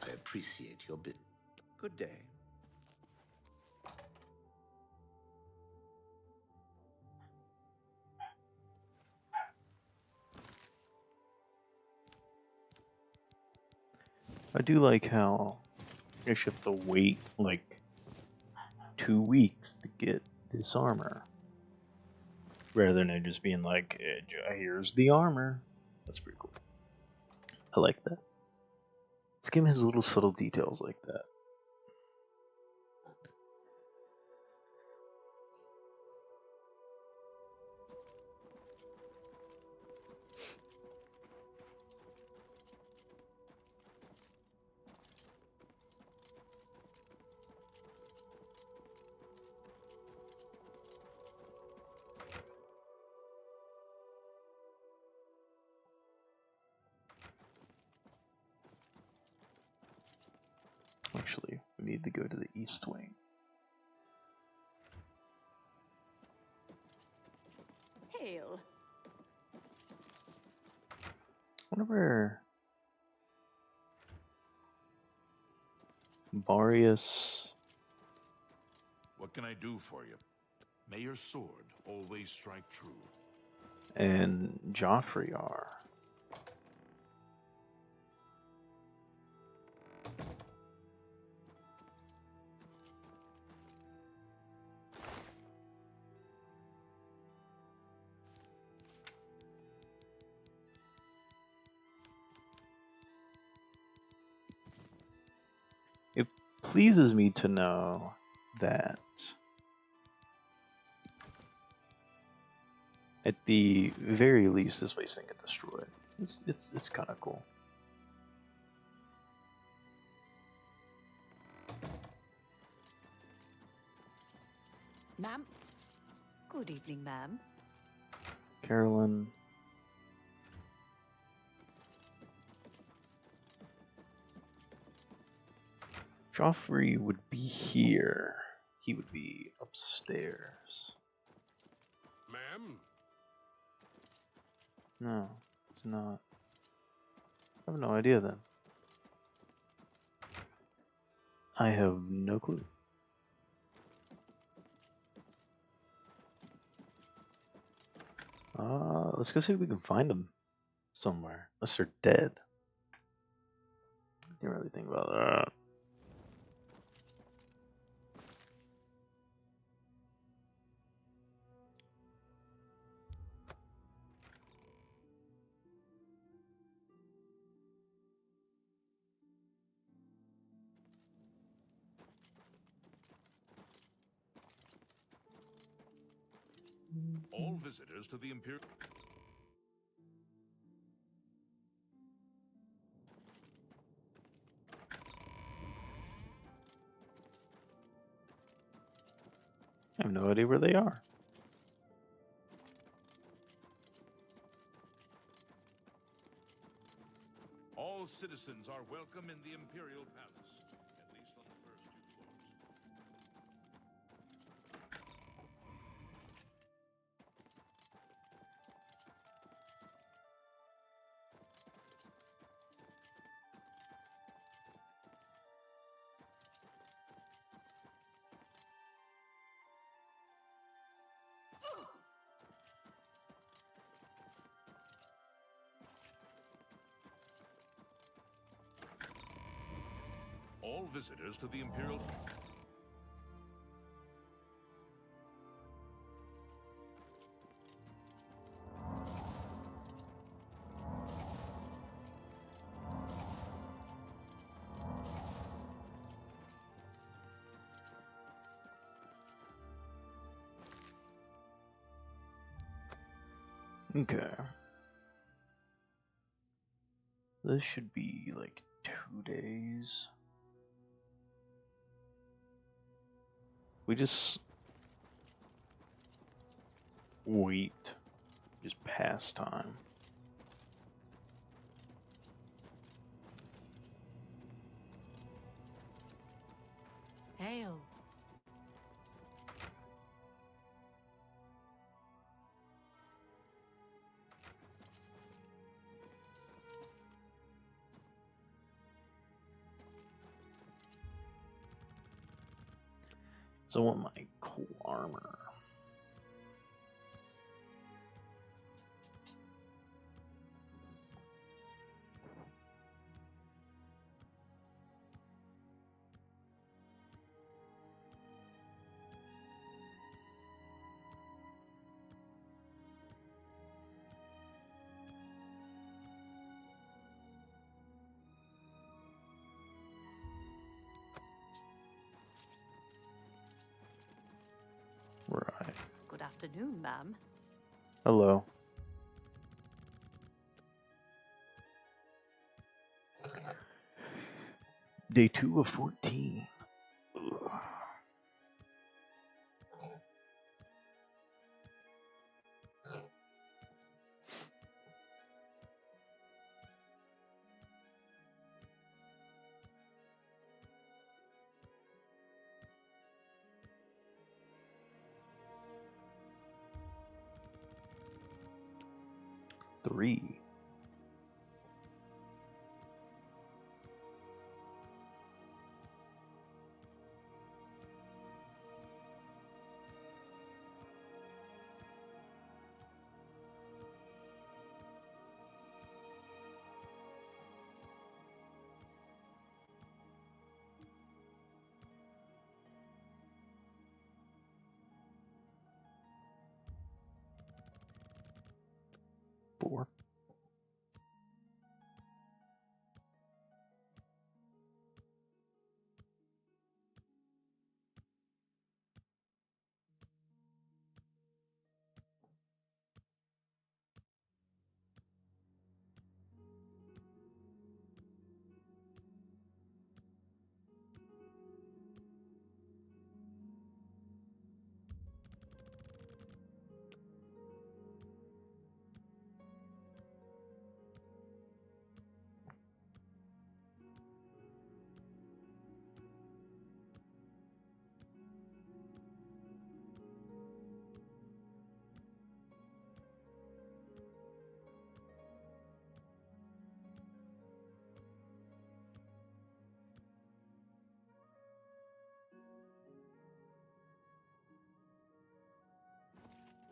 I appreciate your bit. Good day. I do like how you should have to wait like 2 weeks to get this armor, rather than it just being like, here's the armor. That's pretty cool. I like that. This game has little subtle details like that. Actually, we need to go to the East Wing. Hail. I wonder where Barius. What can I do for you? May your sword always strike true. And Joffrey are. It pleases me to know that at the very least this place didn't get destroyed. It's kind of cool. Ma'am? Good evening, ma'am. Carolyn. Joffrey would be here. He would be upstairs. Ma'am? No, it's not. I have no idea then. I have no clue. Let's go see if we can find them somewhere. Unless they're dead. Didn't really think about that. All visitors to the Imperial... I have no idea where they are. All citizens are welcome in the Imperial Palace, at least on the first 2 floors. All visitors to the Imperial... Okay. This should be like 2 days. We just wait. Just pass time. Hail. So I want my cool armor. Right. Good afternoon, ma'am. Hello. Day 2 of 14. Ugh. Three. Four.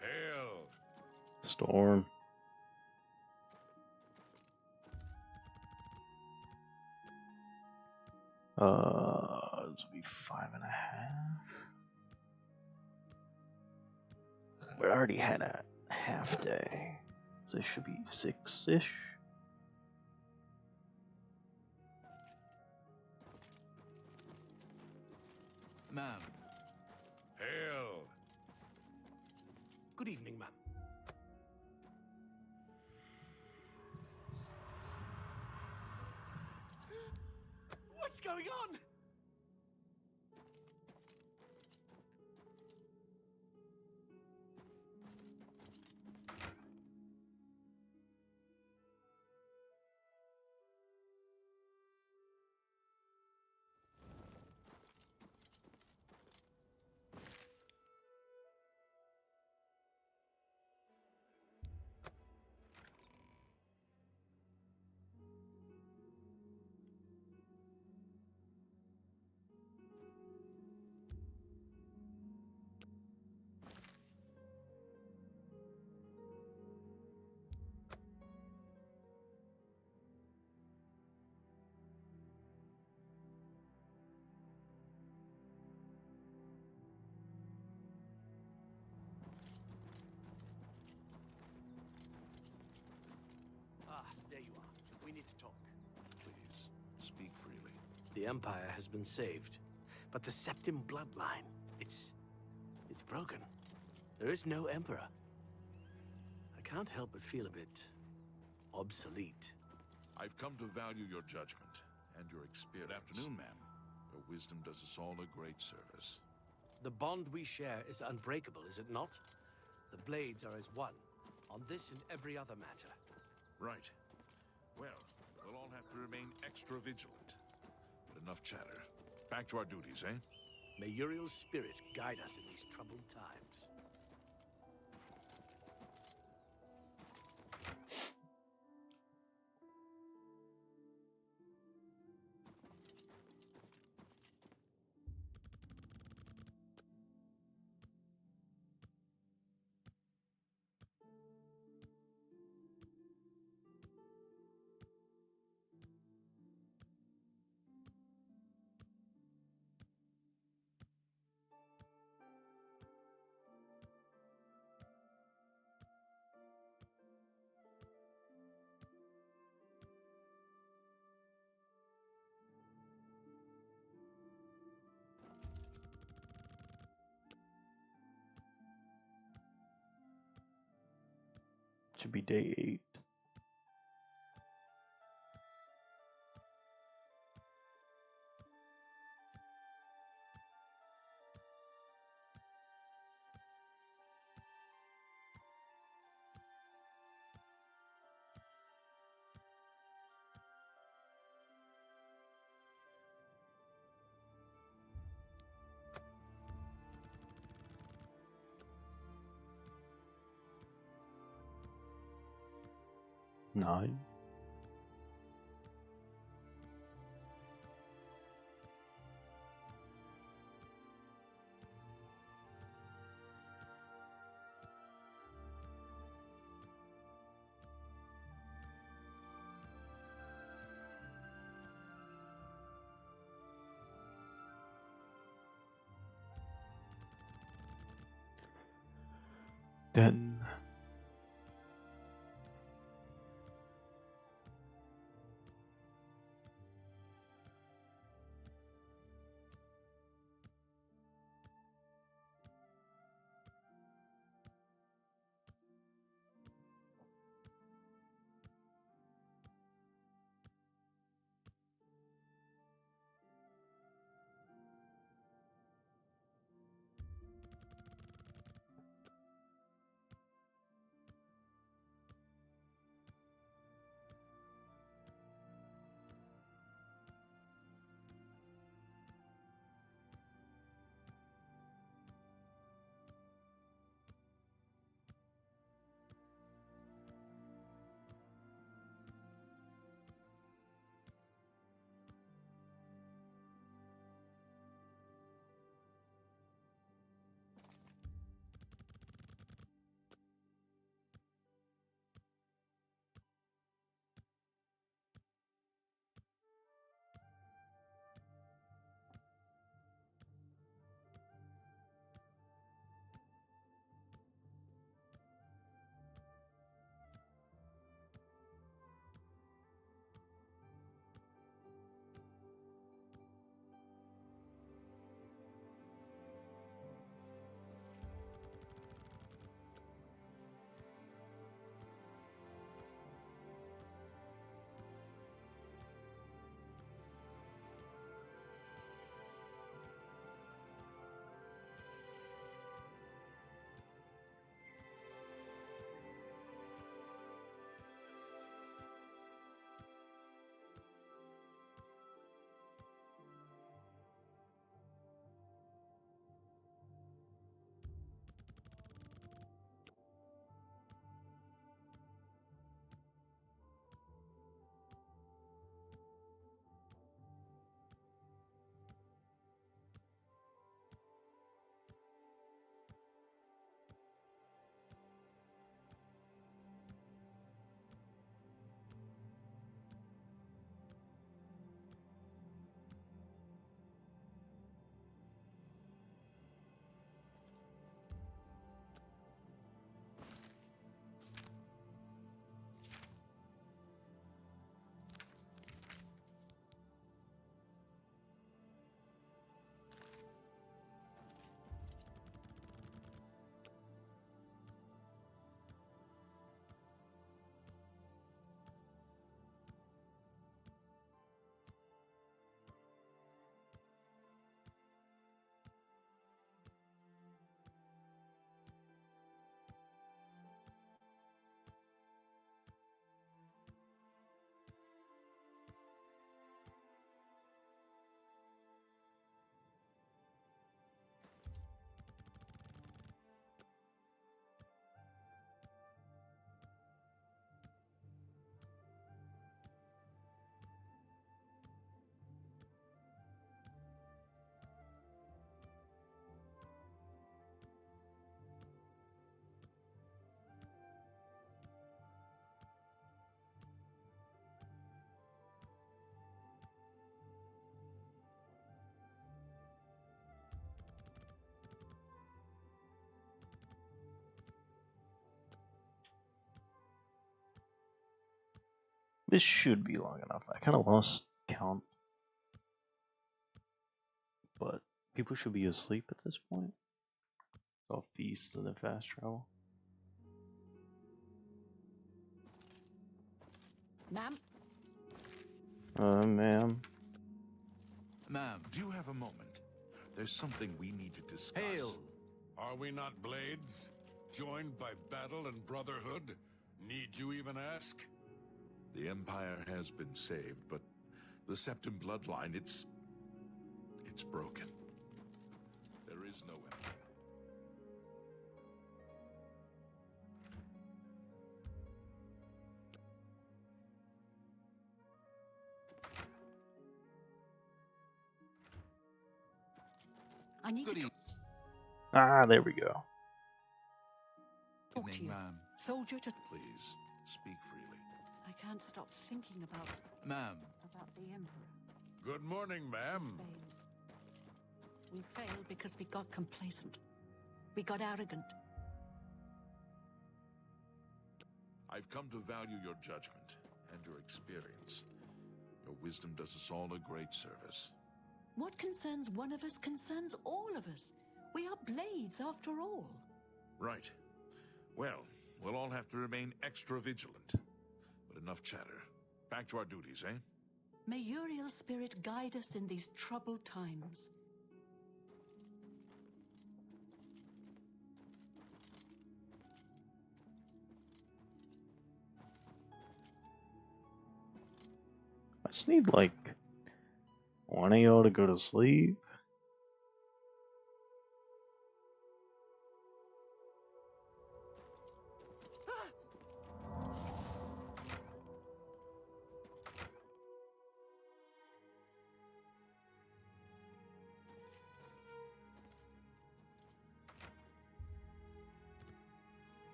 Hail! Storm. This will be 5.5. But I already had a half day, so it should be 6-ish. Ma'am. Hail! Good evening, ma'am. What's going on? There you are. We need to talk. Please, speak freely. The Empire has been saved, but the Septim bloodline, it's broken. There is no Emperor. I can't help but feel a bit obsolete. I've come to value your judgment and your experience. Good afternoon, ma'am. Your wisdom does us all a great service. The bond we share is unbreakable, is it not? The blades are as one, on this and every other matter. Right. Well, we'll all have to remain extra vigilant. But enough chatter. Back to our duties, eh? May Uriel's spirit guide us in these troubled times. Should be day 8. Nine. Then This should be long enough. I kind of lost count, but people should be asleep at this point. I'll feast and then fast travel. Ma'am? Ma'am. Ma'am, do you have a moment? There's something we need to discuss. Hail! Are we not blades? Joined by battle and brotherhood? Need you even ask? The Empire has been saved, but the Septim bloodline, it's broken. There is no Empire. I need to Ah, there we go. talk to you. Ma'am. Soldier, just Please, speak freely. I can't stop thinking about Ma'am. the Emperor. Good morning, ma'am. We failed because we got complacent. We got arrogant. I've come to value your judgment and your experience. Your wisdom does us all a great service. What concerns one of us concerns all of us. We are blades after all. Right. Well, we'll all have to remain extra vigilant. But enough chatter. Back to our duties, eh? May Uriel's spirit guide us in these troubled times. I just need like one of y'all to go to sleep.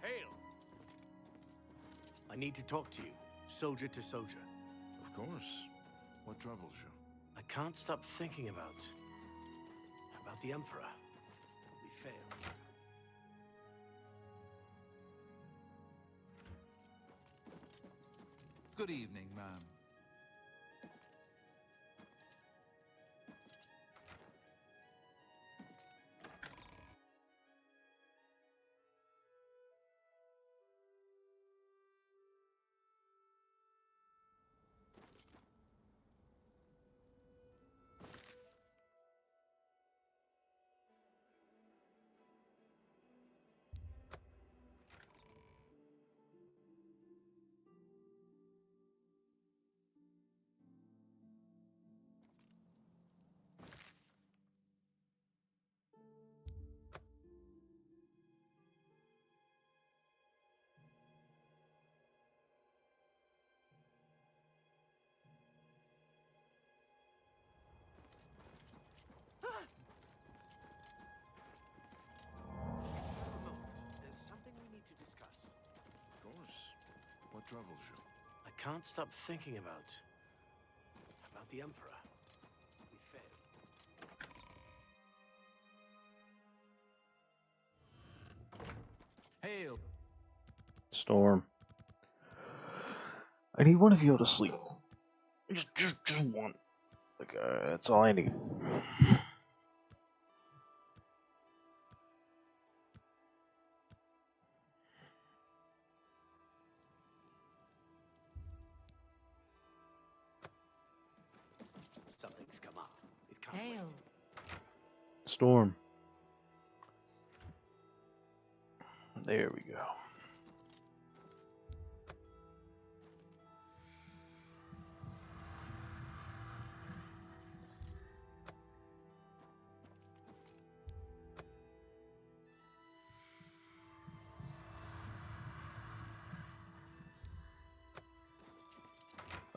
Hail! I need to talk to you, soldier to soldier. Of course. What troubles you? I can't stop thinking about the Emperor. We failed. Good evening, ma'am. There's something we need to discuss. Of course. What troubles you? I can't stop thinking about the Emperor. We failed. Hail! Storm. I need one of you to sleep. Just one. Like, that's all I need. Something's come up. It can't Hail. wait. Storm. There we go.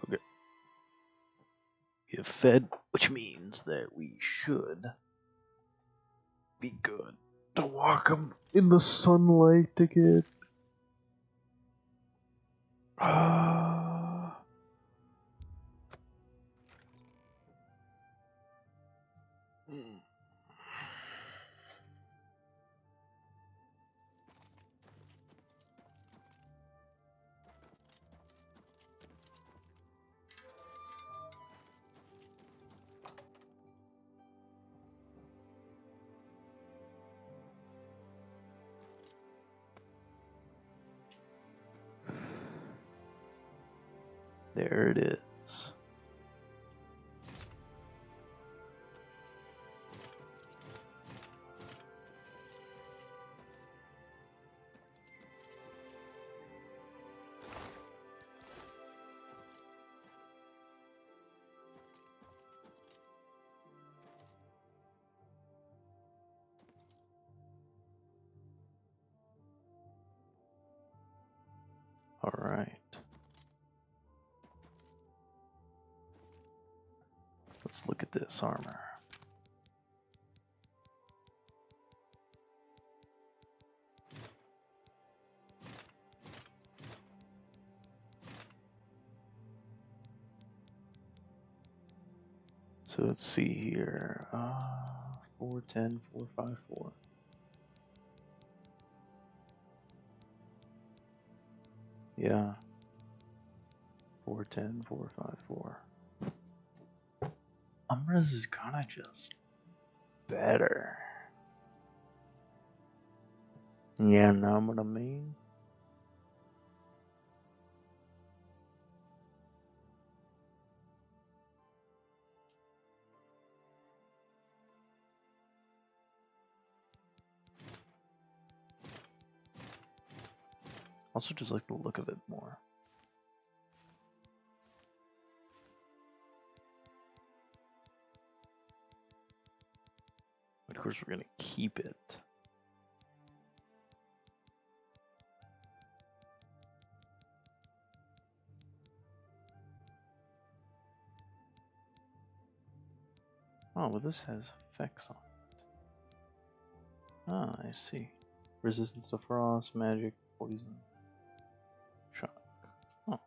Okay. We have fed, which means that we should be good. To walk him in the sunlight again. There it is. All right. Let's look at this armor. So let's see here. 410, 454. Yeah. 410, 454. Umbra's is kinda just better. Yeah, know what I mean? Also just like the look of it more. Of course we're gonna keep it. Oh, well this has effects on it. Ah, I see. Resistance to frost, magic, poison, shock. Oh.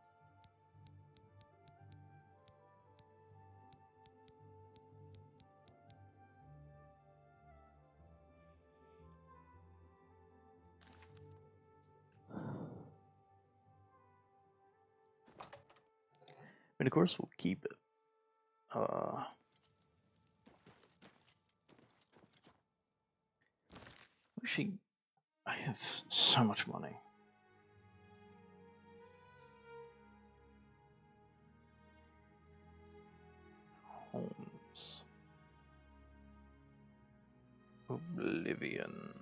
And of course we'll keep it. Wishing I have so much money. Homes. Oblivion.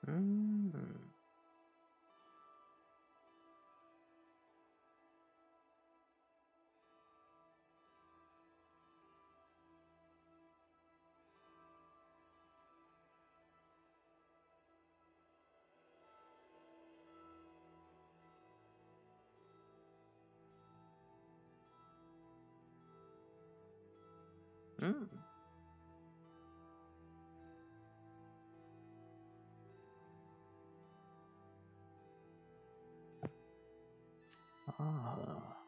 Mm. Mm. Ah.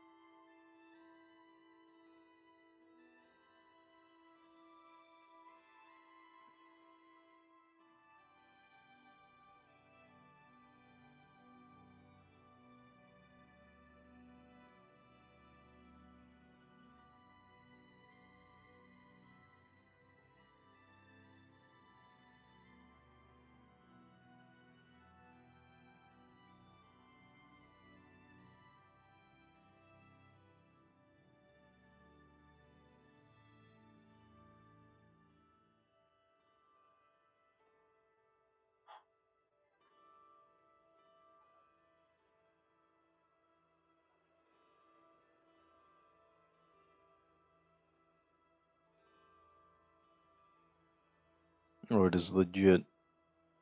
Or it is legit.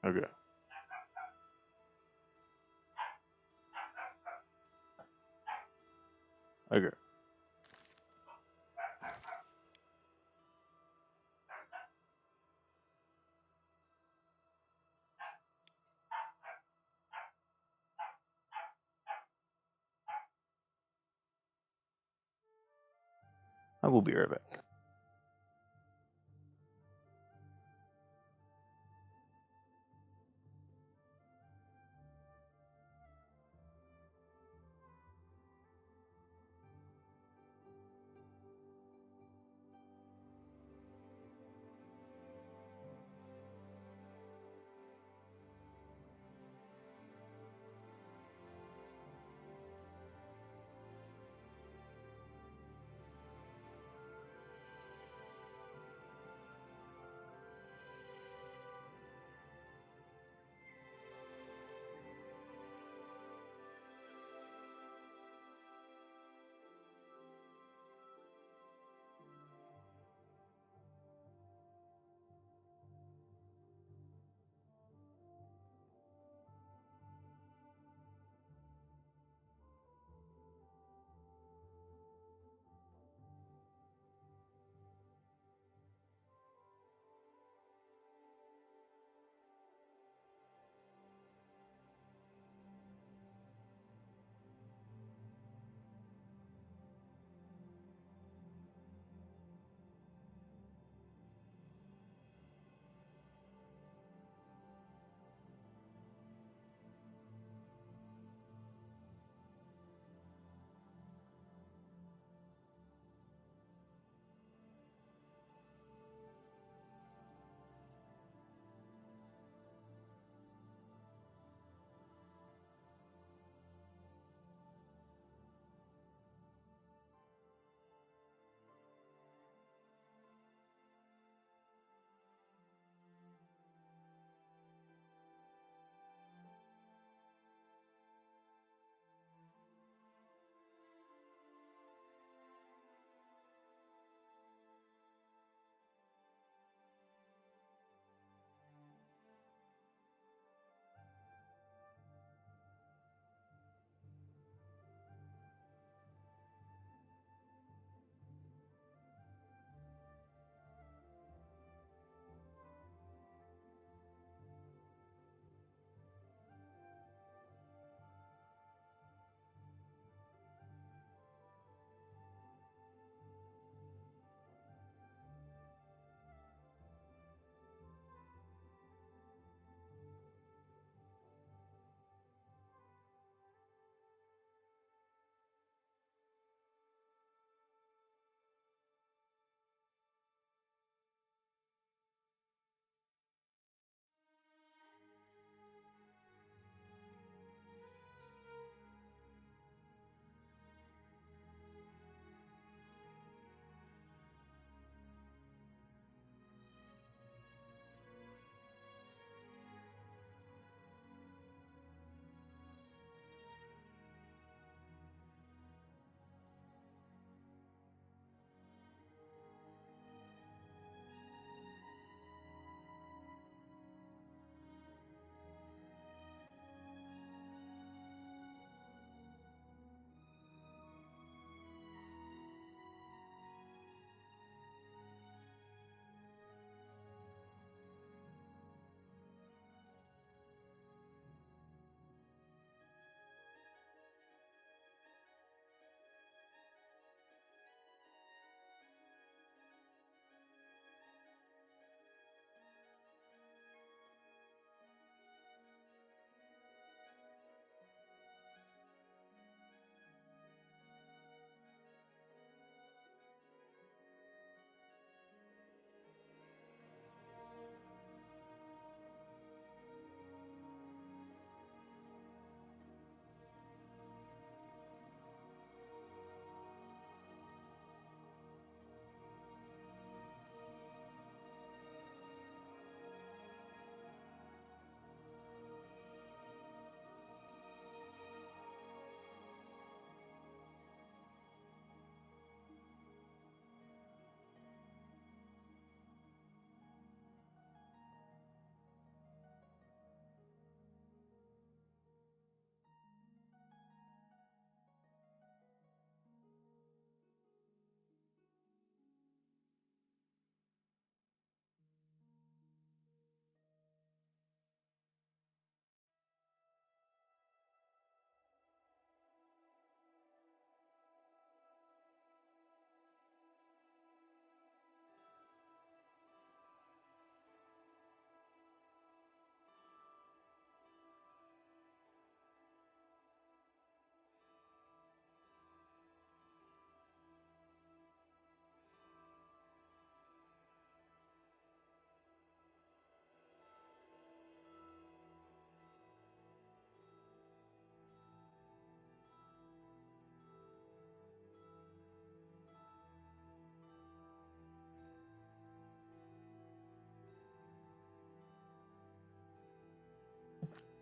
Okay. Okay. I will be right back.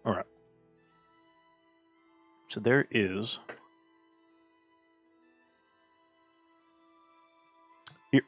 All right. So there is here.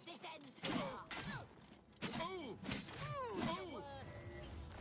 This ends here. Now you will pay.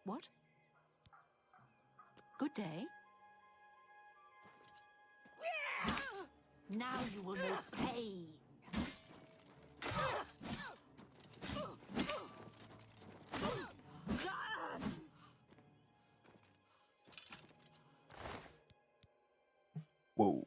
What? Good day. Now you will know pain. Whoa.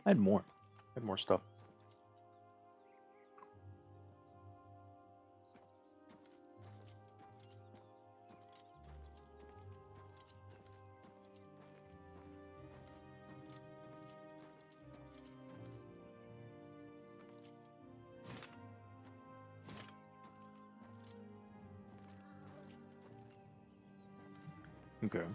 I had more. I had more stuff. Okay.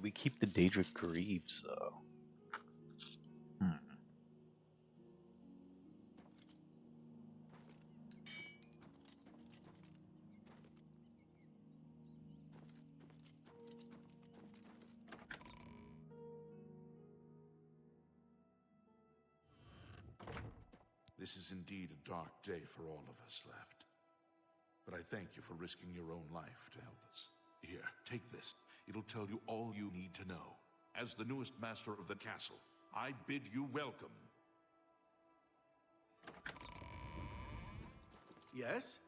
we keep the Daedric Greaves, though? This is indeed a dark day for all of us left. But I thank you for risking your own life to help us. Here, take this. It'll tell you all you need to know. As the newest master of the castle, I bid you welcome. Yes?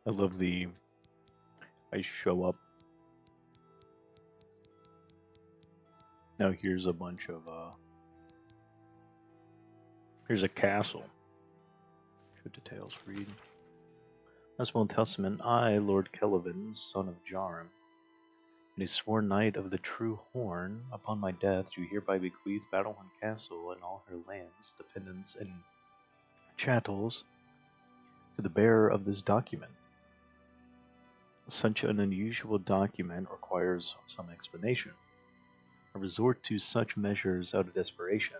I love the... I show up. Now here's a bunch of, here's a castle. Show details read. Last will and testament, I, Lord Kelvin, son of Jarin, and a sworn knight of the True Horn, upon my death do hereby bequeath Battlehorn Castle and all her lands, dependents, and chattels to the bearer of this document. Such an unusual document requires some explanation. I resort to such measures out of desperation.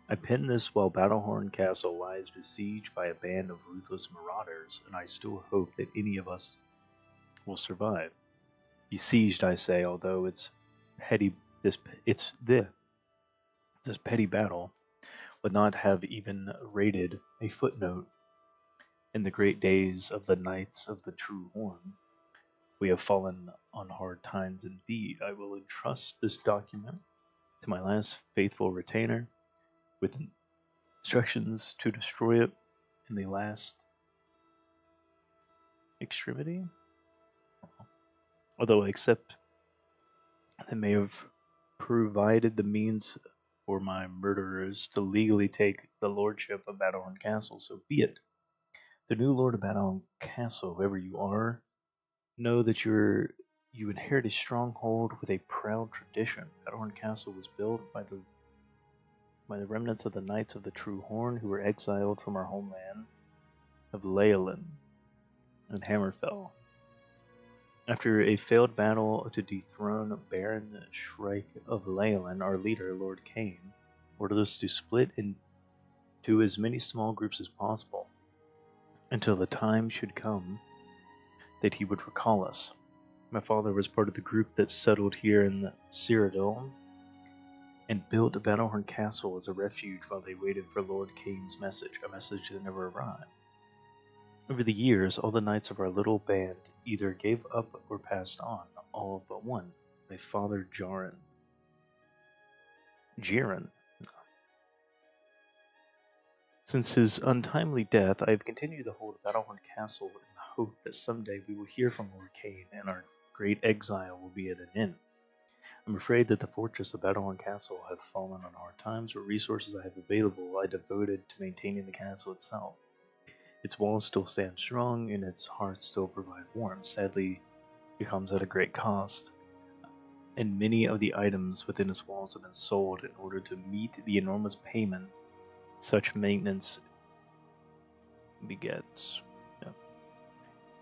I pen this while Battlehorn Castle lies besieged by a band of ruthless marauders, and I still hope that any of us will survive. Besieged, I say, although this petty battle would not have even rated a footnote in the great days of the Knights of the True Horn. We have fallen on hard times indeed. I will entrust this document to my last faithful retainer with instructions to destroy it in the last extremity. Although I accept they may have provided the means for my murderers to legally take the lordship of Battlehorn Castle, so be it. The new lord of Battlehorn Castle, whoever you are, know that you inherit a stronghold with a proud tradition. Battlehorn Castle was built by the remnants of the Knights of the True Horn who were exiled from our homeland of Leyland and Hammerfell. After a failed battle to dethrone Baron Shrike of Leyland, our leader, Lord Kane, ordered us to split into as many small groups as possible until the time should come that he would recall us. My father was part of the group that settled here in Cyrodiil and built Battlehorn Castle as a refuge while they waited for Lord Kane's message, a message that never arrived. Over the years, all the knights of our little band either gave up or passed on, all but one, my father Jarin. Since his untimely death, I have continued to hold Battlehorn Castle in the hope that someday we will hear from Lord Kane and our great exile will be at an end. I'm afraid that the fortress of Battlehorn Castle have fallen on hard times. What resources I have available I devoted to maintaining the castle itself. Its walls still stand strong, and its hearts still provide warmth. Sadly, it comes at a great cost, and many of the items within its walls have been sold in order to meet the enormous payment such maintenance begets. Yeah.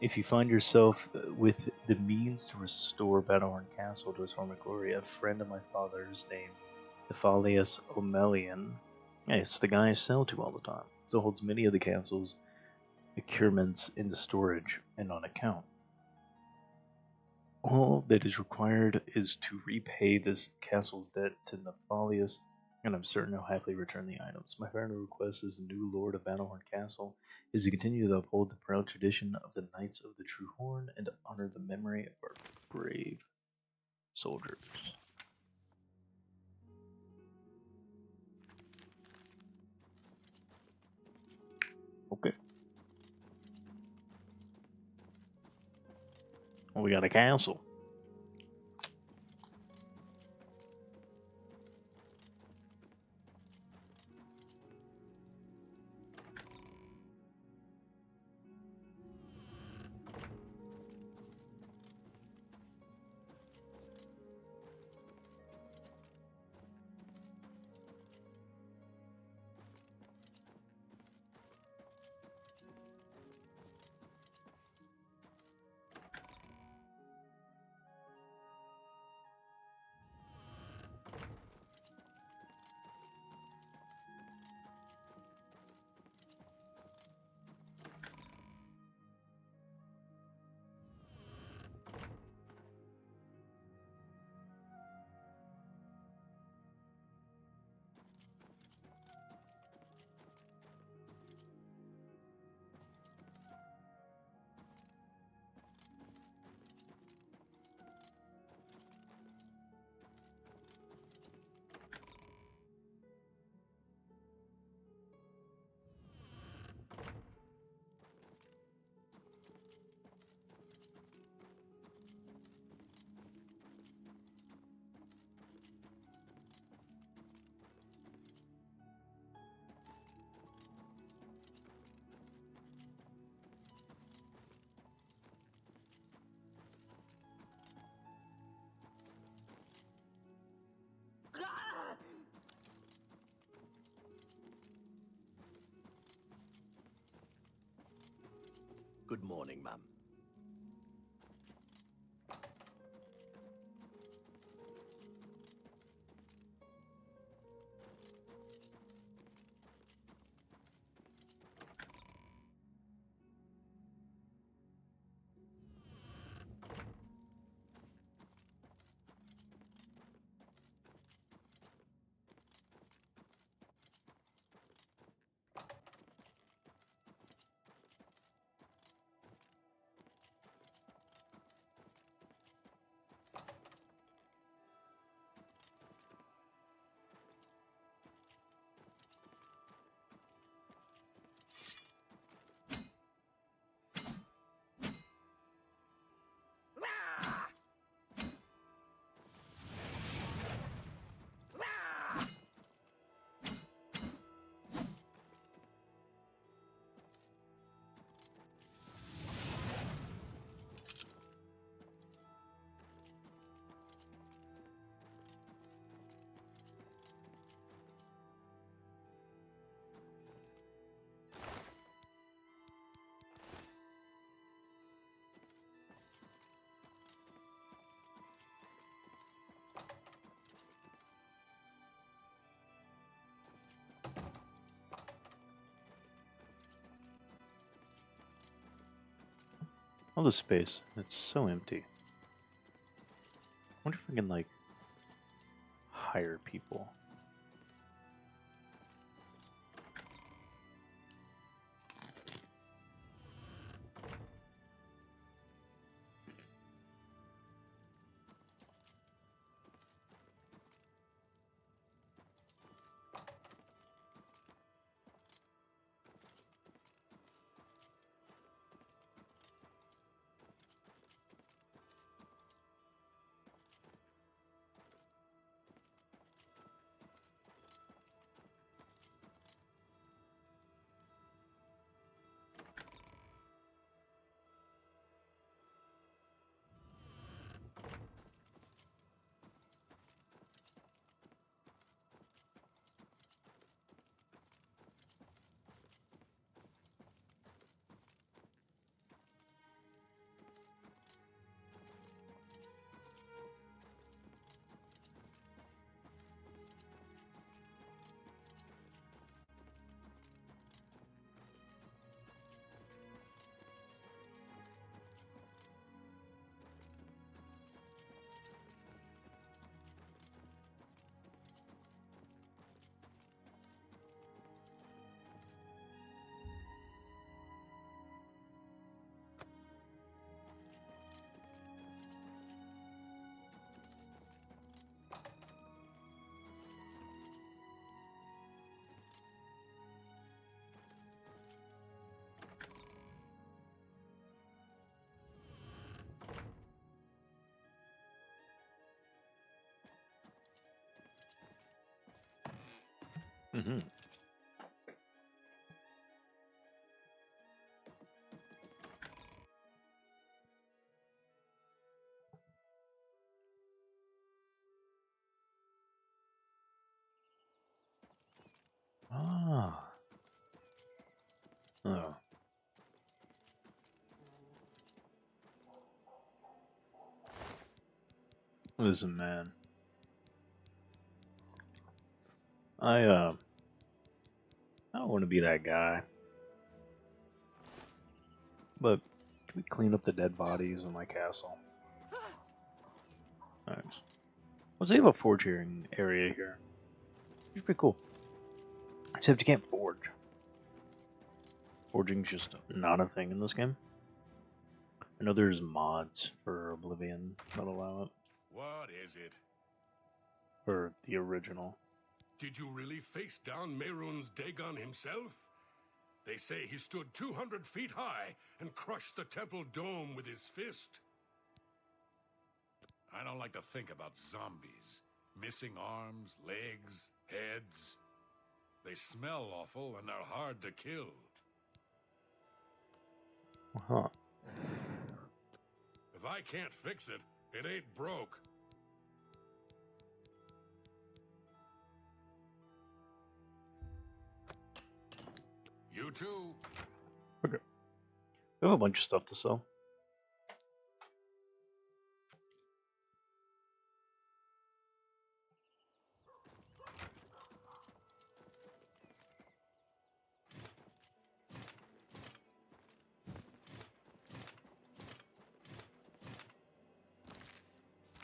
If you find yourself with the means to restore Battlehorn Castle to its former glory, a friend of my father's named Ephalius Omelian, yeah, it's the guy I sell to all the time, still holds many of the castle's procurements in storage and on account. All that is required is to repay this castle's debt to Nephalius, and I'm certain he'll happily return the items. My final request as the new lord of Battlehorn Castle is to continue to uphold the proud tradition of the Knights of the True Horn and to honor the memory of our brave soldiers. Okay. Well, we got a castle. Good morning, ma'am. All this space, it's so empty. I wonder if I can, like, hire people. Mm-hmm. Ah. Oh. Listen, man. I don't want to be that guy. But can we clean up the dead bodies in my castle? Thanks. Let's have a forging area here. It's pretty cool. Except you can't forge. Forging's just not a thing in this game. I know there's mods for Oblivion that allow it. What is it? For the original. Did you really face down Mehrunes Dagon himself? They say he stood 200 feet high and crushed the temple dome with his fist. I don't like to think about zombies. Missing arms, legs, heads. They smell awful and they're hard to kill. Huh. If I can't fix it, it ain't broke. You too. Okay. We have a bunch of stuff to sell.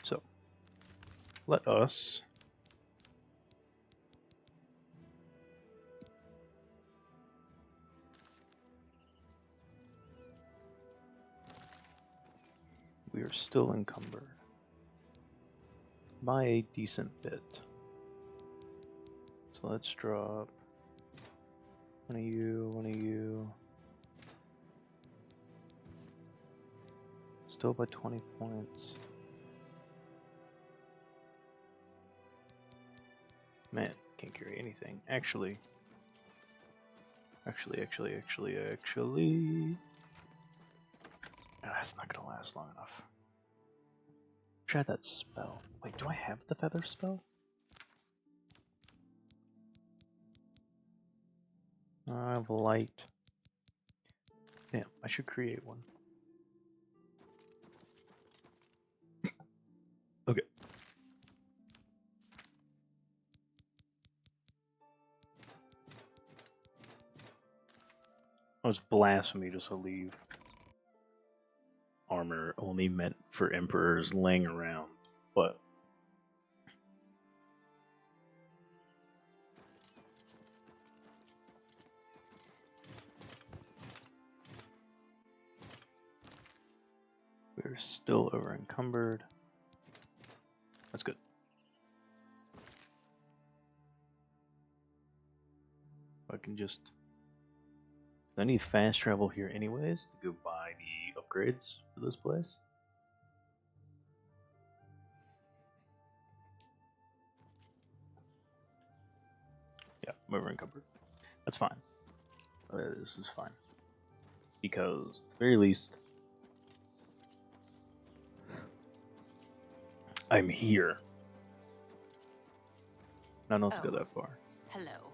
So, let us we are still encumbered by a decent bit. So let's drop one of you, one of you. Still by 20 points. Man, can't carry anything. Actually. Oh, that's not gonna last long enough. Try that spell. Wait, do I have the feather spell? I have light. Damn, I should create one. Okay. Oh, it's blasphemy just to leave armor only meant for emperors laying around, but we're still over encumbered. That's good. I can just... I need fast travel here anyways to go buy the upgrades for this place. Yeah, I'm over encumbered. That's fine. This is fine. Because, at the very least, I'm here. Not enough to go that far. Hello.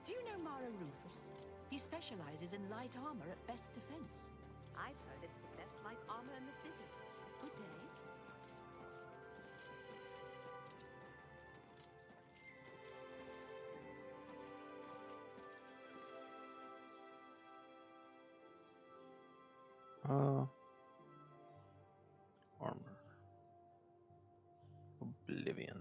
Do you know Mara Rufus? He specializes in light armor at best defense. I've heard it's the best light armor in the city. Good day. Armor. Oblivion.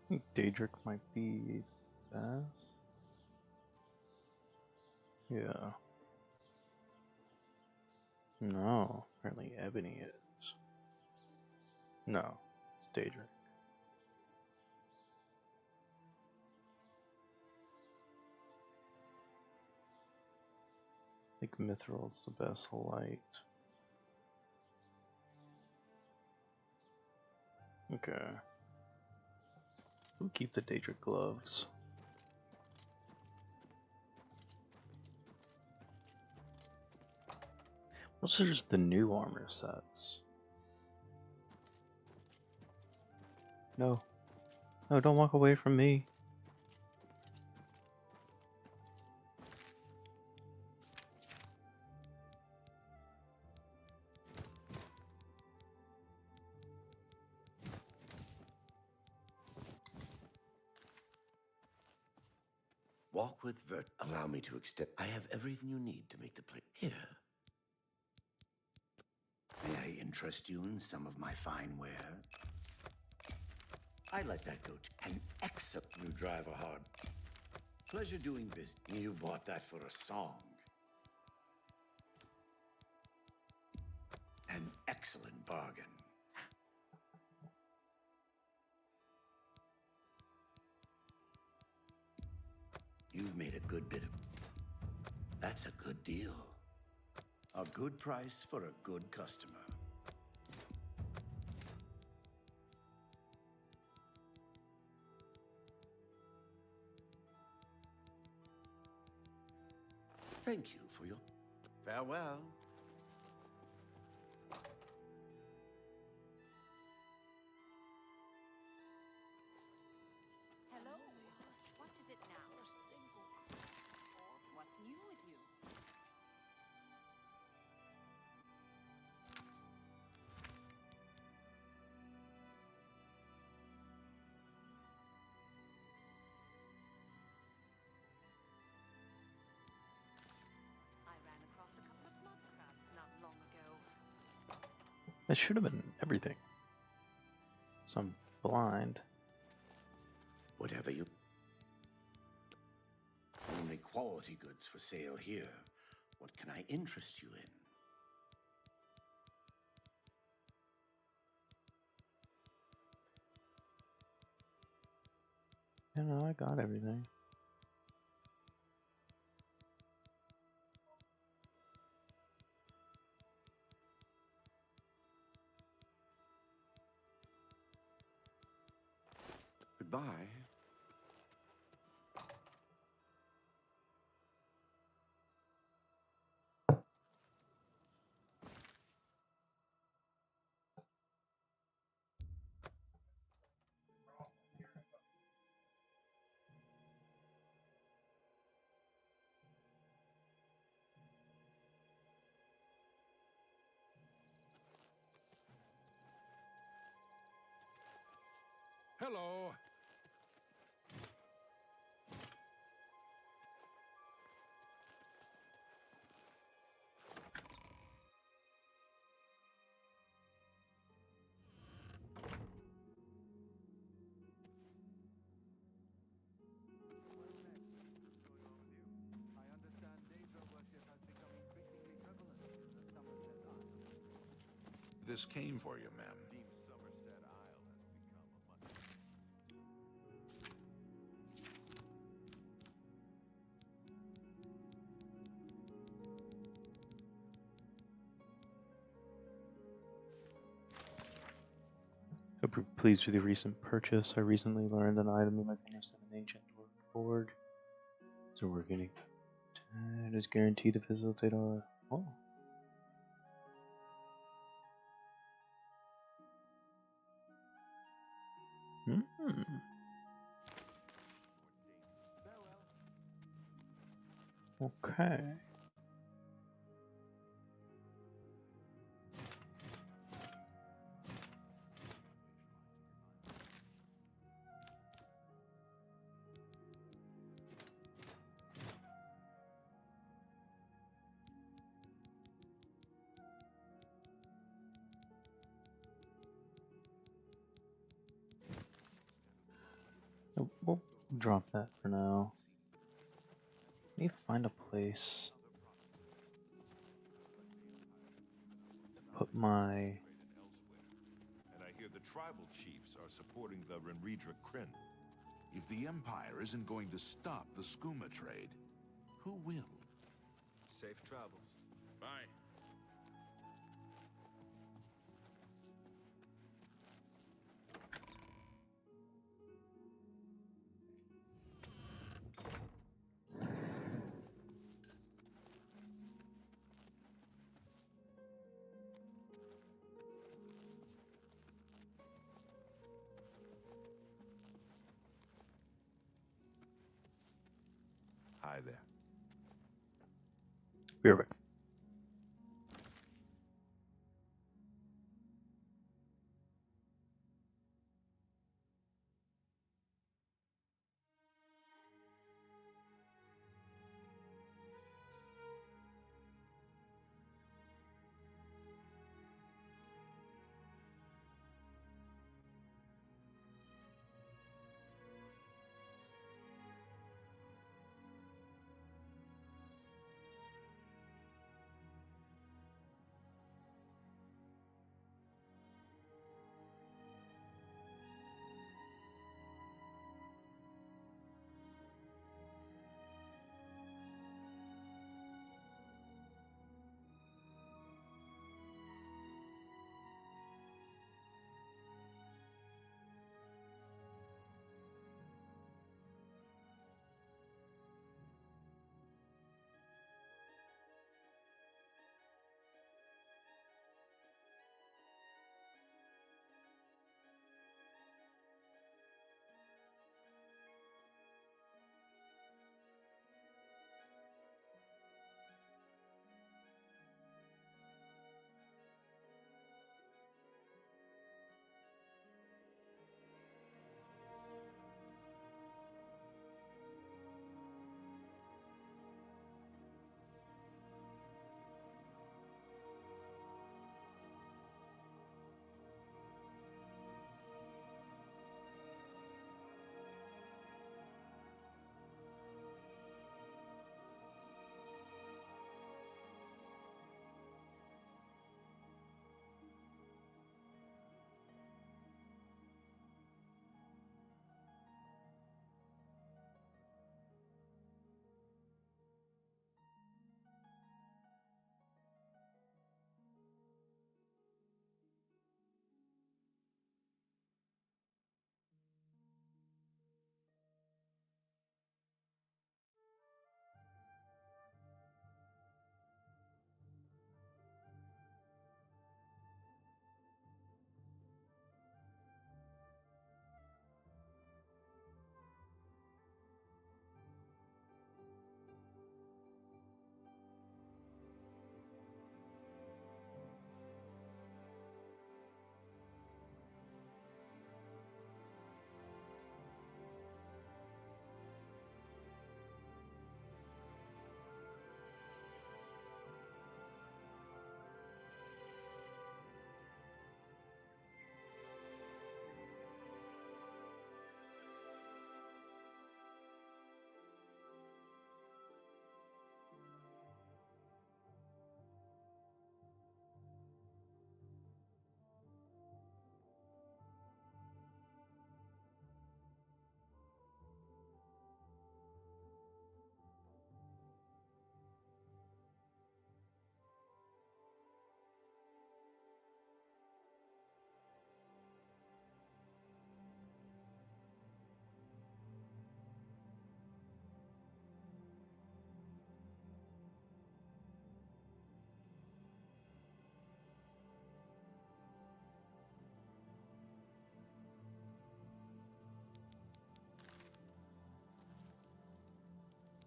I think Daedric might be best. Yeah. No, apparently Ebony is. No, it's Daedric. I think Mithril's the best light. Okay. We'll keep the Daedric gloves. What's just the new armor sets? No. No, don't walk away from me. Walk with Vert. Allow me to extend. I have everything you need to make the place. Here. May I interest you in some of my fine ware? I let that go to an excellent. You drive a hard. Pleasure doing business. You bought that for a song. An excellent bargain. You've made a good bit of... That's a good deal. A good price for a good customer. Thank you for your... Farewell. Hello. What is it now? What's new with you? I ran across a couple of mud crabs not long ago. That should have been everything. So I'm blind. Whatever you... Only quality goods for sale here. What can I interest you in? You know, I got everything. Goodbye. Hello. This came for you, ma'am. Hope you're pleased with your recent purchase. I recently learned an item you might be interested in an ancient board. So we're getting... It is guaranteed to facilitate our... Oh. Okay. We'll drop that for now. I need to find a place to put my... And I hear the tribal chiefs are supporting the Renredra Kryn. If the Empire isn't going to stop the skooma trade, who will? Safe travels. Bye. Hi there. Be right back.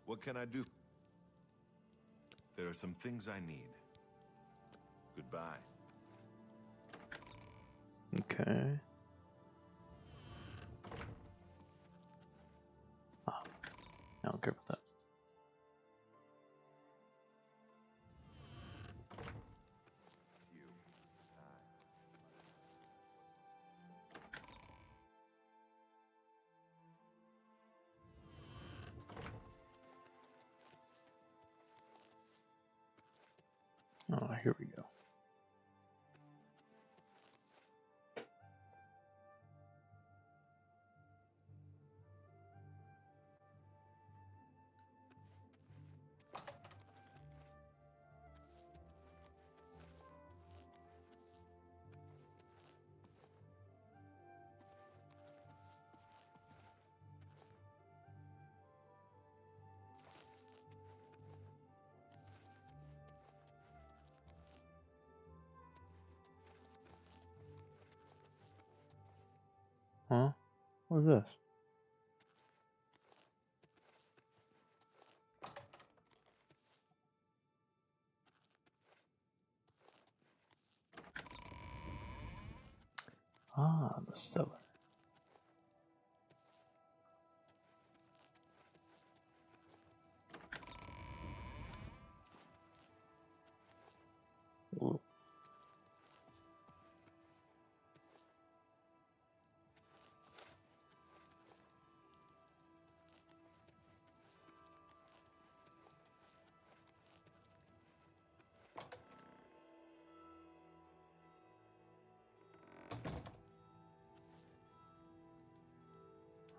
What can I do? There are some things I need. Goodbye. Okay. Oh, I don't care about that. Oh, here we go. Huh? What is this? Ah, the cellar. Ooh.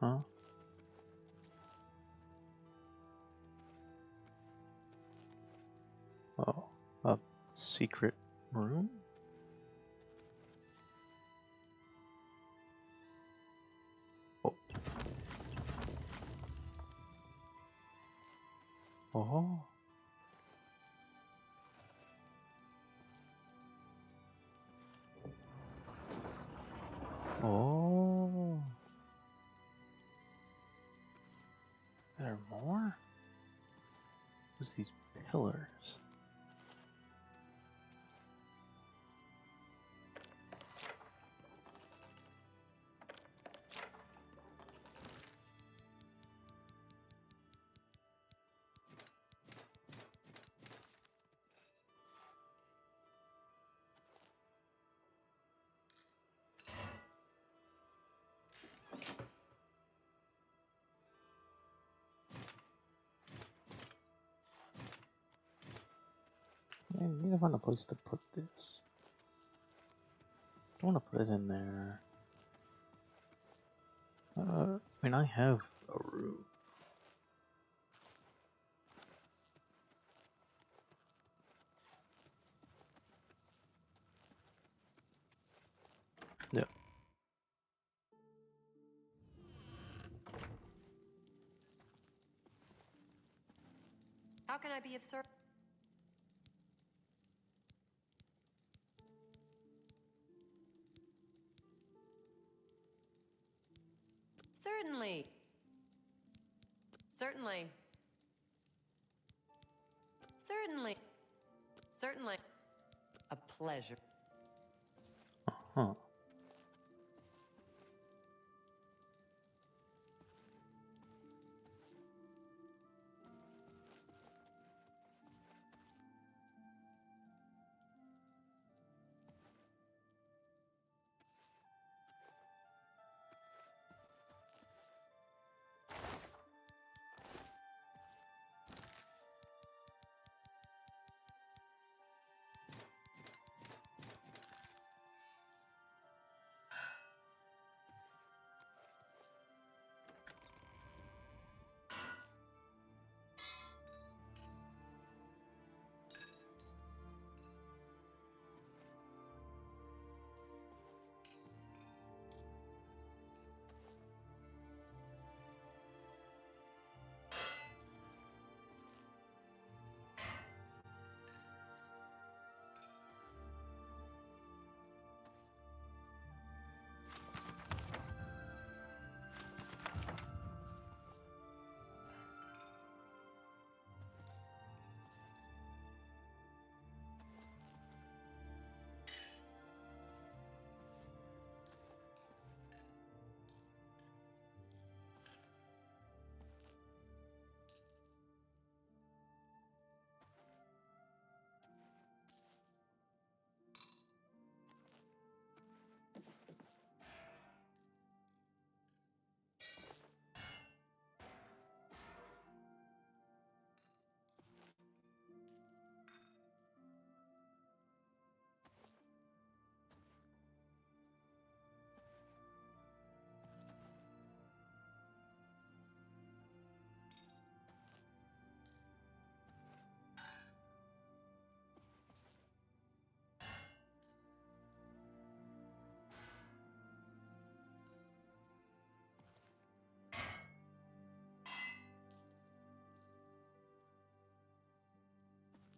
Huh? Oh, a secret room? Oh. Oh. Oh. There are more? What's these pillars? I need to find a place to put this. Don't want to put it in there. I mean, I have a room. Yeah. How can I be of service? Certainly. Certainly. Certainly. Certainly. A pleasure. Huh.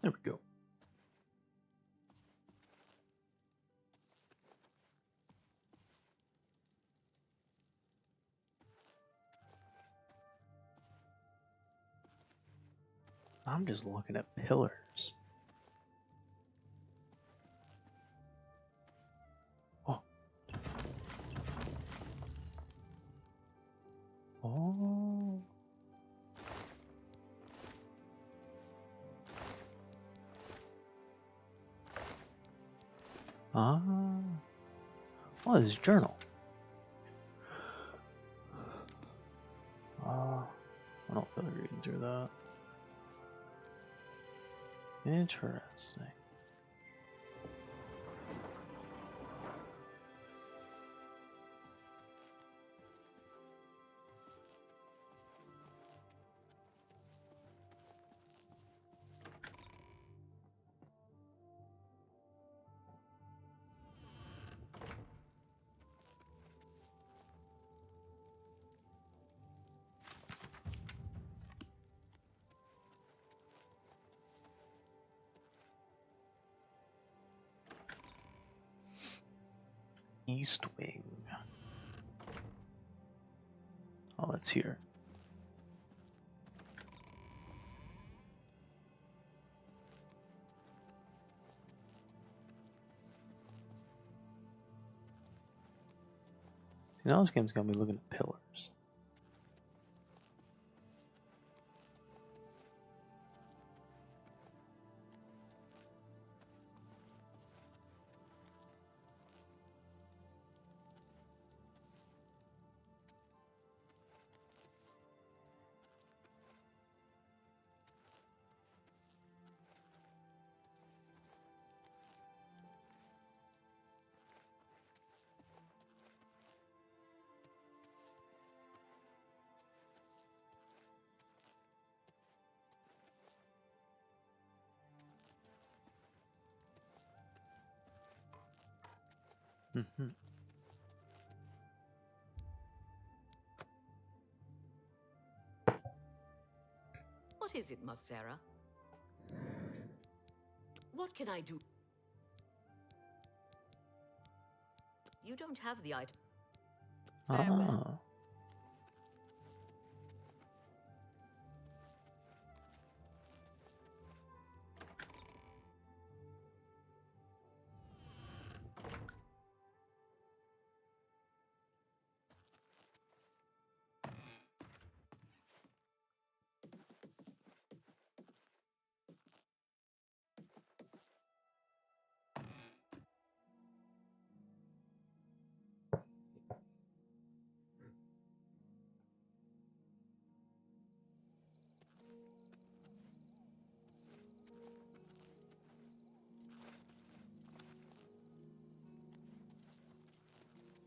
There we go. I'm just looking at pillars. Oh. Oh. Ah. Oh, this journal. I don't feel like reading through that. Interesting. East Wing. Oh, that's here. See, now this game's got me looking at pillars. Mm-hmm. What is it, Marcera? What can I do? You don't have the item. Farewell.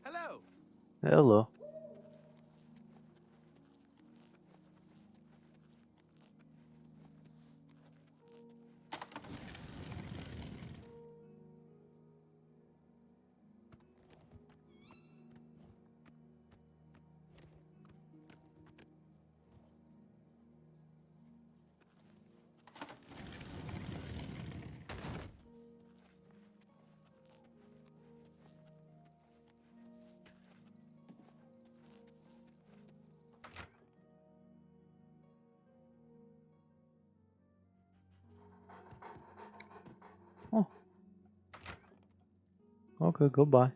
Hello. Hello. Oh. Okay, goodbye.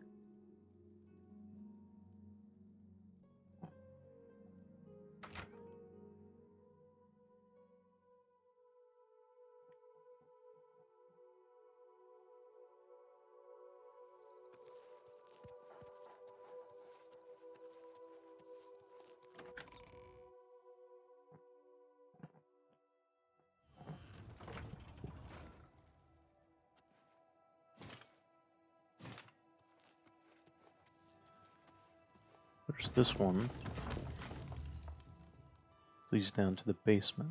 There's this one. It leads down to the basement.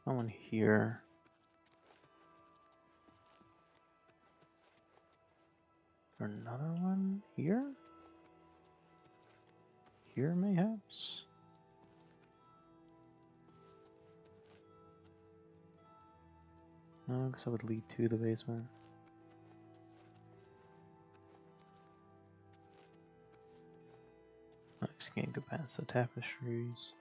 That one here. Is there another one here? Here, mayhaps? No, because that would lead to the basement. I just can't go past the tapestries.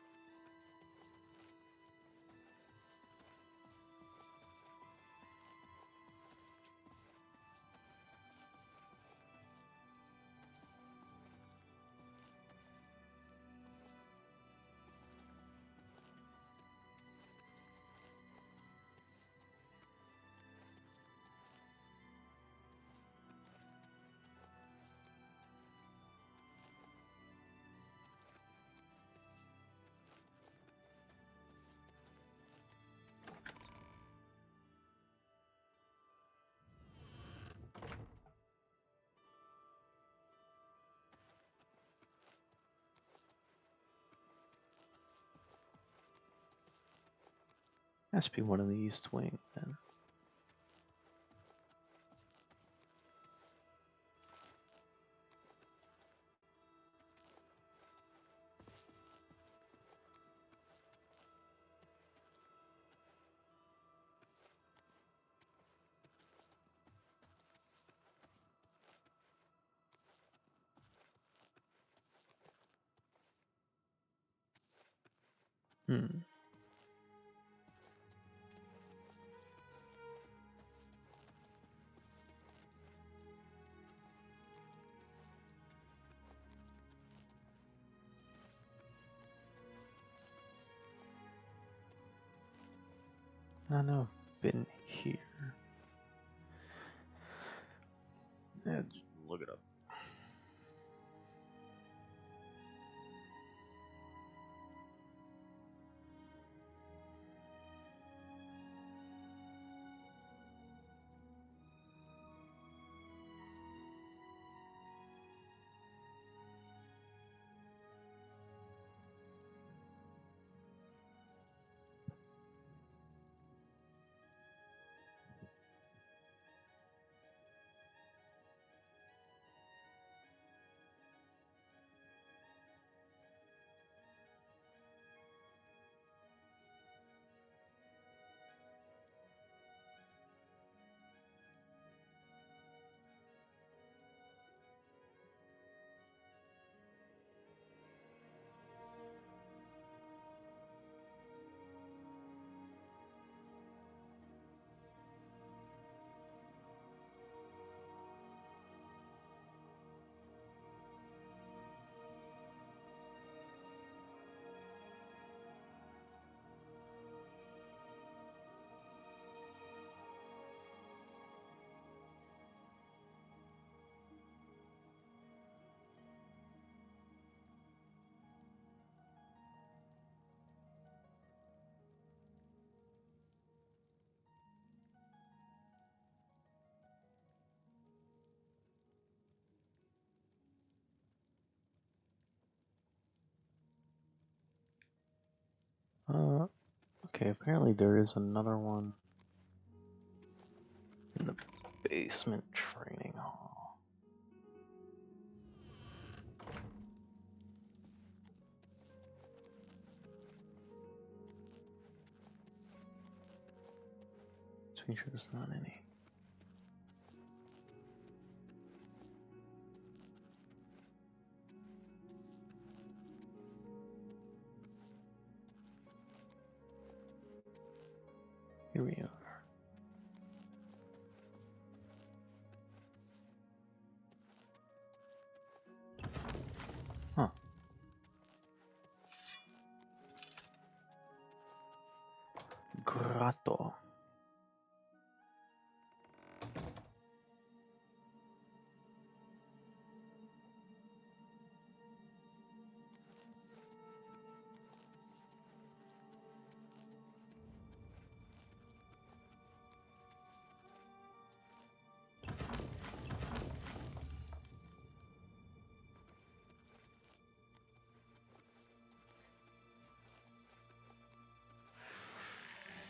Has to be one of the East Wing then. Hmm. I know I've been here. Yeah, just look it up. Okay, apparently there is another one in the basement training hall. Just make sure there's not any. Here we are. Huh. Grotto.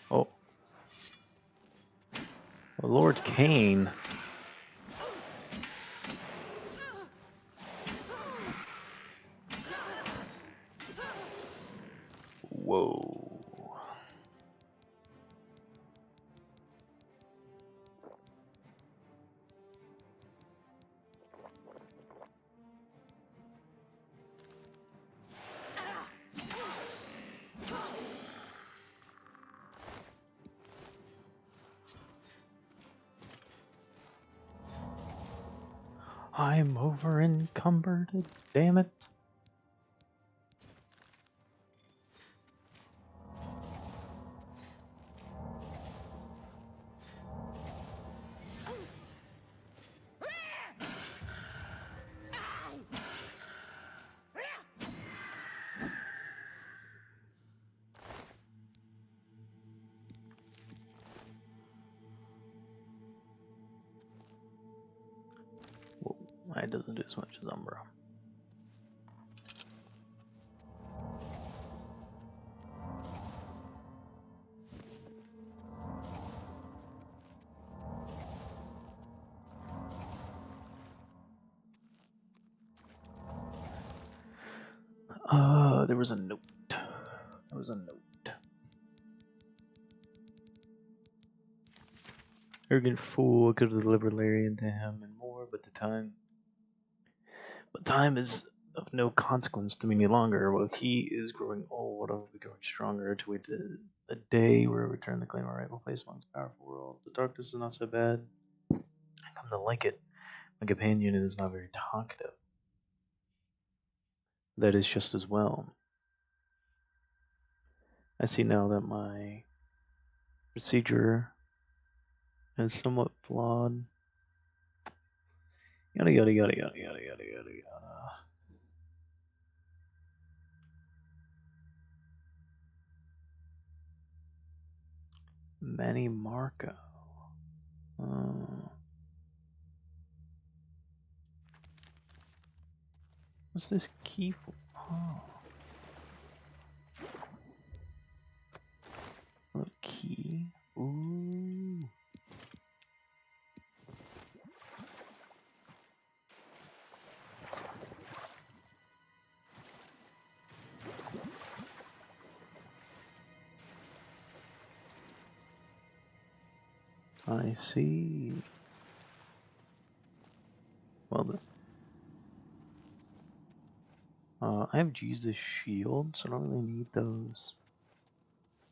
Oh. Well, Lord Kane. Whoa. I'm over encumbered, damn it. Whoa, it doesn't do as much as Umbra. There was a note. There was a note. Arrogant fool, I could have delivered Larian to him and more, but time is of no consequence to me any longer. While he is growing old, I will be growing stronger to wait a day where I return to claim my rightful place amongst the powerful world. The darkness is not so bad. I come to like it. My companion is not very talkative. That is just as well. I see now that my procedure is somewhat flawed. Yada yada yada yada yada yada yada yada. Manny Marco. What's this key for? Oh. A little key. Ooh. I see. Well then. I have Jesus shield, so I don't really need those.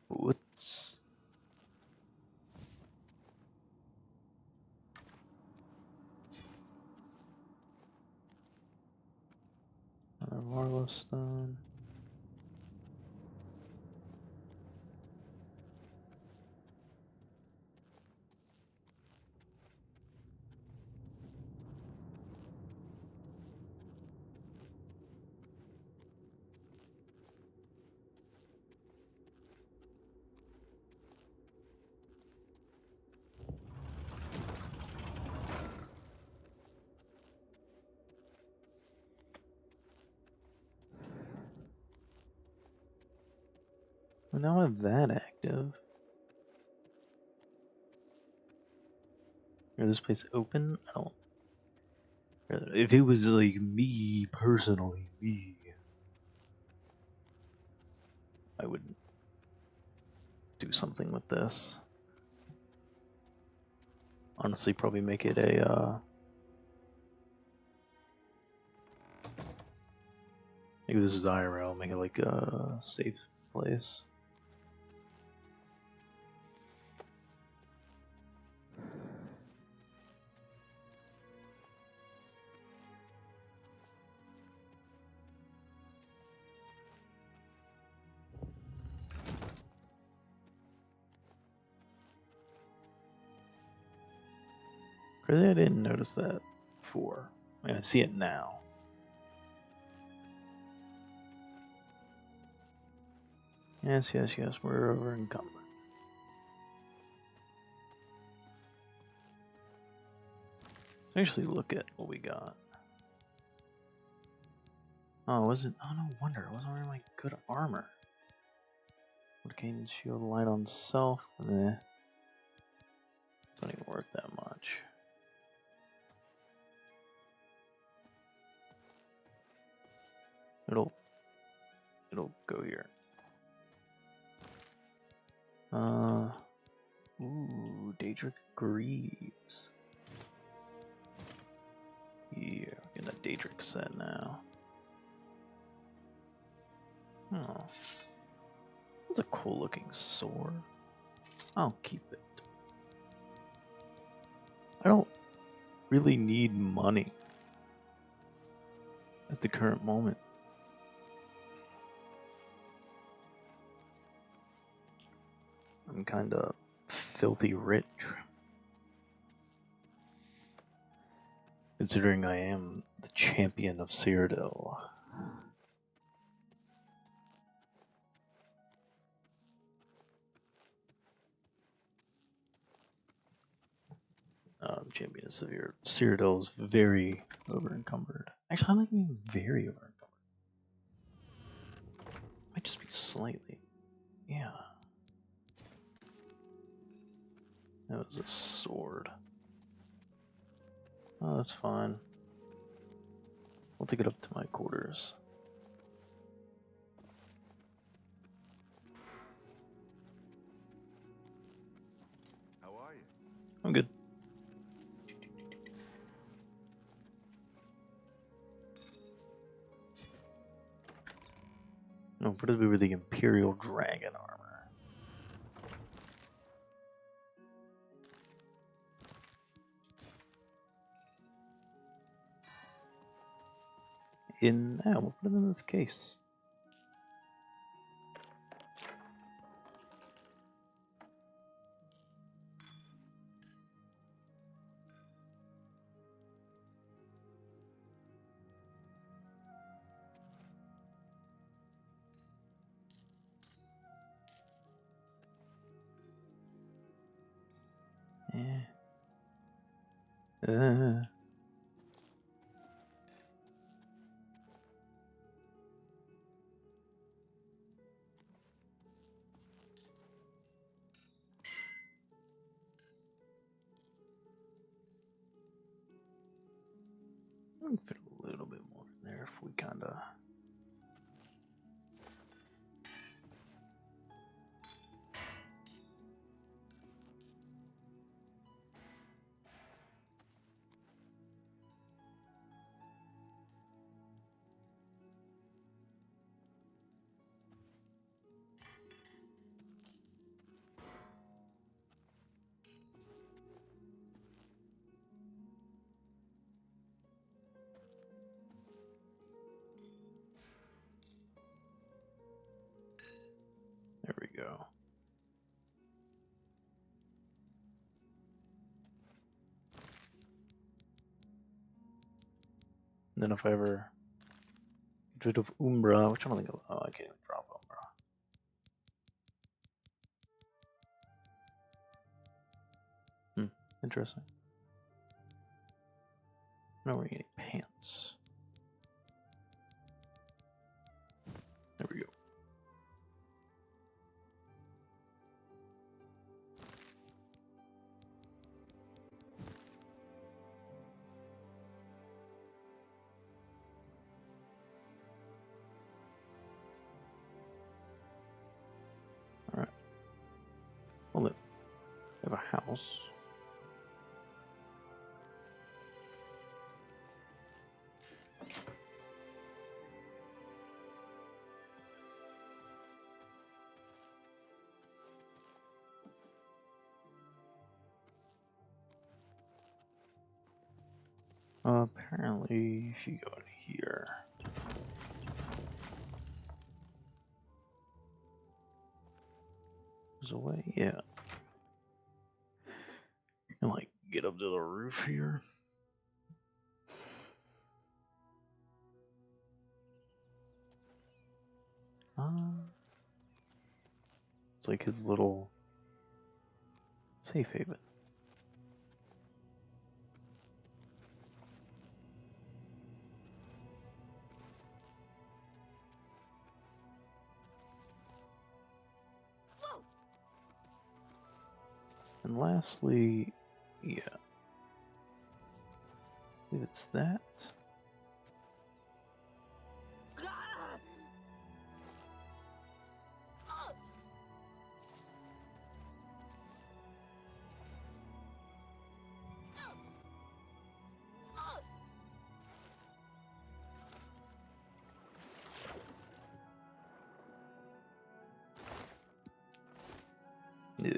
What's another Marlow stone? Well, now I have that active. Is this place open? I don't. If it was like me personally, I would do something with this. Honestly, probably make it a maybe this is IRL, make it like a safe place. Crazy, I didn't notice that before. I mean, I see it now. Yes, yes, yes, we're over encumbered. Let's actually look at what we got. Oh, was it? Oh, no wonder. I wasn't wearing my good armor. Cane shield light on self. Meh. It's not even worth that much. It'll go here. Ooh, Daedric Greaves. Yeah, we're getting a Daedric set now. Oh. That's a cool looking sword. I'll keep it. I don't really need money at the current moment. I'm kinda filthy rich. Considering I am the champion of Cyrodiil. Champion of Cyrodiil is very over-encumbered. Actually, I'm not even very over-encumbered. Might just be slightly. Yeah. That was a sword. Oh, that's fine. We'll take it up to my quarters. How are you? I'm good. No, what did we were the Imperial Dragon armor? We'll put it in this case. We can fit a little bit more in there if we kinda. There we go. And then if I ever get rid of Umbra, which I don't think I can't even drop Umbra. Interesting. I'm not wearing any pants. There we go. Alright. Well, we have a house. Apparently, if you go in here, there's a way. Yeah, you can like get up to the roof here. It's like his little safe haven. And lastly, yeah, I believe it's that. Yeah.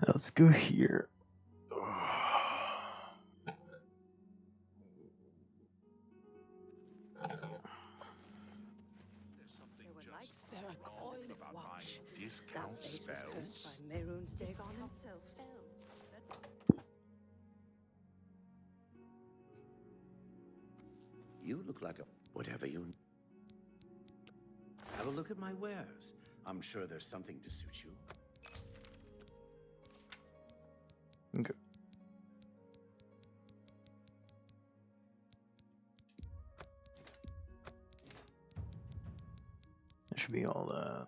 Let's go here. Spirits oil of watch. Discount That place was cursed spells? by Mehrunes Dagon himself. You look like a whatever you... Have a look at my wares. I'm sure there's something to suit you. Okay. That should be all that.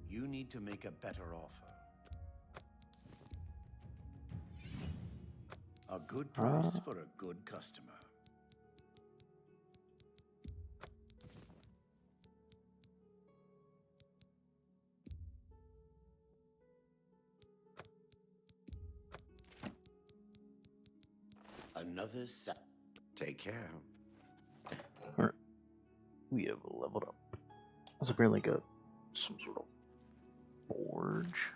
You need to make a better offer. A good price for a good customer. Another set. Take care. Alright. We have leveled up. That's apparently got some sort of forge.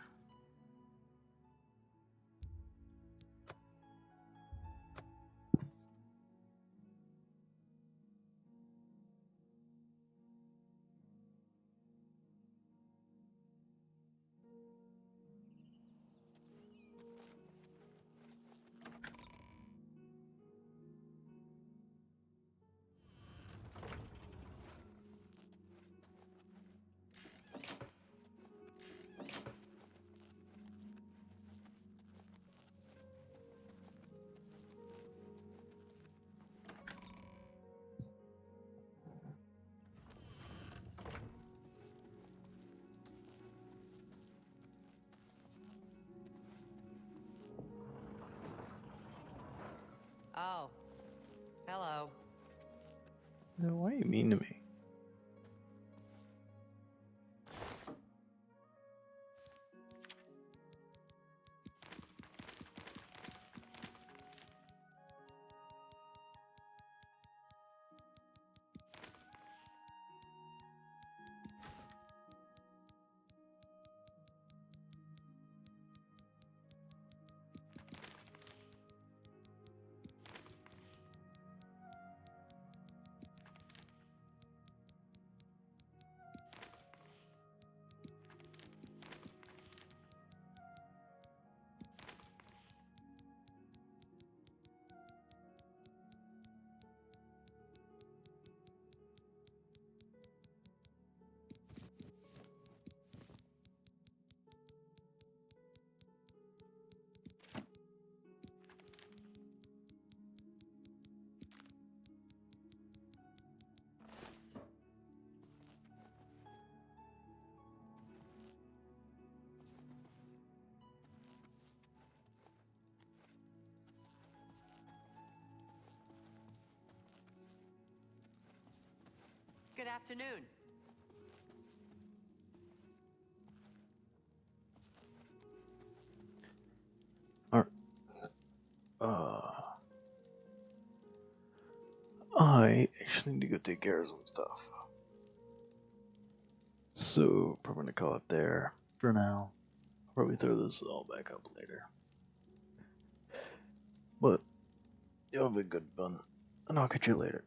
Oh. Hello. Why are you mean to me? Good afternoon. I actually need to go take care of some stuff. So, probably gonna call it there for now. I'll probably throw this all back up later. But, you'll have a good fun, and I'll catch you later.